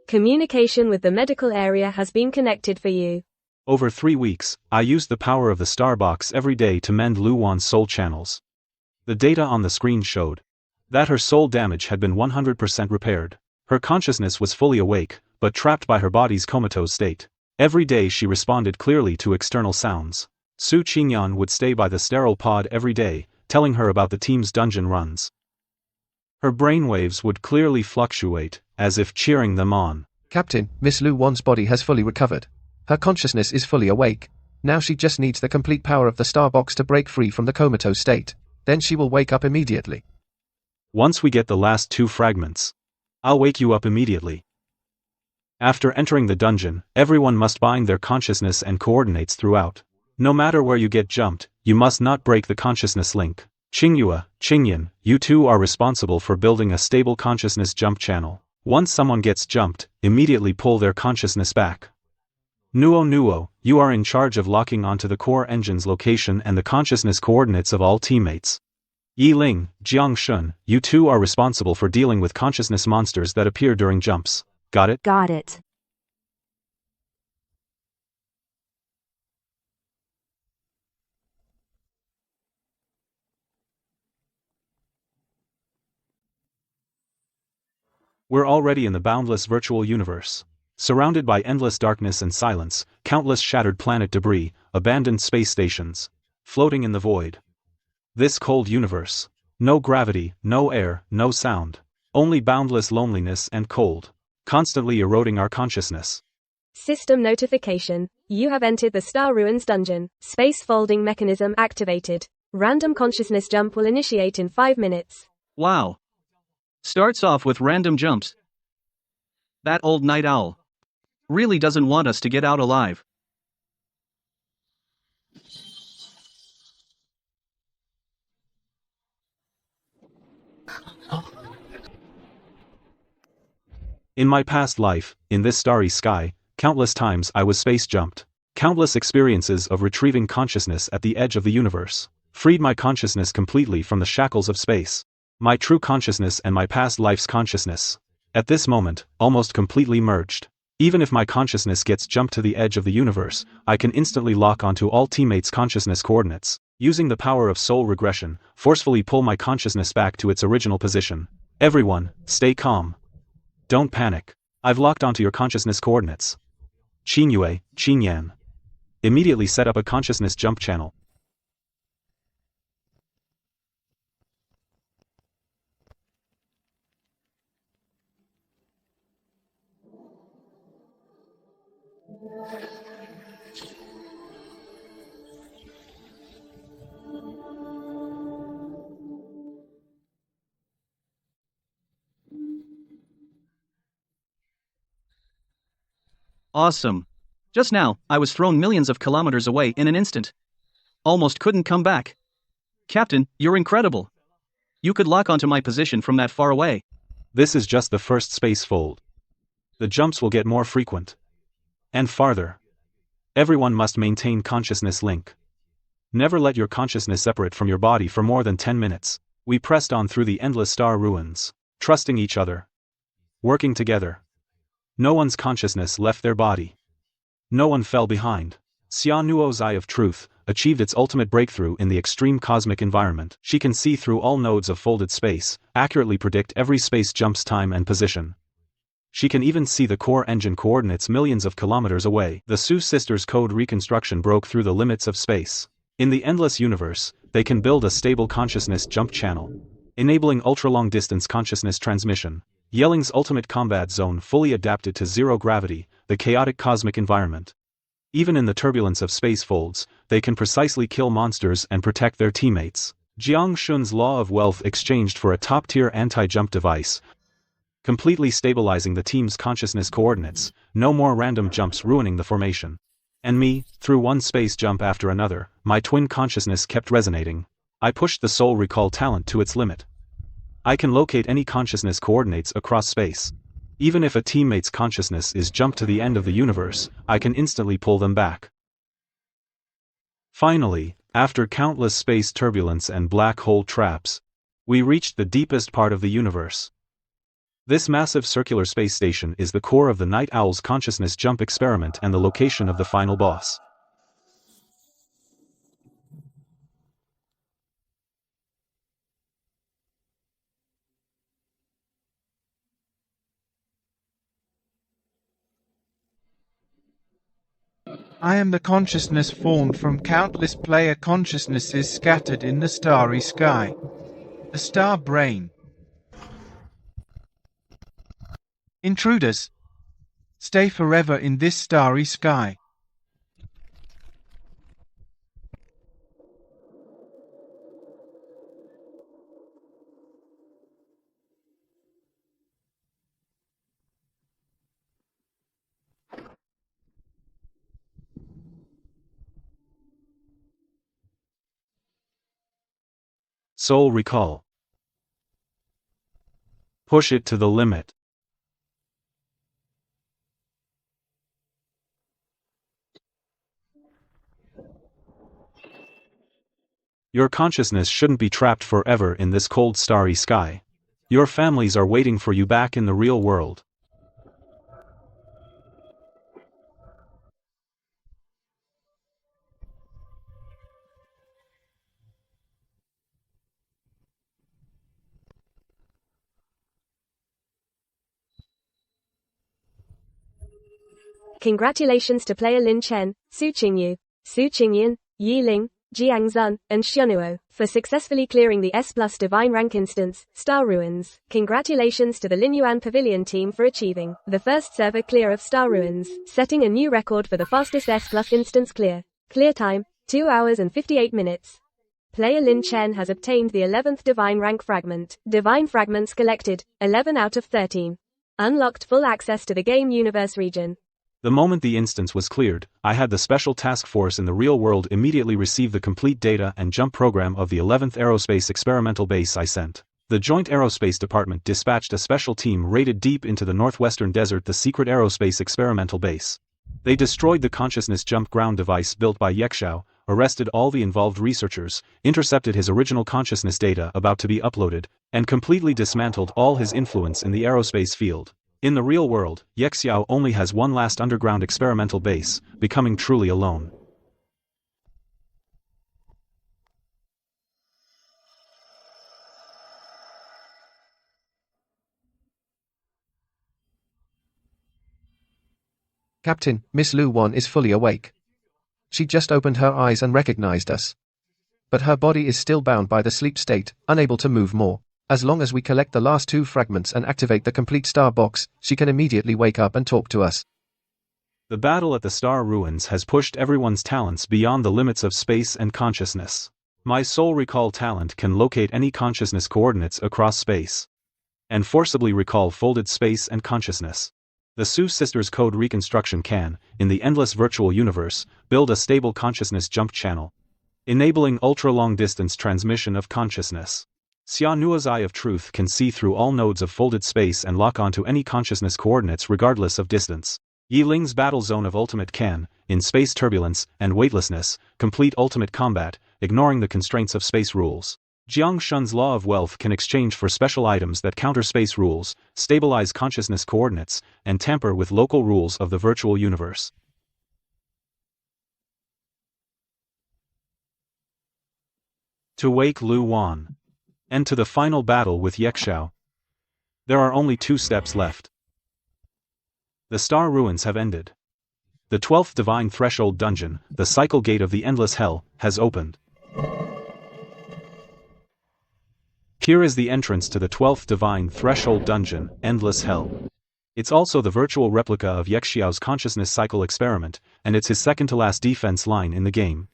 Communication with the medical area has been connected for you. Over 3 weeks, I used the power of the Star Box every day to mend Lu Wan's soul channels. The data on the screen showed that her soul damage had been 100% repaired. Her consciousness was fully awake, but trapped by her body's comatose state. Every day she responded clearly to external sounds. Su Qingyan would stay by the sterile pod every day, telling her about the team's dungeon runs. Her brainwaves would clearly fluctuate, as if cheering them on. Captain, Miss Lu Wan's body has fully recovered. Her consciousness is fully awake. Now she just needs the complete power of the Star Box to break free from the comatose state. Then she will wake up immediately. Once we get the last 2 fragments, I'll wake you up immediately. After entering the dungeon, everyone must bind their consciousness and coordinates throughout. No matter where you get jumped, you must not break the consciousness link. Qingyue, Qingyan, you two are responsible for building a stable consciousness jump channel. Once someone gets jumped, immediately pull their consciousness back. Nuo, you are in charge of locking onto the core engine's location and the consciousness coordinates of all teammates. Yiling, Jiangshun, you two are responsible for dealing with consciousness monsters that appear during jumps. Got it? Got it. We're already in the boundless virtual universe. Surrounded by endless darkness and silence, countless shattered planet debris, abandoned space stations, floating in the void. This cold universe. No gravity, no air, no sound. Only boundless loneliness and cold. Constantly eroding our consciousness. System notification. You have entered the Star Ruins dungeon. Space folding mechanism activated. Random consciousness jump will initiate in 5 minutes. Wow. Starts off with random jumps. That old night owl really doesn't want us to get out alive. In my past life, in this starry sky, countless times I was space jumped. Countless experiences of retrieving consciousness at the edge of the universe. Freed my consciousness completely from the shackles of space. My true consciousness and my past life's consciousness. At this moment, almost completely merged. Even if my consciousness gets jumped to the edge of the universe, I can instantly lock onto all teammates' consciousness coordinates. Using the power of soul regression, forcefully pull my consciousness back to its original position. Everyone, stay calm. Don't panic. I've locked onto your consciousness coordinates. Qingyue, Qingyan. Immediately set up a consciousness jump channel. Awesome. Just now, I was thrown millions of kilometers away in an instant. Almost couldn't come back. Captain, you're incredible. You could lock onto my position from that far away. This is just the first space fold. The jumps will get more frequent. And farther. Everyone must maintain consciousness link. Never let your consciousness separate from your body for more than 10 minutes. We pressed on through the endless star ruins, trusting each other. Working together. No one's consciousness left their body. No one fell behind. Xia Nuo's Eye of Truth achieved its ultimate breakthrough in the extreme cosmic environment. She can see through all nodes of folded space, accurately predict every space jump's time and position. She can even see the core engine coordinates millions of kilometers away. The Su sisters' code reconstruction broke through the limits of space. In the endless universe, they can build a stable consciousness jump channel, enabling ultra-long distance consciousness transmission. Yelling's ultimate combat zone fully adapted to zero gravity, the chaotic cosmic environment. Even in the turbulence of space folds, they can precisely kill monsters and protect their teammates. Jiang Shun's law of wealth exchanged for a top-tier anti-jump device, completely stabilizing the team's consciousness coordinates, no more random jumps ruining the formation. And me, through one space jump after another, my twin consciousness kept resonating. I pushed the soul recall talent to its limit. I can locate any consciousness coordinates across space. Even if a teammate's consciousness is jumped to the end of the universe, I can instantly pull them back. Finally, after countless space turbulence and black hole traps, we reached the deepest part of the universe. This massive circular space station is the core of the Night Owl's consciousness jump experiment and the location of the final boss. I am the consciousness formed from countless player consciousnesses scattered in the starry sky. The star brain. Intruders, stay forever in this starry sky. Soul recall. Push it to the limit. Your consciousness shouldn't be trapped forever in this cold starry sky. Your families are waiting for you back in the real world. Congratulations to player Lin Chen, Su Qingyu, Su Qingyan, Yi Ling, Jiang Zun, and Xianuo, for successfully clearing the S+ Divine Rank instance, Star Ruins. Congratulations to the Lin Yuan Pavilion team for achieving the first server clear of Star Ruins, setting a new record for the fastest S+ instance clear. Clear time, 2 hours and 58 minutes. Player Lin Chen has obtained the 11th Divine Rank fragment. Divine fragments collected, 11 out of 13. Unlocked full access to the game universe region. The moment the instance was cleared, I had the special task force in the real world immediately receive the complete data and jump program of the 11th Aerospace Experimental Base I sent. The Joint Aerospace Department dispatched a special team raided deep into the northwestern desert, the secret Aerospace Experimental Base. They destroyed the consciousness jump ground device built by Yexiao, arrested all the involved researchers, intercepted his original consciousness data about to be uploaded, and completely dismantled all his influence in the aerospace field. In the real world, Yexiao only has one last underground experimental base, becoming truly alone. Captain, Miss Lu Wan is fully awake. She just opened her eyes and recognized us. But her body is still bound by the sleep state, unable to move more. As long as we collect the last 2 fragments and activate the complete star box, she can immediately wake up and talk to us. The battle at the Star Ruins has pushed everyone's talents beyond the limits of space and consciousness. My soul recall talent can locate any consciousness coordinates across space, and forcibly recall folded space and consciousness. The Su sisters' code reconstruction can, in the endless virtual universe, build a stable consciousness jump channel, enabling ultra-long-distance transmission of consciousness. Xia Nuo's Eye of Truth can see through all nodes of folded space and lock onto any consciousness coordinates regardless of distance. Yi Ling's Battle Zone of Ultimate can, in space turbulence and weightlessness, complete ultimate combat, ignoring the constraints of space rules. Jiang Shun's Law of Wealth can exchange for special items that counter space rules, stabilize consciousness coordinates, and tamper with local rules of the virtual universe. To wake Lu Wan. And to the final battle with Yexiao. There are only 2 steps left. The Star Ruins have ended. The 12th Divine Threshold Dungeon, the Cycle Gate of the Endless Hell, has opened. Here is the entrance to the 12th Divine Threshold Dungeon, Endless Hell. It's also the virtual replica of Yexiao's consciousness cycle experiment, and it's his second-to-last defense line in the game.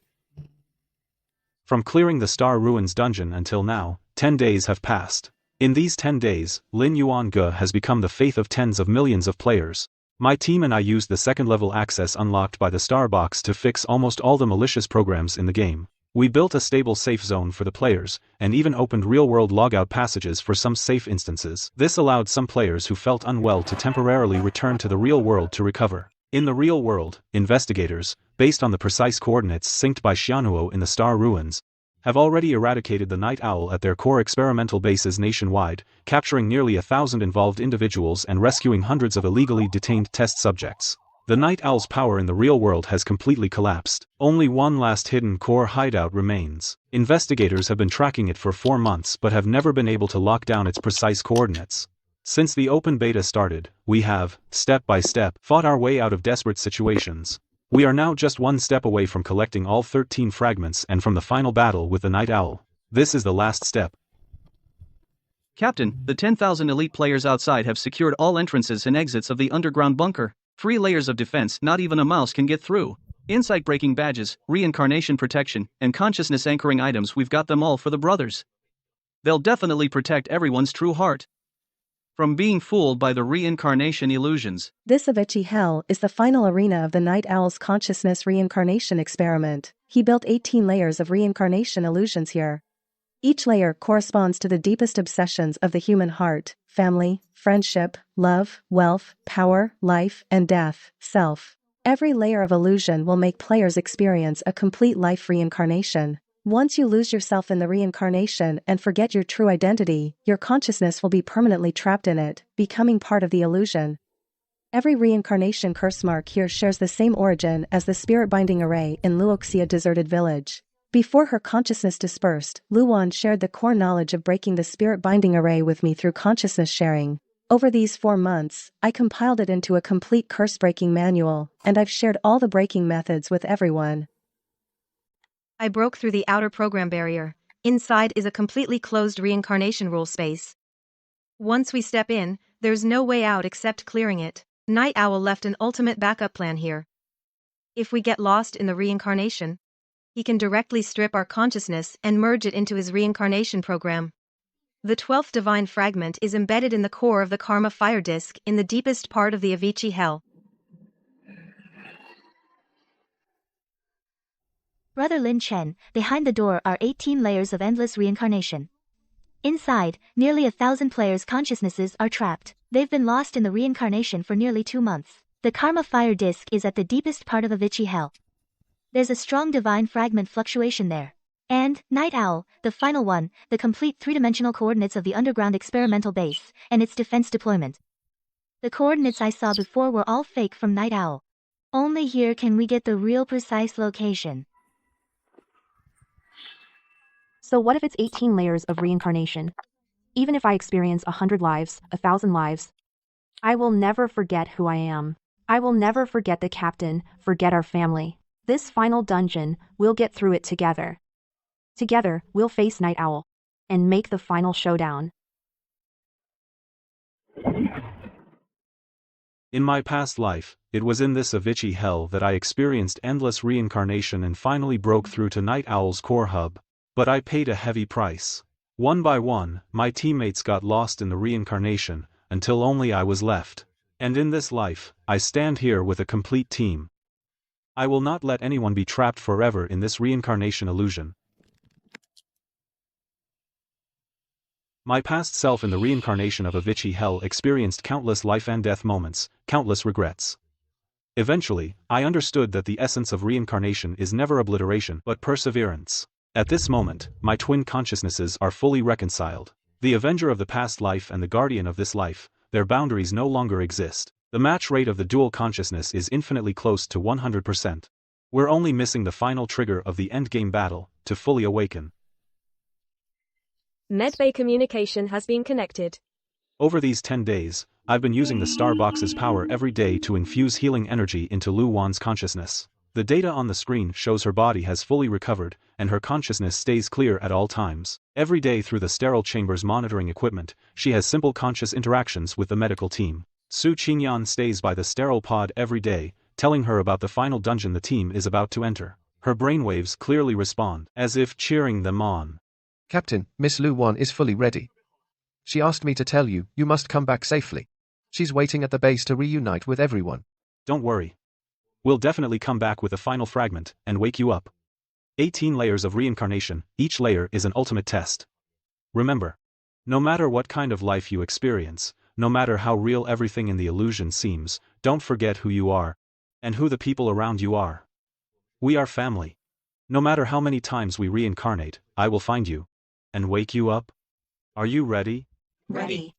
From clearing the Star Ruins dungeon until now, 10 days have passed. In these 10 days, Lin Yuan Ge has become the faith of tens of millions of players. My team and I used the second-level access unlocked by the Star Box to fix almost all the malicious programs in the game. We built a stable safe zone for the players, and even opened real-world logout passages for some safe instances. This allowed some players who felt unwell to temporarily return to the real world to recover. In the real world, investigators, based on the precise coordinates synced by Xianuo in the Star Ruins, have already eradicated the Night Owl at their core experimental bases nationwide, capturing nearly 1,000 involved individuals and rescuing hundreds of illegally detained test subjects. The Night Owl's power in the real world has completely collapsed. Only one last hidden core hideout remains. Investigators have been tracking it for 4 months but have never been able to lock down its precise coordinates. Since the open beta started, we have, step by step, fought our way out of desperate situations. We are now just 1 step away from collecting all 13 fragments and from the final battle with the Night Owl. This is the last step. Captain, the 10,000 elite players outside have secured all entrances and exits of the underground bunker. 3 layers of defense, not even a mouse can get through. Insight-breaking badges, reincarnation protection, and consciousness anchoring items, we've got them all for the brothers. They'll definitely protect everyone's true heart from being fooled by the reincarnation illusions. This Avicii Hell is the final arena of the Night Owl's consciousness reincarnation experiment. He built 18 layers of reincarnation illusions here. Each layer corresponds to the deepest obsessions of the human heart: family, friendship, love, wealth, power, life, and death, self. Every layer of illusion will make players experience a complete life reincarnation. Once you lose yourself in the reincarnation and forget your true identity, your consciousness will be permanently trapped in it, becoming part of the illusion. Every reincarnation curse mark here shares the same origin as the spirit binding array in Luoxia deserted village. Before her consciousness dispersed, Luan shared the core knowledge of breaking the spirit binding array with me through consciousness sharing. Over these 4 months, I compiled it into a complete curse-breaking manual, and I've shared all the breaking methods with everyone. I broke through the outer program barrier. Inside is a completely closed reincarnation rule space. Once we step in, there's no way out except clearing it. Night Owl left an ultimate backup plan here. If we get lost in the reincarnation, he can directly strip our consciousness and merge it into his reincarnation program. The 12th divine fragment is embedded in the core of the Karma fire disk in the deepest part of the Avicii hell. Brother Lin Chen, behind the door are 18 layers of endless reincarnation. Inside, nearly 1,000 players' consciousnesses are trapped. They've been lost in the reincarnation for nearly 2 months. The Karma fire disk is at the deepest part of Avicii hell. There's a strong divine fragment fluctuation there. And, Night Owl, the final one, the complete 3-dimensional coordinates of the underground experimental base, and its defense deployment. The coordinates I saw before were all fake from Night Owl. Only here can we get the real precise location. So what if it's 18 layers of reincarnation? Even if I experience 100 lives, 1,000 lives, I will never forget who I am. I will never forget the captain, forget our family. This final dungeon, we'll get through it together. Together, we'll face Night Owl. And make the final showdown. In my past life, it was in this Avicii hell that I experienced endless reincarnation and finally broke through to Night Owl's core hub. But I paid a heavy price. One by one, my teammates got lost in the reincarnation, until only I was left. And in this life, I stand here with a complete team. I will not let anyone be trapped forever in this reincarnation illusion. My past self in the reincarnation of Avicii hell experienced countless life and death moments, countless regrets. Eventually, I understood that the essence of reincarnation is never obliteration but perseverance. At this moment, my twin consciousnesses are fully reconciled. The Avenger of the past life and the Guardian of this life, their boundaries no longer exist. The match rate of the dual consciousness is infinitely close to 100%. We're only missing the final trigger of the endgame battle, to fully awaken. Medbay communication has been connected. Over these 10 days, I've been using the Star Box's power every day to infuse healing energy into Lu Wan's consciousness. The data on the screen shows her body has fully recovered, and her consciousness stays clear at all times. Every day through the sterile chamber's monitoring equipment, she has simple conscious interactions with the medical team. Su Qingyan stays by the sterile pod every day, telling her about the final dungeon the team is about to enter. Her brainwaves clearly respond, as if cheering them on. Captain, Miss Lu Wan is fully ready. She asked me to tell you, you must come back safely. She's waiting at the base to reunite with everyone. Don't worry. We'll definitely come back with a final fragment, and wake you up. 18 layers of reincarnation, each layer is an ultimate test. Remember, no matter what kind of life you experience, no matter how real everything in the illusion seems, don't forget who you are, and who the people around you are. We are family. No matter how many times we reincarnate, I will find you, and wake you up. Are you ready? Ready.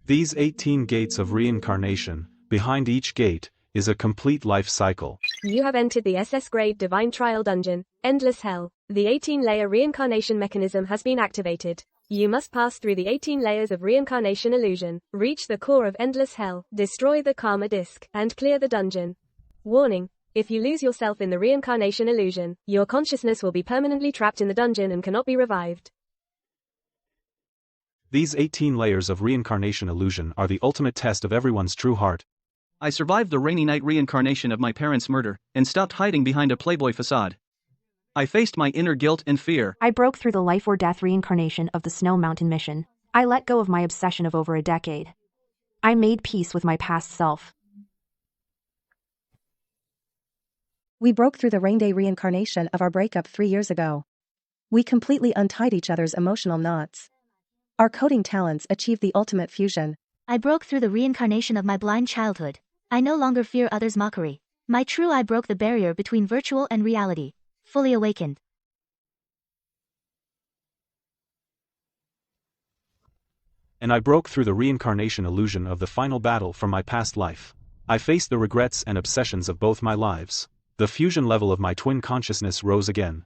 These 18 gates of reincarnation, behind each gate, is a complete life cycle. You have entered the SS grade Divine Trial Dungeon, Endless Hell. The 18-layer reincarnation mechanism has been activated. You must pass through the 18 layers of reincarnation illusion, reach the core of Endless Hell, destroy the Karma disk, and clear the dungeon. Warning: if you lose yourself in the reincarnation illusion, your consciousness will be permanently trapped in the dungeon and cannot be revived. These 18 layers of reincarnation illusion are the ultimate test of everyone's true heart. I survived the rainy night reincarnation of my parents' murder, and stopped hiding behind a playboy facade. I faced my inner guilt and fear. I broke through the life or death reincarnation of the Snow Mountain mission. I let go of my obsession of over a decade. I made peace with my past self. We broke through the rain day reincarnation of our breakup 3 years ago. We completely untied each other's emotional knots. Our coding talents achieved the ultimate fusion. I broke through the reincarnation of my blind childhood. I no longer fear others' mockery. My true I broke the barrier between virtual and reality. Fully awakened. And I broke through the reincarnation illusion of the final battle from my past life. I faced the regrets and obsessions of both my lives. The fusion level of my twin consciousness rose again.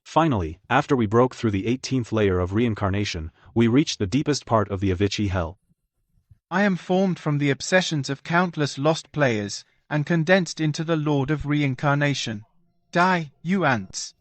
Finally, after we broke through the 18th layer of reincarnation, we reached the deepest part of the Avicii hell. I am formed from the obsessions of countless lost players, and condensed into the Lord of Reincarnation. Die, you ants!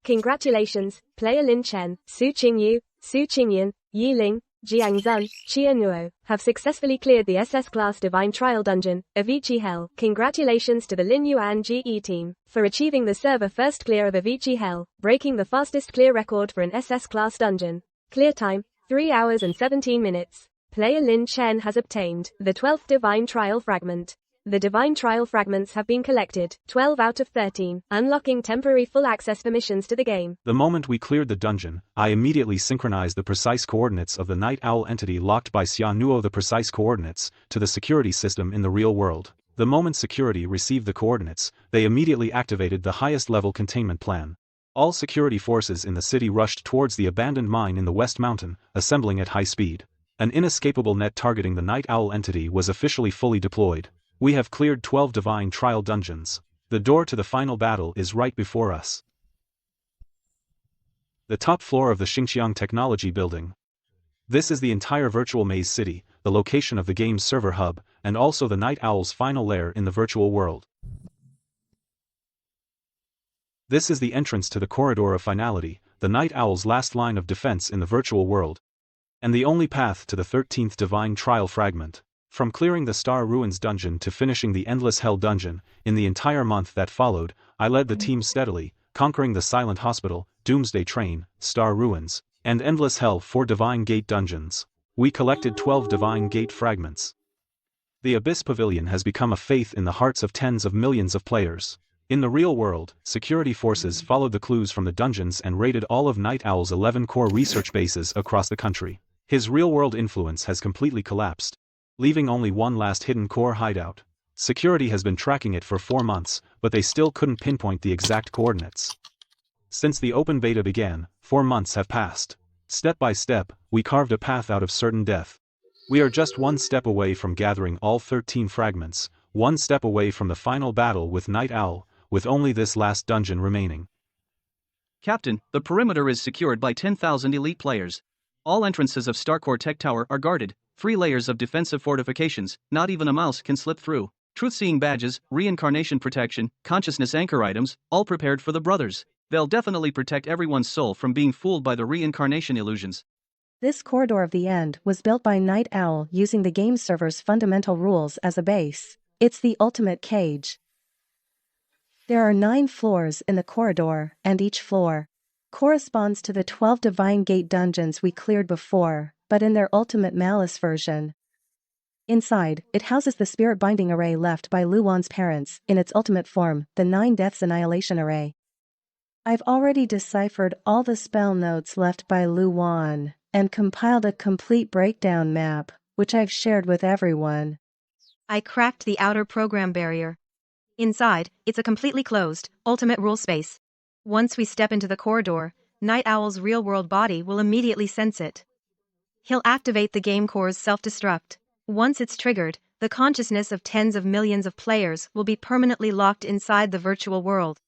Congratulations, player Lin Chen, Su Qingyu, Su Qingyan, Yi Ling, Jiang Zun, Xia Nuo, have successfully cleared the SS class Divine Trial Dungeon, Avicii Hell. Congratulations to the Lin Yuan GE team, for achieving the server first clear of Avicii Hell, breaking the fastest clear record for an SS class dungeon. Clear time, 3 hours and 17 minutes. Player Lin Chen has obtained the 12th Divine Trial Fragment. The Divine Trial Fragments have been collected, 12 out of 13, unlocking temporary full access permissions to the game. The moment we cleared the dungeon, I immediately synchronized the precise coordinates of the Night Owl entity locked by Xia Nuo, the precise coordinates, to the security system in the real world. The moment security received the coordinates, they immediately activated the highest level containment plan. All security forces in the city rushed towards the abandoned mine in the West Mountain, assembling at high speed. An inescapable net targeting the Night Owl entity was officially fully deployed. We have cleared 12 Divine Trial Dungeons. The door to the final battle is right before us. The top floor of the Xinjiang Technology Building. This is the entire virtual maze city, the location of the game's server hub, and also the Night Owl's final lair in the virtual world. This is the entrance to the Corridor of Finality, the Night Owl's last line of defense in the virtual world, and the only path to the 13th Divine Trial Fragment. From clearing the Star Ruins dungeon to finishing the Endless Hell dungeon, in the entire month that followed, I led the team steadily, conquering the Silent Hospital, Doomsday Train, Star Ruins, and Endless Hell 4 Divine Gate dungeons. We collected 12 Divine Gate fragments. The Abyss Pavilion has become a faith in the hearts of tens of millions of players. In the real world, security forces followed the clues from the dungeons and raided all of Night Owl's 11 core research bases across the country. His real-world influence has completely collapsed, leaving only one last hidden core hideout. Security has been tracking it for 4 months, but they still couldn't pinpoint the exact coordinates. Since the open beta began, 4 months have passed. Step by step, we carved a path out of certain death. We are just one step away from gathering all 13 fragments, one step away from the final battle with Night Owl, with only this last dungeon remaining. Captain, the perimeter is secured by 10,000 elite players. All entrances of Starcore Tech Tower are guarded. 3 layers of defensive fortifications, not even a mouse can slip through. Truth-seeing badges, reincarnation protection, consciousness anchor items, all prepared for the brothers. They'll definitely protect everyone's soul from being fooled by the reincarnation illusions. This Corridor of the End was built by Night Owl using the game server's fundamental rules as a base. It's the ultimate cage. There are 9 floors in the corridor, and each floor corresponds to the 12 Divine Gate dungeons we cleared before, but in their ultimate malice version. Inside, it houses the spirit binding array left by Luwan's parents, in its ultimate form, the 9 Deaths Annihilation Array. I've already deciphered all the spell notes left by Luwan, and compiled a complete breakdown map, which I've shared with everyone. I cracked the outer program barrier. Inside, it's a completely closed, ultimate rule space. Once we step into the corridor, Night Owl's real-world body will immediately sense it. He'll activate the game core's self-destruct. Once it's triggered, the consciousness of tens of millions of players will be permanently locked inside the virtual world.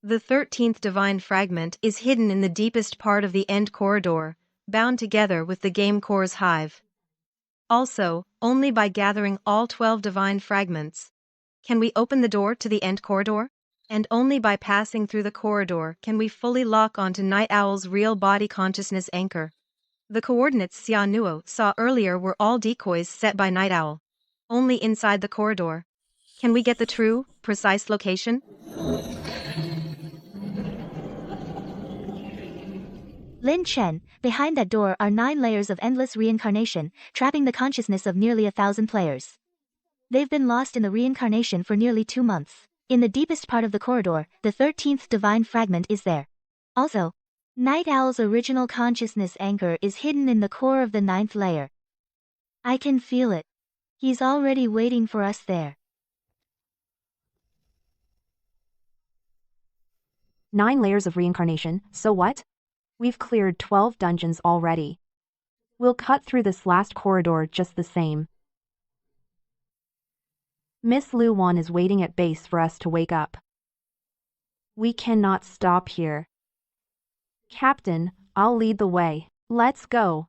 The 13th Divine Fragment is hidden in the deepest part of the End Corridor, bound together with the game core's hive. Also, only by gathering all 12 Divine Fragments can we open the door to the End Corridor. And only by passing through the corridor can we fully lock onto Night Owl's real body consciousness anchor. The coordinates Xia Nuo saw earlier were all decoys set by Night Owl. Only inside the corridor. Can we get the true, precise location? Lin Chen, behind that door are 9 layers of endless reincarnation, trapping the consciousness of nearly 1,000 players. They've been lost in the reincarnation for nearly 2 months. In the deepest part of the corridor, the 13th divine fragment is there. Also, Night Owl's original consciousness anchor is hidden in the core of the 9th layer. I can feel it. He's already waiting for us there. 9 layers of reincarnation, so what? We've cleared 12 dungeons already. We'll cut through this last corridor just the same. Miss Lu Wan is waiting at base for us to wake up. We cannot stop here. Captain, I'll lead the way. Let's go.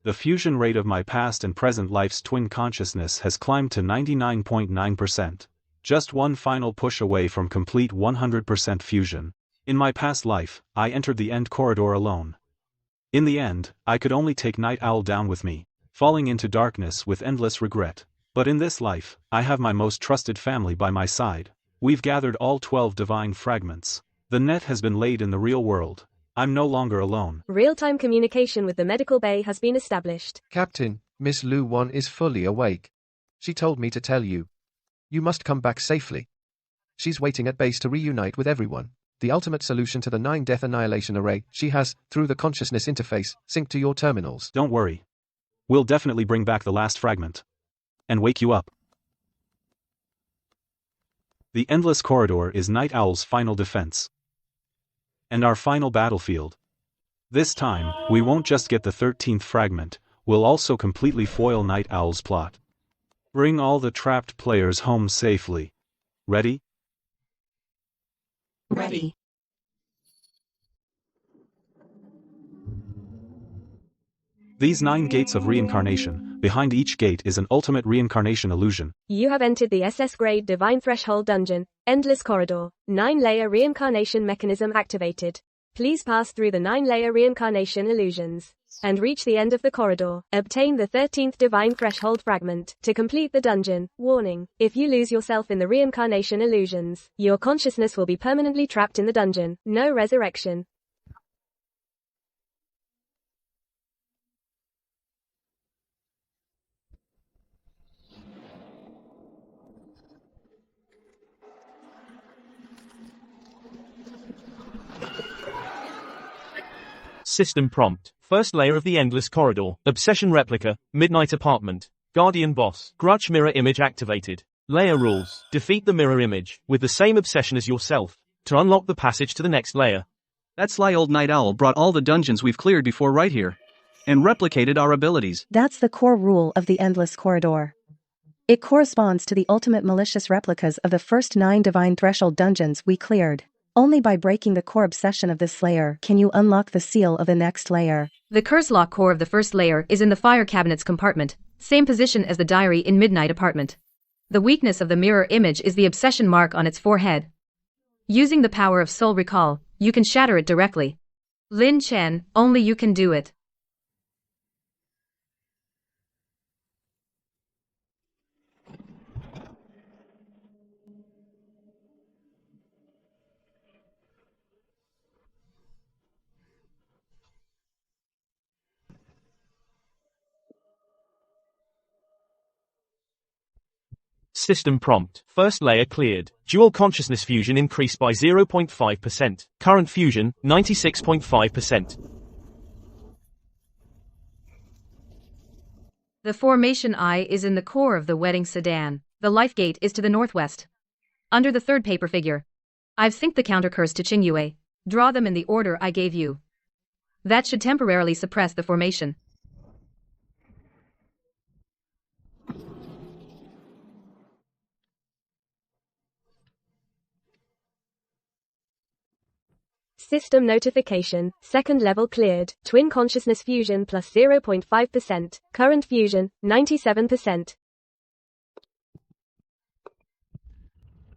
The fusion rate of my past and present life's twin consciousness has climbed to 99.9%. Just one final push away from complete 100% fusion. In my past life, I entered the end corridor alone. In the end, I could only take Night Owl down with me, falling into darkness with endless regret. But in this life, I have my most trusted family by my side. We've gathered all 12 divine fragments. The net has been laid in the real world. I'm no longer alone. Real-time communication with the medical bay has been established. Captain, Miss Lu Wan is fully awake. She told me to tell you. You must come back safely. She's waiting at base to reunite with everyone. The ultimate solution to the 9 death annihilation array she has, through the consciousness interface, synced to your terminals. Don't worry. We'll definitely bring back the last fragment. And wake you up. The endless corridor is Night Owl's final defense. And our final battlefield. This time, we won't just get the 13th fragment, we'll also completely foil Night Owl's plot. Bring all the trapped players home safely. Ready? Ready. These 9 gates of reincarnation, behind each gate is an ultimate reincarnation illusion. You have entered the SS grade Divine Threshold Dungeon, Endless Corridor, 9-layer reincarnation mechanism activated. Please pass through the 9-layer reincarnation illusions and reach the end of the corridor. Obtain the 13th Divine Threshold fragment to complete the dungeon. Warning: if you lose yourself in the reincarnation illusions, your consciousness will be permanently trapped in the dungeon. No resurrection. System prompt. First layer of the Endless Corridor. Obsession Replica. Midnight Apartment. Guardian Boss. Grudge Mirror Image activated. Layer rules. Defeat the mirror image with the same obsession as yourself to unlock the passage to the next layer. That sly old Night Owl brought all the dungeons we've cleared before right here. And replicated our abilities. That's the core rule of the Endless Corridor. It corresponds to the ultimate malicious replicas of the first 9 Divine Threshold dungeons we cleared. Only by breaking the core obsession of this layer can you unlock the seal of the next layer. The curse lock core of the first layer is in the fire cabinet's compartment, same position as the diary in Midnight Apartment. The weakness of the mirror image is the obsession mark on its forehead. Using the power of soul recall, you can shatter it directly. Lin Chen, only you can do it. System prompt. First layer cleared. Dual consciousness fusion increased by 0.5%. Current fusion, 96.5%. The formation I is in the core of the wedding sedan. The life gate is to the northwest. Under the third paper figure. I've synced the counter curse to Qingyue. Draw them in the order I gave you. That should temporarily suppress the formation. System notification, second level cleared, twin consciousness fusion plus 0.5%, current fusion, 97%.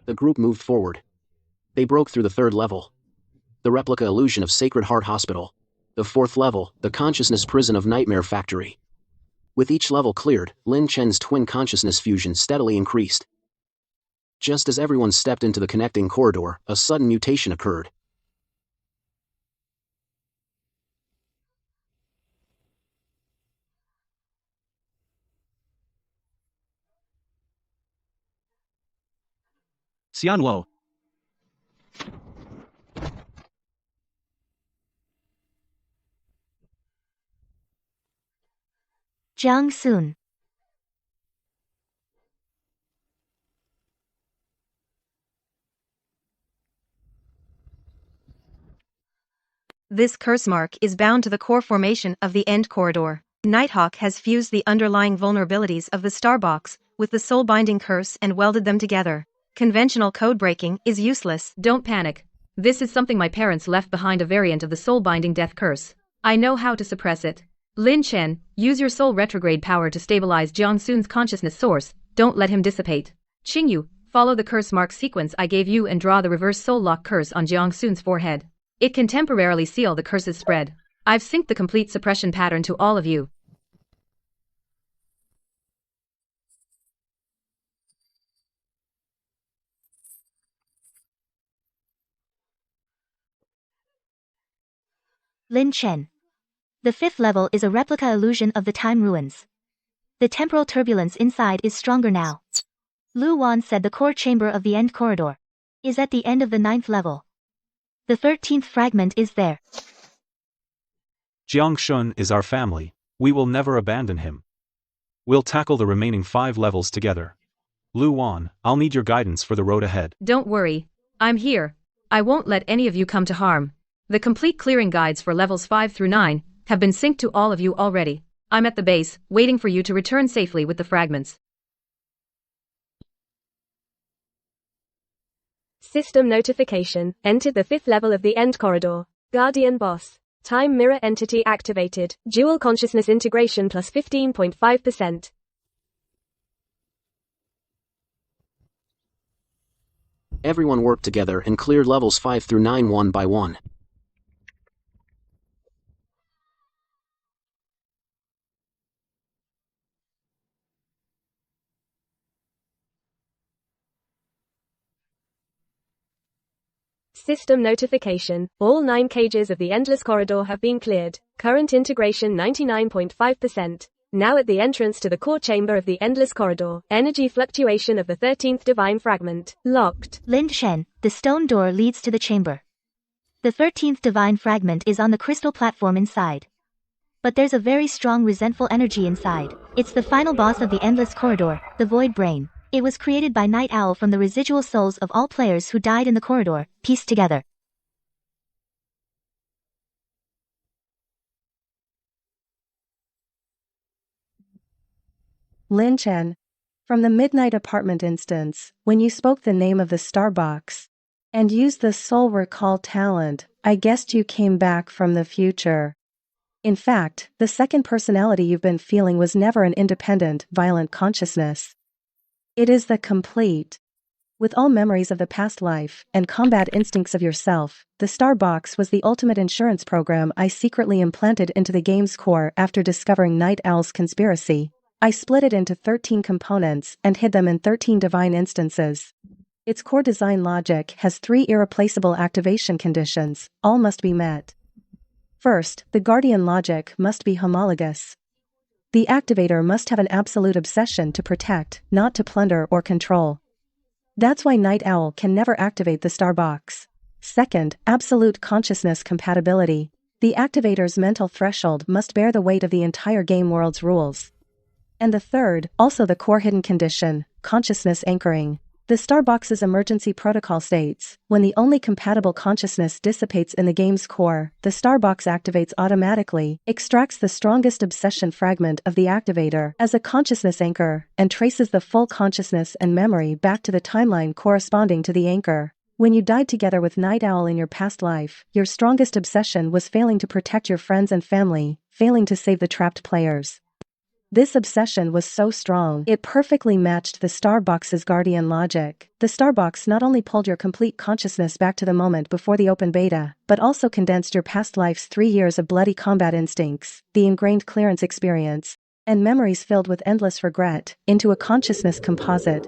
The group moved forward. They broke through the third level, the replica illusion of Sacred Heart Hospital. The fourth level, the consciousness prison of Nightmare Factory. With each level cleared, Lin Chen's twin consciousness fusion steadily increased. Just as everyone stepped into the connecting corridor, a sudden mutation occurred. Xianwo. Jiang Sun. This curse mark is bound to the core formation of the end corridor. Nighthawk has fused the underlying vulnerabilities of the Starbox with the soul-binding curse and welded them together. Conventional code breaking is useless. Don't panic. This is something my parents left behind, a variant of the soul-binding death curse. I know how to suppress it. Lin Chen, use your soul retrograde power to stabilize Jiang Sun's consciousness source. Don't let him dissipate. Qingyu, follow the curse mark sequence I gave you and draw the reverse soul lock curse on Jiang Sun's forehead. It can temporarily seal the curse's spread. I've synced the complete suppression pattern to all of you. Lin Chen. The fifth level is a replica illusion of the time ruins. The temporal turbulence inside is stronger now. Lu Wan said the core chamber of the end corridor is at the end of the 9th level. The 13th fragment is there. Jiang Shun is our family. We will never abandon him. We'll tackle the remaining 5 levels together. Lu Wan, I'll need your guidance for the road ahead. Don't worry. I'm here. I won't let any of you come to harm. The complete clearing guides for levels 5 through 9 have been synced to all of you already. I'm at the base, waiting for you to return safely with the fragments. System notification, entered the 5th level of the end corridor. Guardian boss. Time mirror entity activated. Dual consciousness integration plus 15.5%. Everyone worked together and cleared levels 5 through 9 one by one. System notification, all 9 cages of the endless corridor have been cleared. Current integration 99.5%. Now at the entrance to the core chamber of the endless corridor, energy fluctuation of the 13th divine fragment, locked. Lin Chen, the stone door leads to the chamber. The 13th divine fragment is on the crystal platform inside. But there's a very strong resentful energy inside. It's the final boss of the endless corridor, the Void Brain. It was created by Night Owl from the residual souls of all players who died in the corridor, pieced together. Lin Chen. From the Midnight Apartment instance, when you spoke the name of the Starbox and used the soul recall talent, I guessed you came back from the future. In fact, the second personality you've been feeling was never an independent, violent consciousness. It is the complete. With all memories of the past life and combat instincts of yourself, the Starbox was the ultimate insurance program I secretly implanted into the game's core after discovering Night Owl's conspiracy. I split it into 13 components and hid them in 13 divine instances. Its core design logic has 3 irreplaceable activation conditions, all must be met. First, the Guardian logic must be homologous. The activator must have an absolute obsession to protect, not to plunder or control. That's why Night Owl can never activate the Starbox. Second, absolute consciousness compatibility. The activator's mental threshold must bear the weight of the entire game world's rules. And the third, also the core hidden condition, consciousness anchoring. The Starbox's emergency protocol states, when the only compatible consciousness dissipates in the game's core, the Starbox activates automatically, extracts the strongest obsession fragment of the activator as a consciousness anchor, and traces the full consciousness and memory back to the timeline corresponding to the anchor. When you died together with Night Owl in your past life, your strongest obsession was failing to protect your friends and family, failing to save the trapped players. This obsession was so strong, it perfectly matched the Starbox's guardian logic. The Starbox not only pulled your complete consciousness back to the moment before the open beta, but also condensed your past life's 3 years of bloody combat instincts, the ingrained clearance experience, and memories filled with endless regret, into a consciousness composite.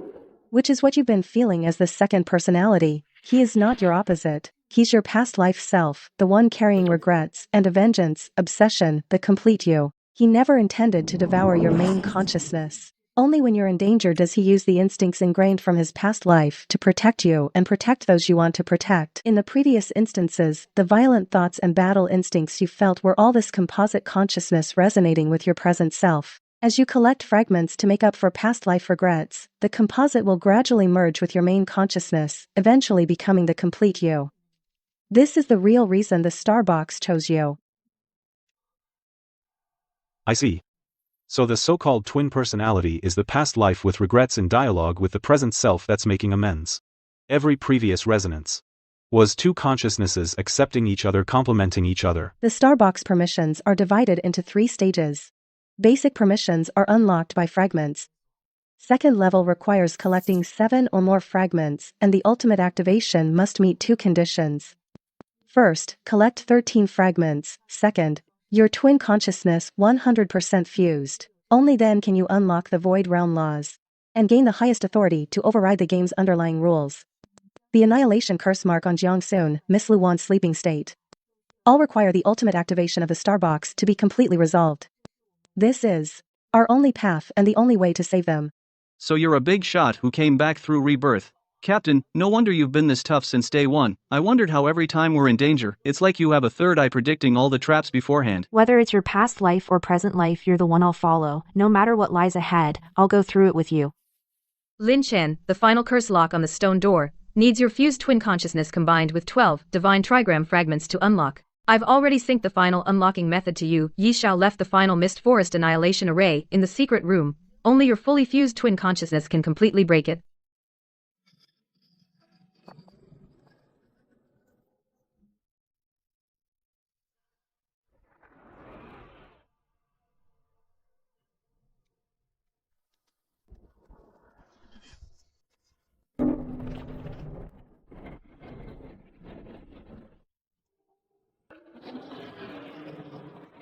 Which is what you've been feeling as the second personality. He is not your opposite. He's your past life self, the one carrying regrets and a vengeance, obsession, that complete you. He never intended to devour your main consciousness. Only when you're in danger does he use the instincts ingrained from his past life to protect you and protect those you want to protect. In the previous instances, the violent thoughts and battle instincts you felt were all this composite consciousness resonating with your present self. As you collect fragments to make up for past life regrets, the composite will gradually merge with your main consciousness, eventually becoming the complete you. This is the real reason the Starbox chose you. I see. So the so-called twin personality is the past life with regrets in dialogue with the present self that's making amends. Every previous resonance was two consciousnesses accepting each other, complementing each other. The Starbox permissions are divided into 3 stages. Basic permissions are unlocked by fragments. Second level requires collecting 7 or more fragments, and the ultimate activation must meet 2 conditions. First, collect 13 fragments. Second, your twin consciousness 100% fused. Only then can you unlock the Void Realm laws and gain the highest authority to override the game's underlying rules. The Annihilation curse mark on Jiang Sun, Miss Luwan's sleeping state. All require the ultimate activation of the Starbox to be completely resolved. This is our only path and the only way to save them. So you're a big shot who came back through rebirth. Captain, no wonder you've been this tough since day one. I wondered how every time we're in danger, it's like you have a third eye predicting all the traps beforehand. Whether it's your past life or present life, you're the one I'll follow. No matter what lies ahead, I'll go through it with you. Lin Chen, the final curse lock on the stone door, needs your fused twin consciousness combined with 12 divine trigram fragments to unlock. I've already synced the final unlocking method to you. Yi Xiao left the final Mist Forest Annihilation Array in the secret room. Only your fully fused twin consciousness can completely break it.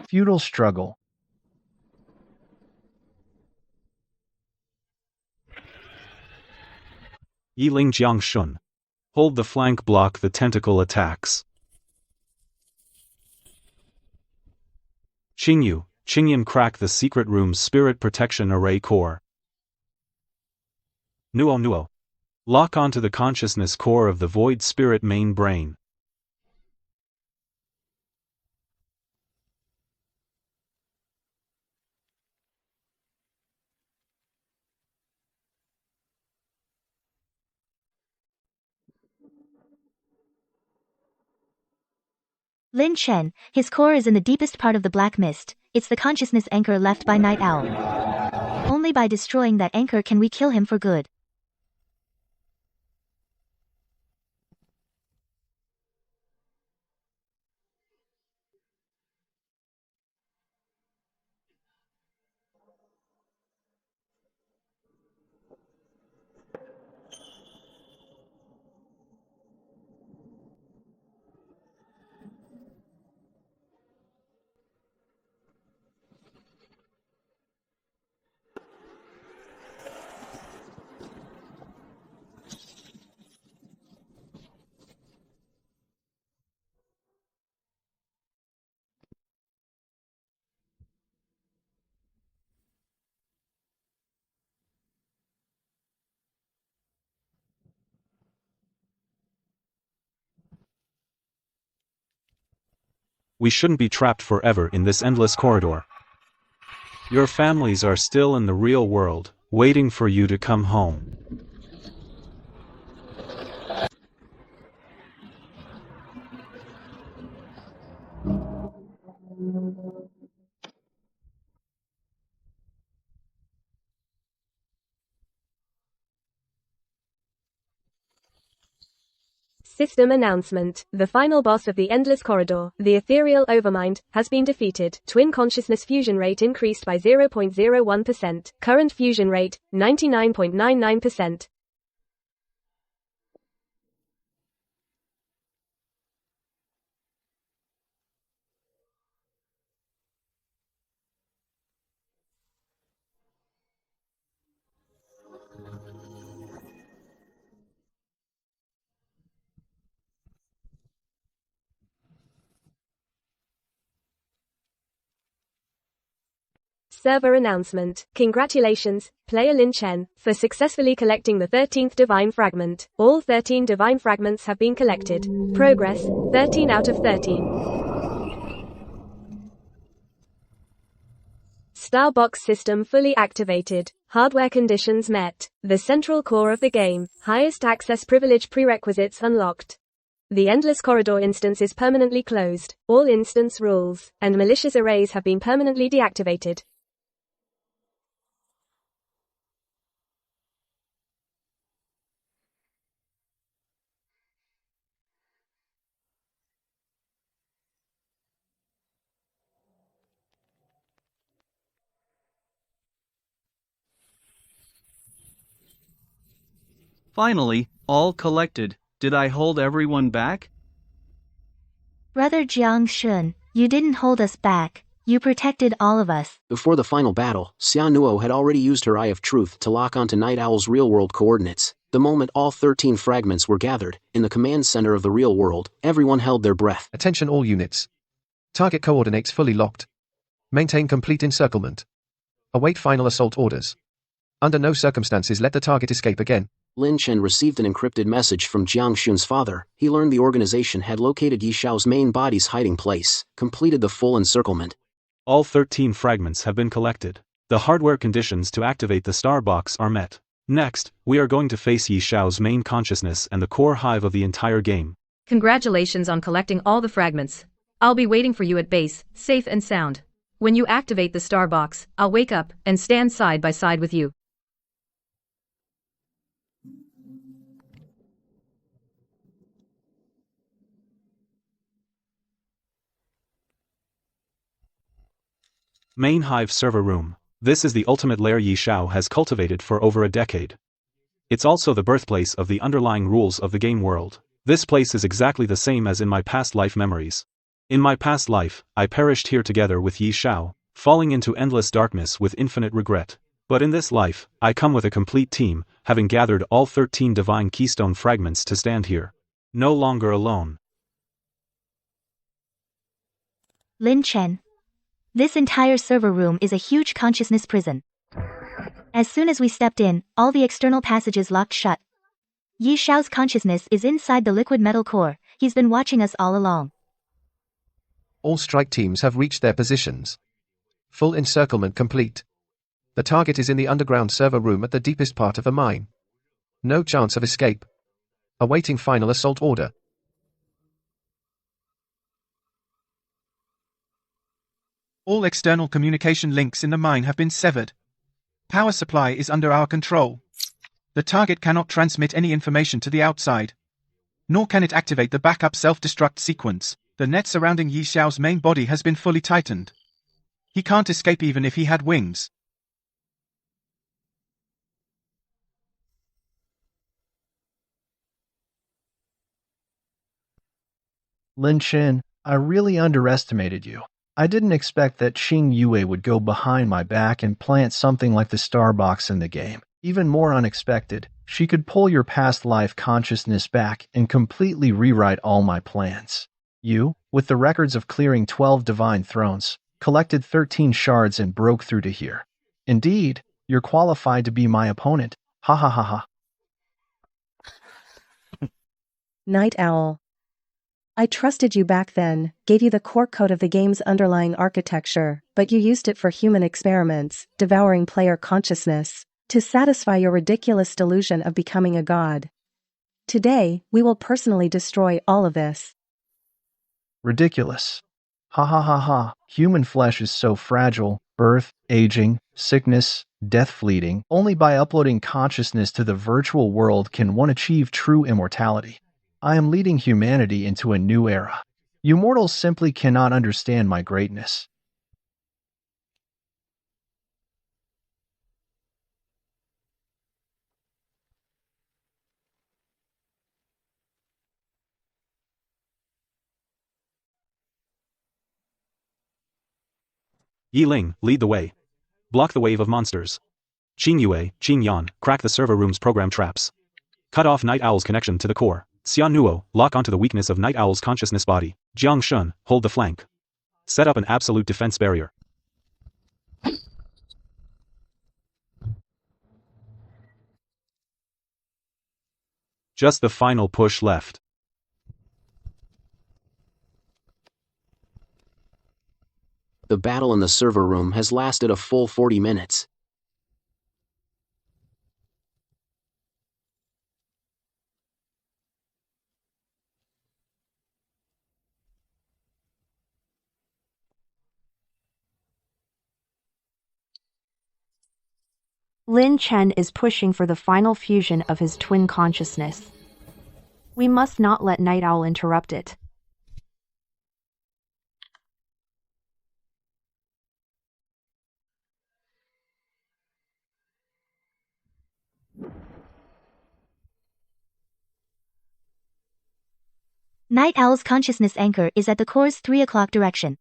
Feudal struggle. Yiling Jiang Shun. Hold the flank, block the tentacle attacks. Qingyu, Qingyan, crack the secret room's spirit protection array core. Nuo. Lock onto the consciousness core of the void spirit main brain. Lin Chen, his core is in the deepest part of the black mist. It's the consciousness anchor left by Night Owl. Only by destroying that anchor can we kill him for good. We shouldn't be trapped forever in this endless corridor. Your families are still in the real world, waiting for you to come home. System announcement. The final boss of the Endless Corridor, the ethereal Overmind, has been defeated. Twin consciousness fusion rate increased by 0.01%. Current fusion rate, 99.99%. Server announcement. Congratulations, player Lin Chen, for successfully collecting the 13th Divine Fragment. All 13 Divine Fragments have been collected. Progress, 13 out of 13. Starbox system fully activated. Hardware conditions met. The central core of the game. Highest access privilege prerequisites unlocked. The Endless Corridor instance is permanently closed. All instance rules and malicious arrays have been permanently deactivated. Finally, all collected. Did I hold everyone back? Brother Jiang Shun, you didn't hold us back. You protected all of us. Before the final battle, Xia Nuo had already used her Eye of Truth to lock onto Night Owl's real-world coordinates. The moment all 13 fragments were gathered, in the command center of the real world, everyone held their breath. Attention all units. Target coordinates fully locked. Maintain complete encirclement. Await final assault orders. Under no circumstances let the target escape again. Lin Chen received an encrypted message from Jiang Shun's father. He learned the organization had located Yi Xiao's main body's hiding place, completed the full encirclement. All 13 fragments have been collected. The hardware conditions to activate the star box are met. Next, we are going to face Yi Xiao's main consciousness and the core hive of the entire game. Congratulations on collecting all the fragments. I'll be waiting for you at base, safe and sound. When you activate the star box, I'll wake up and stand side by side with you. Main Hive Server Room. This is the ultimate lair Yi Xiao has cultivated for over a decade. It's also the birthplace of the underlying rules of the game world. This place is exactly the same as in my past life memories. In my past life, I perished here together with Yi Xiao, falling into endless darkness with infinite regret. But in this life, I come with a complete team, having gathered all 13 divine keystone fragments to stand here. No longer alone. Lin Chen. This entire server room is a huge consciousness prison. As soon as we stepped in, all the external passages locked shut. Yi Xiao's consciousness is inside the liquid metal core. He's been watching us all along. All strike teams have reached their positions. Full encirclement complete. The target is in the underground server room at the deepest part of the mine. No chance of escape. Awaiting final assault order. All external communication links in the mine have been severed. Power supply is under our control. The target cannot transmit any information to the outside. Nor can it activate the backup self-destruct sequence. The net surrounding Yi Xiao's main body has been fully tightened. He can't escape even if he had wings. Lin Chen, I really underestimated you. I didn't expect that Xing Yue would go behind my back and plant something like the star box in the game. Even more unexpected, she could pull your past life consciousness back and completely rewrite all my plans. You, with the records of clearing 12 divine thrones, collected 13 shards and broke through to here. Indeed, you're qualified to be my opponent. Ha ha ha ha. Night Owl. I trusted you back then, gave you the core code of the game's underlying architecture, but you used it for human experiments, devouring player consciousness, to satisfy your ridiculous delusion of becoming a god. Today, we will personally destroy all of this. Ridiculous. Ha ha ha ha. Human flesh is so fragile. Birth, aging, sickness, death fleeting. Only by uploading consciousness to the virtual world can one achieve true immortality. I am leading humanity into a new era. You mortals simply cannot understand my greatness. Yi Ling, lead the way. Block the wave of monsters. Qing Yue, Qing Yan, crack the server room's program traps. Cut off Night Owl's connection to the core. Xia Nuo, lock onto the weakness of Night Owl's consciousness body. Jiang Shun, hold the flank. Set up an absolute defense barrier. Just the final push left. The battle in the server room has lasted a full 40 minutes. Lin Chen is pushing for the final fusion of his twin consciousness. We must not let Night Owl interrupt it. Night Owl's consciousness anchor is at the core's 3 o'clock direction.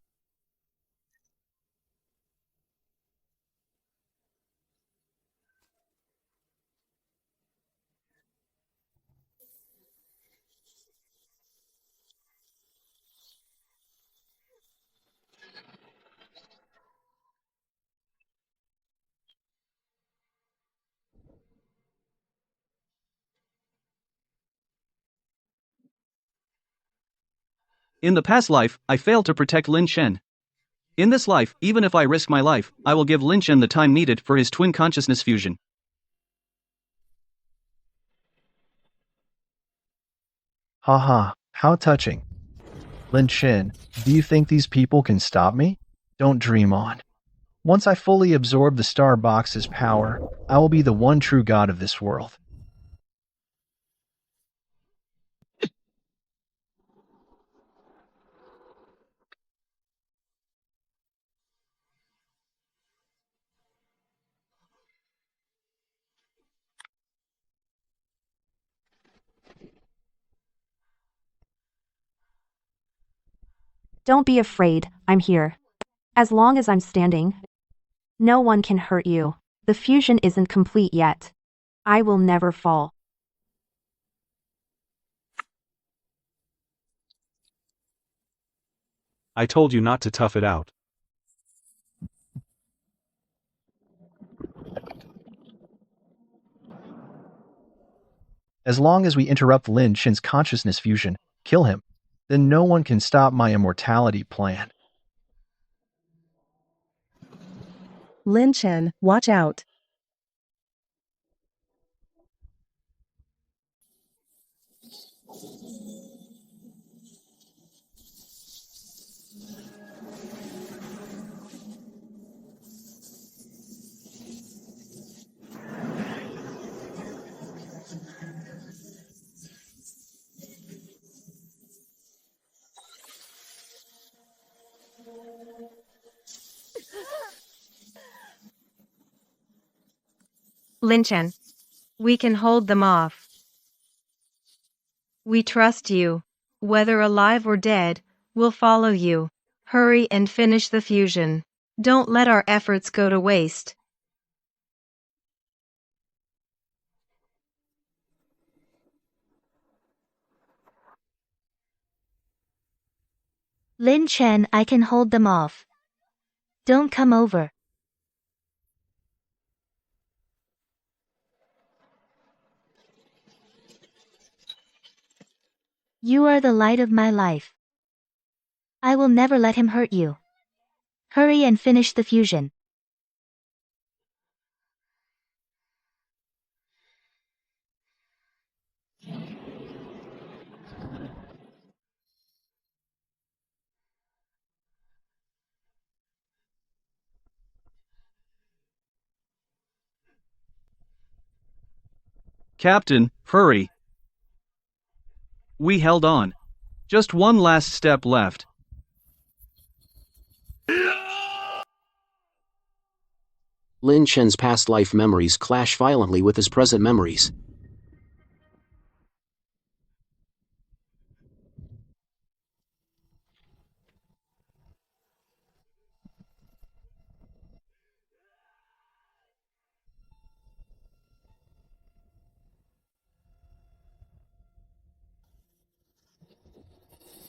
In the past life, I failed to protect Lin Chen. In this life, even if I risk my life, I will give Lin Chen the time needed for his twin consciousness fusion. Haha, how touching. Lin Chen, do you think these people can stop me? Don't dream on. Once I fully absorb the Star Box's power, I will be the one true god of this world. Don't be afraid, I'm here. As long as I'm standing, no one can hurt you. The fusion isn't complete yet. I will never fall. I told you not to tough it out. As long as we interrupt Lin Chen's consciousness fusion, kill him, then no one can stop my immortality plan. Lin Chen, watch out. Lin Chen, we can hold them off. We trust you. Whether alive or dead, we'll follow you. Hurry and finish the fusion. Don't let our efforts go to waste. Lin Chen, I can hold them off. Don't come over. You are the light of my life. I will never let him hurt you. Hurry and finish the fusion. Captain, hurry. We held on. Just one last step left. Lin Chen's past life memories clash violently with his present memories.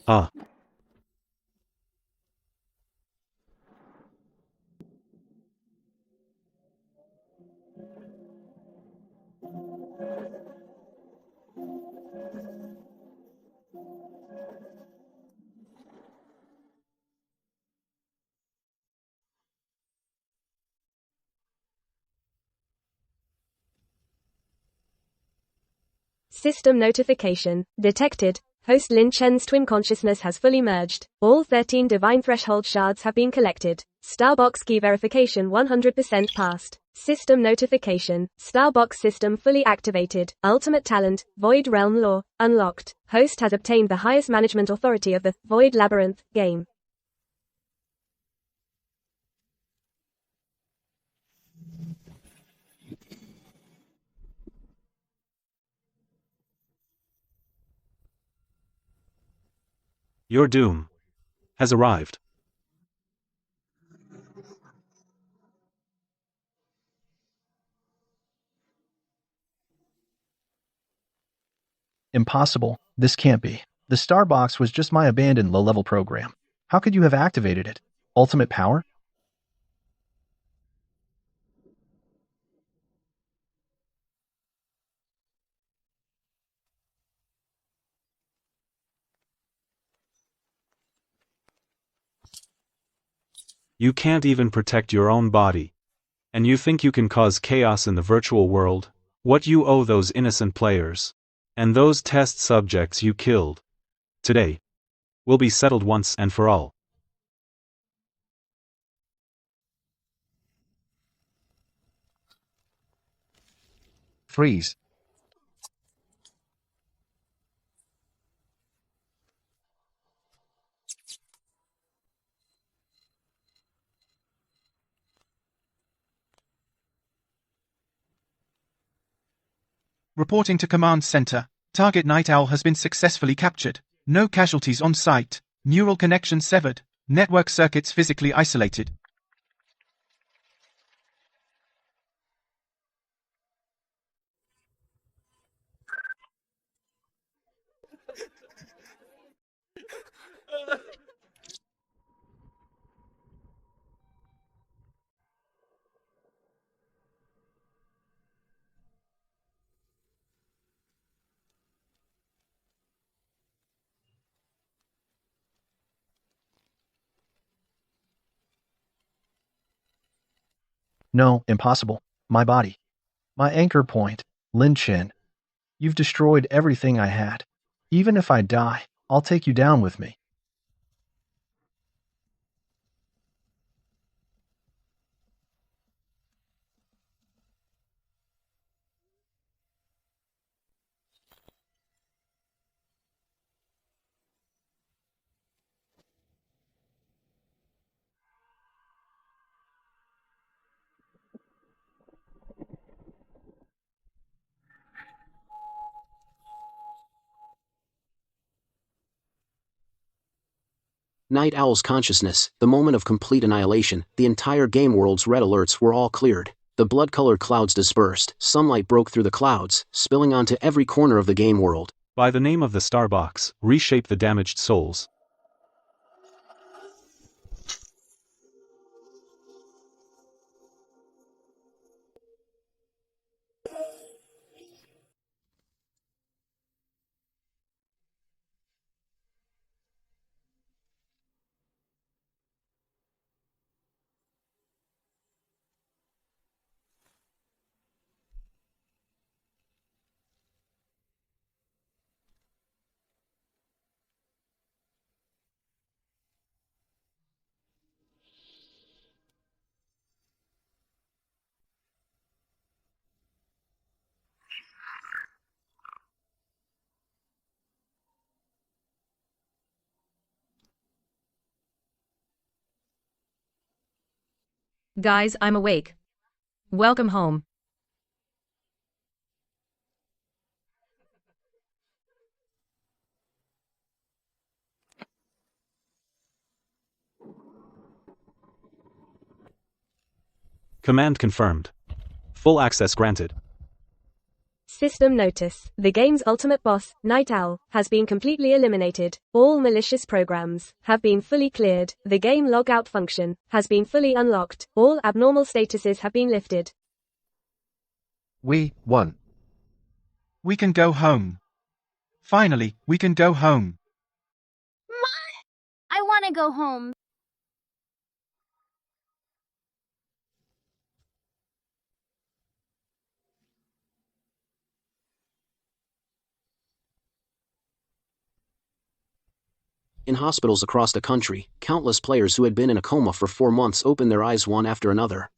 Ah. System notification detected. Host Lin Chen's twin consciousness has fully merged. All 13 divine threshold shards have been collected. Starbox key verification 100% passed. System notification. Starbox system fully activated. Ultimate talent, Void Realm Law, unlocked. Host has obtained the highest management authority of the Void Labyrinth game. Your doom has arrived. Impossible. This can't be. The Starbox was just my abandoned low-level program. How could you have activated it? Ultimate power? You can't even protect your own body. And you think you can cause chaos in the virtual world? What you owe those innocent players and those test subjects you killed today will be settled once and for all. Freeze. Reporting to Command Center. Target Night Owl has been successfully captured. No casualties on site. Neural connection severed. Network circuits physically isolated. No, impossible. My body. My anchor point. Lin Chen. You've destroyed everything I had. Even if I die, I'll take you down with me. Night Owl's consciousness, the moment of complete annihilation, the entire game world's red alerts were all cleared. The blood-colored clouds dispersed, sunlight broke through the clouds, spilling onto every corner of the game world. By the name of the Starbox, reshape the damaged souls. Guys, I'm awake. Welcome home. Command confirmed. Full access granted. System notice. The game's ultimate boss, Night Owl, has been completely eliminated. All malicious programs have been fully cleared. The game logout function has been fully unlocked. All abnormal statuses have been lifted. We won. We can go home. Finally, we can go home. I want to go home. In hospitals across the country, countless players who had been in a coma for 4 months opened their eyes one after another.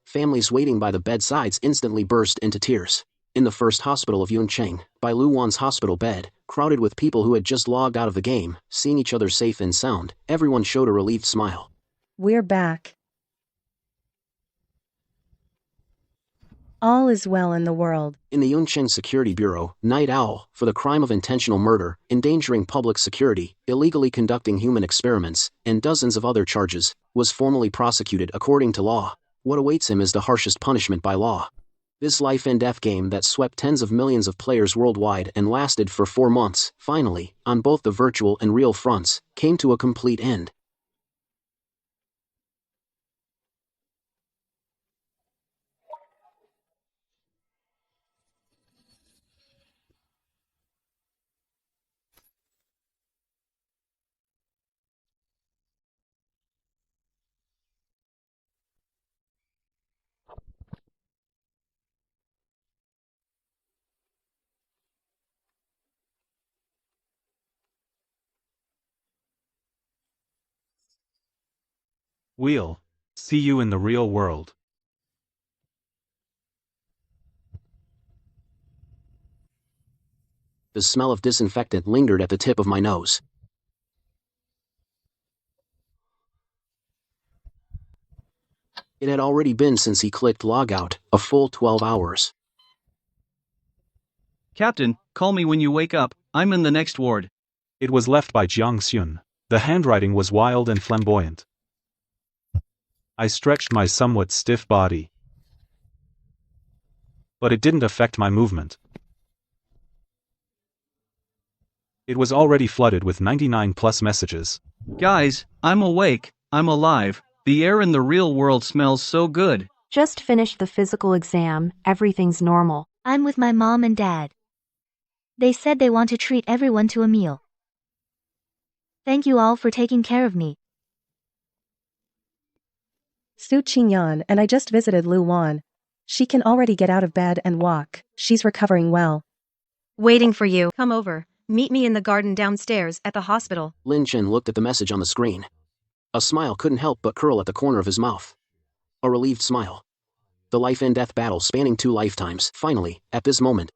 Families waiting by the bedsides instantly burst into tears. In the first hospital of Yuncheng, by Lu Wan's hospital bed, crowded with people who had just logged out of the game, seeing each other safe and sound, everyone showed a relieved smile. We're back. All is well in the world. In the Yuncheng Security Bureau, Night Owl, for the crime of intentional murder, endangering public security, illegally conducting human experiments, and dozens of other charges, was formally prosecuted according to law. What awaits him is the harshest punishment by law. This life and death game that swept tens of millions of players worldwide and lasted for 4 months, finally, on both the virtual and real fronts, came to a complete end. We'll see you in the real world. The smell of disinfectant lingered at the tip of my nose. It had already been since he clicked logout, a full 12 hours. Captain, call me when you wake up, I'm in the next ward. It was left by Jiang Xun. The handwriting was wild and flamboyant. I stretched my somewhat stiff body. But it didn't affect my movement. It was already flooded with 99+ messages. Guys, I'm awake, I'm alive. The air in the real world smells so good. Just finished the physical exam, everything's normal. I'm with my mom and dad. They said they want to treat everyone to a meal. Thank you all for taking care of me. Su Qingyan and I just visited Lu Wan. She can already get out of bed and walk. She's recovering well. Waiting for you. Come over. Meet me in the garden downstairs at the hospital. Lin Chen looked at the message on the screen. A smile couldn't help but curl at the corner of his mouth. A relieved smile. The life and death battle spanning 2 lifetimes, finally, at this moment.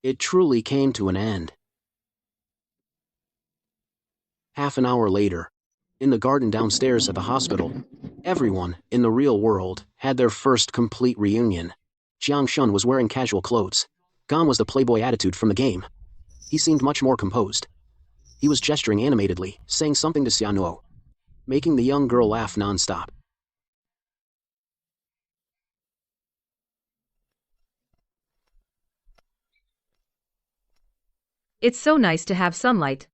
It truly came to an end. Half an hour later, in the garden downstairs at the hospital, everyone, in the real world, had their first complete reunion. Jiang Shun was wearing casual clothes. Gone was the playboy attitude from the game. He seemed much more composed. He was gesturing animatedly, saying something to Xiaonuo, making the young girl laugh non-stop. It's so nice to have sunlight.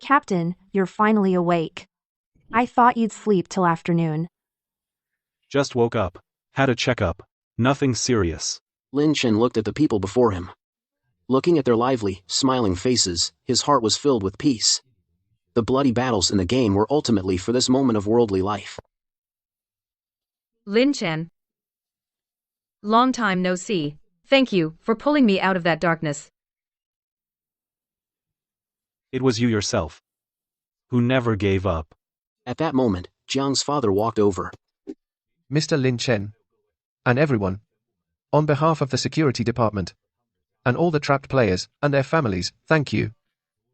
Captain, you're finally awake. I thought you'd sleep till afternoon. Just woke up. Had a checkup. Nothing serious. Lin Chen looked at the people before him. Looking at their lively, smiling faces, his heart was filled with peace. The bloody battles in the game were ultimately for this moment of worldly life. Lin Chen. Long time no see. Thank you for pulling me out of that darkness. It was you yourself who never gave up. At that moment, Jiang's father walked over. Mr. Lin Chen. And everyone. On behalf of the security department. And all the trapped players, and their families, thank you.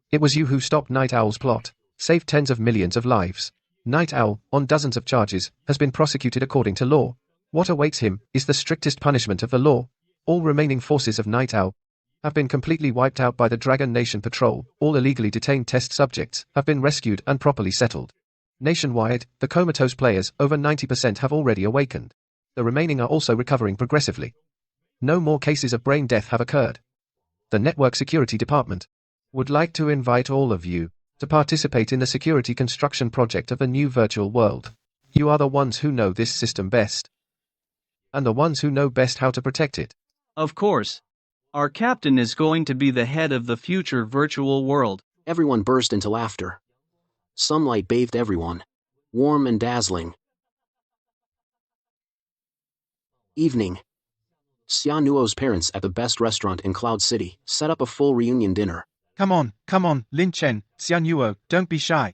It was you who stopped Night Owl's plot. saved tens of millions of lives. Night Owl, on dozens of charges, has been prosecuted according to law. What awaits him is the strictest punishment of the law. All remaining forces of Night Owl have been completely wiped out by the Dragon Nation Patrol. All illegally detained test subjects have been rescued and properly settled. Nationwide, the comatose players, over 90%, have already awakened. The remaining are also recovering progressively. No more cases of brain death have occurred. The Network Security Department would like to invite all of you to participate in the security construction project of the new virtual world. You are the ones who know this system best, and the ones who know best how to protect it. Of course. Our captain is going to be the head of the future virtual world. Everyone burst into laughter. Sunlight bathed everyone, warm and dazzling. Evening. Xia Nuo's parents at the best restaurant in Cloud City set up a full reunion dinner. Come on, Lin Chen, Xia Nuo, don't be shy.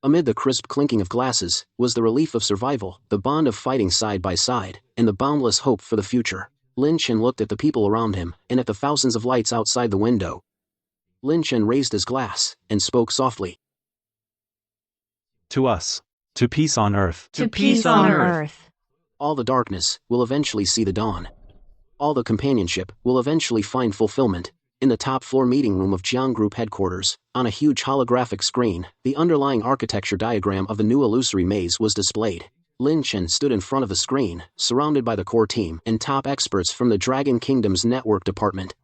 Amid the crisp clinking of glasses was the relief of survival, the bond of fighting side by side, and the boundless hope for the future. Lin Chen looked at the people around him and at the thousands of lights outside the window. Lin Chen raised his glass and spoke softly. To us. To peace on earth. To peace on earth. All the darkness will eventually see the dawn. All the companionship will eventually find fulfillment. In the top floor meeting room of Jiang Group headquarters, on a huge holographic screen, the underlying architecture diagram of the new illusory maze was displayed. Lin Chen stood in front of the screen, surrounded by the core team and top experts from the Dragon Kingdom's network department.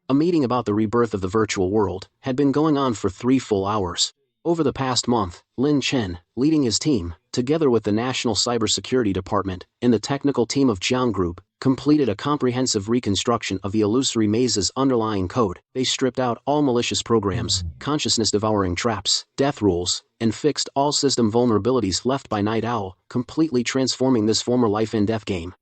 A meeting about the rebirth of the virtual world had been going on for 3 full hours. Over the past month, Lin Chen, leading his team, together with the National Cybersecurity Department and the technical team of Jiang Group, completed a comprehensive reconstruction of the illusory maze's underlying code. They stripped out all malicious programs, consciousness-devouring traps, death rules, and fixed all system vulnerabilities left by Night Owl, completely transforming this former life and death game.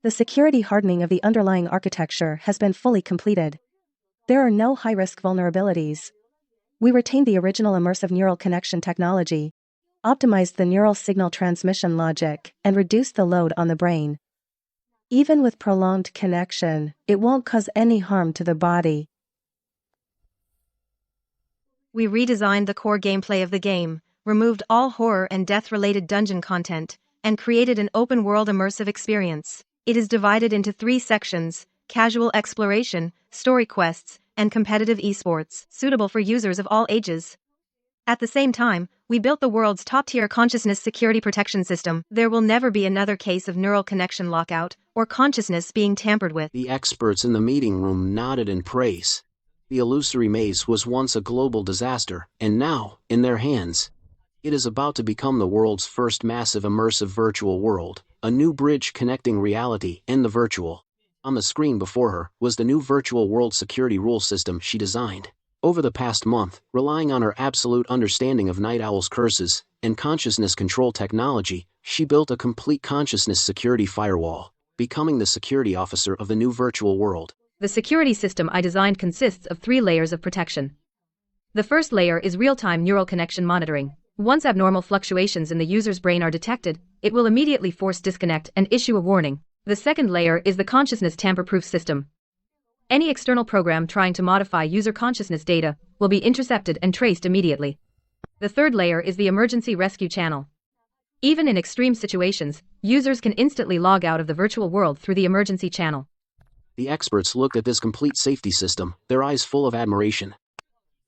The security hardening of the underlying architecture has been fully completed. There are no high-risk vulnerabilities. We retained the original immersive neural connection technology, optimized the neural signal transmission logic, and reduced the load on the brain. Even with prolonged connection, it won't cause any harm to the body. We redesigned the core gameplay of the game, removed all horror and death-related dungeon content, and created an open-world immersive experience. It is divided into 3 sections: casual exploration, story quests, and competitive esports, suitable for users of all ages. At the same time, we built the world's top-tier consciousness security protection system. There will never be another case of neural connection lockout or consciousness being tampered with. The experts in the meeting room nodded in praise. The illusory maze was once a global disaster, and now, in their hands, it is about to become the world's first massive immersive virtual world, a new bridge connecting reality and the virtual. On the screen before her was the new virtual world security rule system she designed. Over the past month, relying on her absolute understanding of Night Owl's curses and consciousness control technology, she built a complete consciousness security firewall, becoming the security officer of the new virtual world. The security system I designed consists of 3 layers of protection. The first layer is real-time neural connection monitoring. Once abnormal fluctuations in the user's brain are detected, it will immediately force disconnect and issue a warning. The second layer is the consciousness tamper-proof system. Any external program trying to modify user consciousness data will be intercepted and traced immediately. The third layer is the emergency rescue channel. Even in extreme situations, users can instantly log out of the virtual world through the emergency channel. The experts looked at this complete safety system, their eyes full of admiration.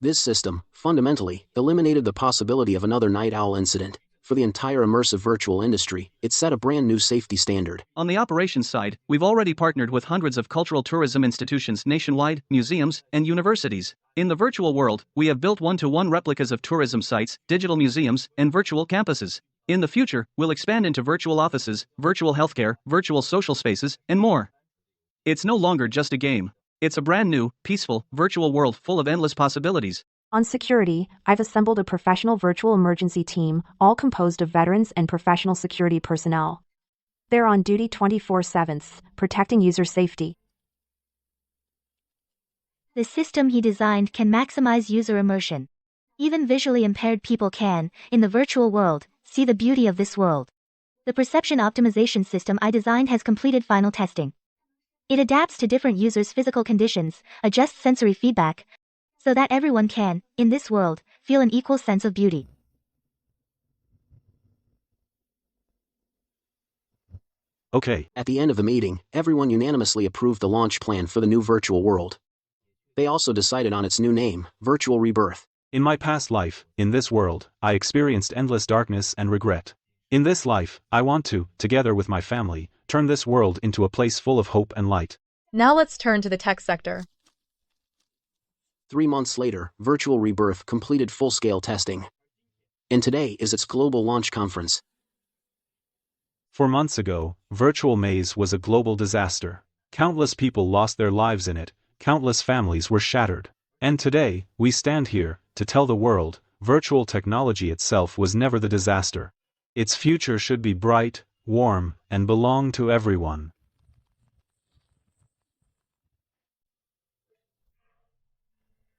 This system, fundamentally, eliminated the possibility of another Night Owl incident. For the entire immersive virtual industry, it set a brand new safety standard. On the operations side, we've already partnered with hundreds of cultural tourism institutions nationwide, museums, and universities. In the virtual world, we have built one-to-one replicas of tourism sites, digital museums, and virtual campuses. In the future, we'll expand into virtual offices, virtual healthcare, virtual social spaces, and more. It's no longer just a game. It's a brand new, peaceful, virtual world full of endless possibilities. On security, I've assembled a professional virtual emergency team, all composed of veterans and professional security personnel. They're on duty 24/7, protecting user safety. The system he designed can maximize user immersion. Even visually impaired people can, in the virtual world, see the beauty of this world. The perception optimization system I designed has completed final testing. It adapts to different users' physical conditions, adjusts sensory feedback, so that everyone can, in this world, feel an equal sense of beauty. Okay. At the end of the meeting, everyone unanimously approved the launch plan for the new virtual world. They also decided on its new name, Virtual Rebirth. In my past life, in this world, I experienced endless darkness and regret. In this life, I want to, together with my family, turn this world into a place full of hope and light. Now let's turn to the tech sector. 3 months later, Virtual Rebirth completed full-scale testing. And today is its global launch conference. 4 months ago, Virtual Maze was a global disaster. Countless people lost their lives in it, countless families were shattered. And today, we stand here, to tell the world, virtual technology itself was never the disaster. Its future should be bright, warm, and belong to everyone.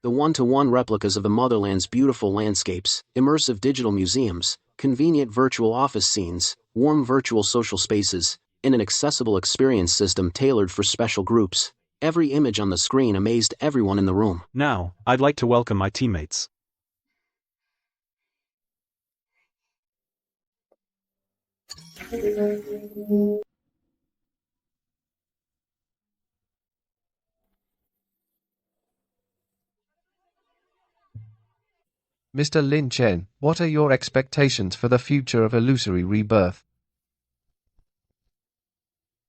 The one-to-one replicas of the motherland's beautiful landscapes, immersive digital museums, convenient virtual office scenes, warm virtual social spaces, and an accessible experience system tailored for special groups. Every image on the screen amazed everyone in the room. Now, I'd like to welcome my teammates. Mr. Lin Chen, what are your expectations for the future of Illusory Rebirth?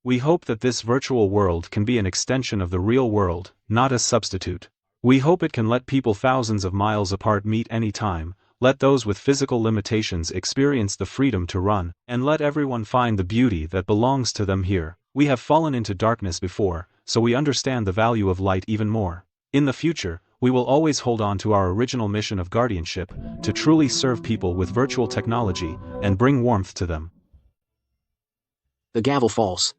We hope that this virtual world can be an extension of the real world, not a substitute. We hope it can let people thousands of miles apart meet anytime, let those with physical limitations experience the freedom to run, and let everyone find the beauty that belongs to them here. We have fallen into darkness before, so we understand the value of light even more. In the future, we will always hold on to our original mission of guardianship, to truly serve people with virtual technology, and bring warmth to them. The gavel falls.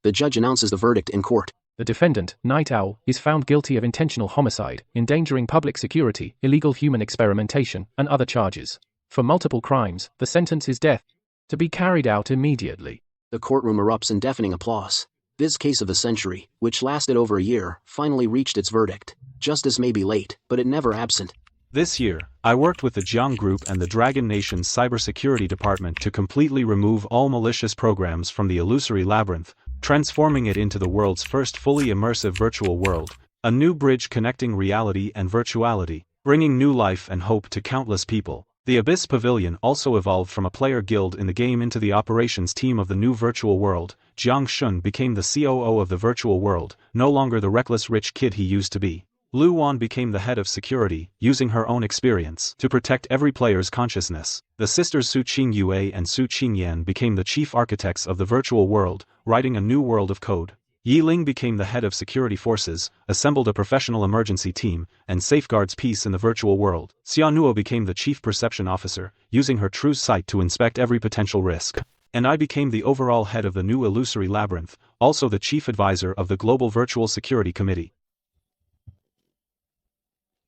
The judge announces the verdict in court. The defendant, Night Owl, is found guilty of intentional homicide, endangering public security, illegal human experimentation, and other charges. For multiple crimes, the sentence is death, to be carried out immediately. The courtroom erupts in deafening applause. This case of the century, which lasted over a year, finally reached its verdict. Justice may be late, but it never absent. This year, I worked with the Jiang Group and the Dragon Nation's cybersecurity department to completely remove all malicious programs from the illusory labyrinth, transforming it into the world's first fully immersive virtual world, a new bridge connecting reality and virtuality, bringing new life and hope to countless people. The Abyss Pavilion also evolved from a player guild in the game into the operations team of the new virtual world. Jiang Shun became the COO of the virtual world, no longer the reckless rich kid he used to be. Lu Wan became the head of security, using her own experience to protect every player's consciousness. The sisters Su Qingyue and Su Qingyan became the chief architects of the virtual world, writing a new world of code. Yi Ling became the head of security forces, assembled a professional emergency team, and safeguards peace in the virtual world. Xia Nuo became the chief perception officer, using her true sight to inspect every potential risk. And I became the overall head of the new illusory labyrinth, also the chief advisor of the Global Virtual Security Committee.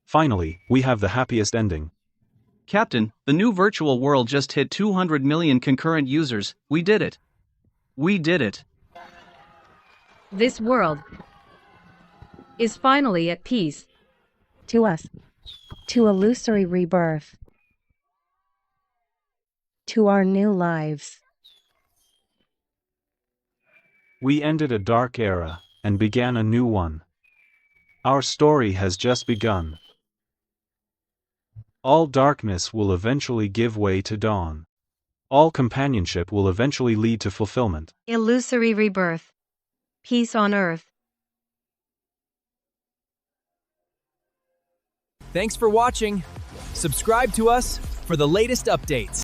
Finally, we have the happiest ending. Captain, the new virtual world just hit 200 million concurrent users. We did it. We did it. This world is finally at peace. To us. To Illusory Rebirth. To our new lives. We ended a dark era, and began a new one. Our story has just begun. All darkness will eventually give way to dawn. All companionship will eventually lead to fulfillment. Illusory Rebirth. Peace on Earth. Thanks for watching. Subscribe to us for the latest updates.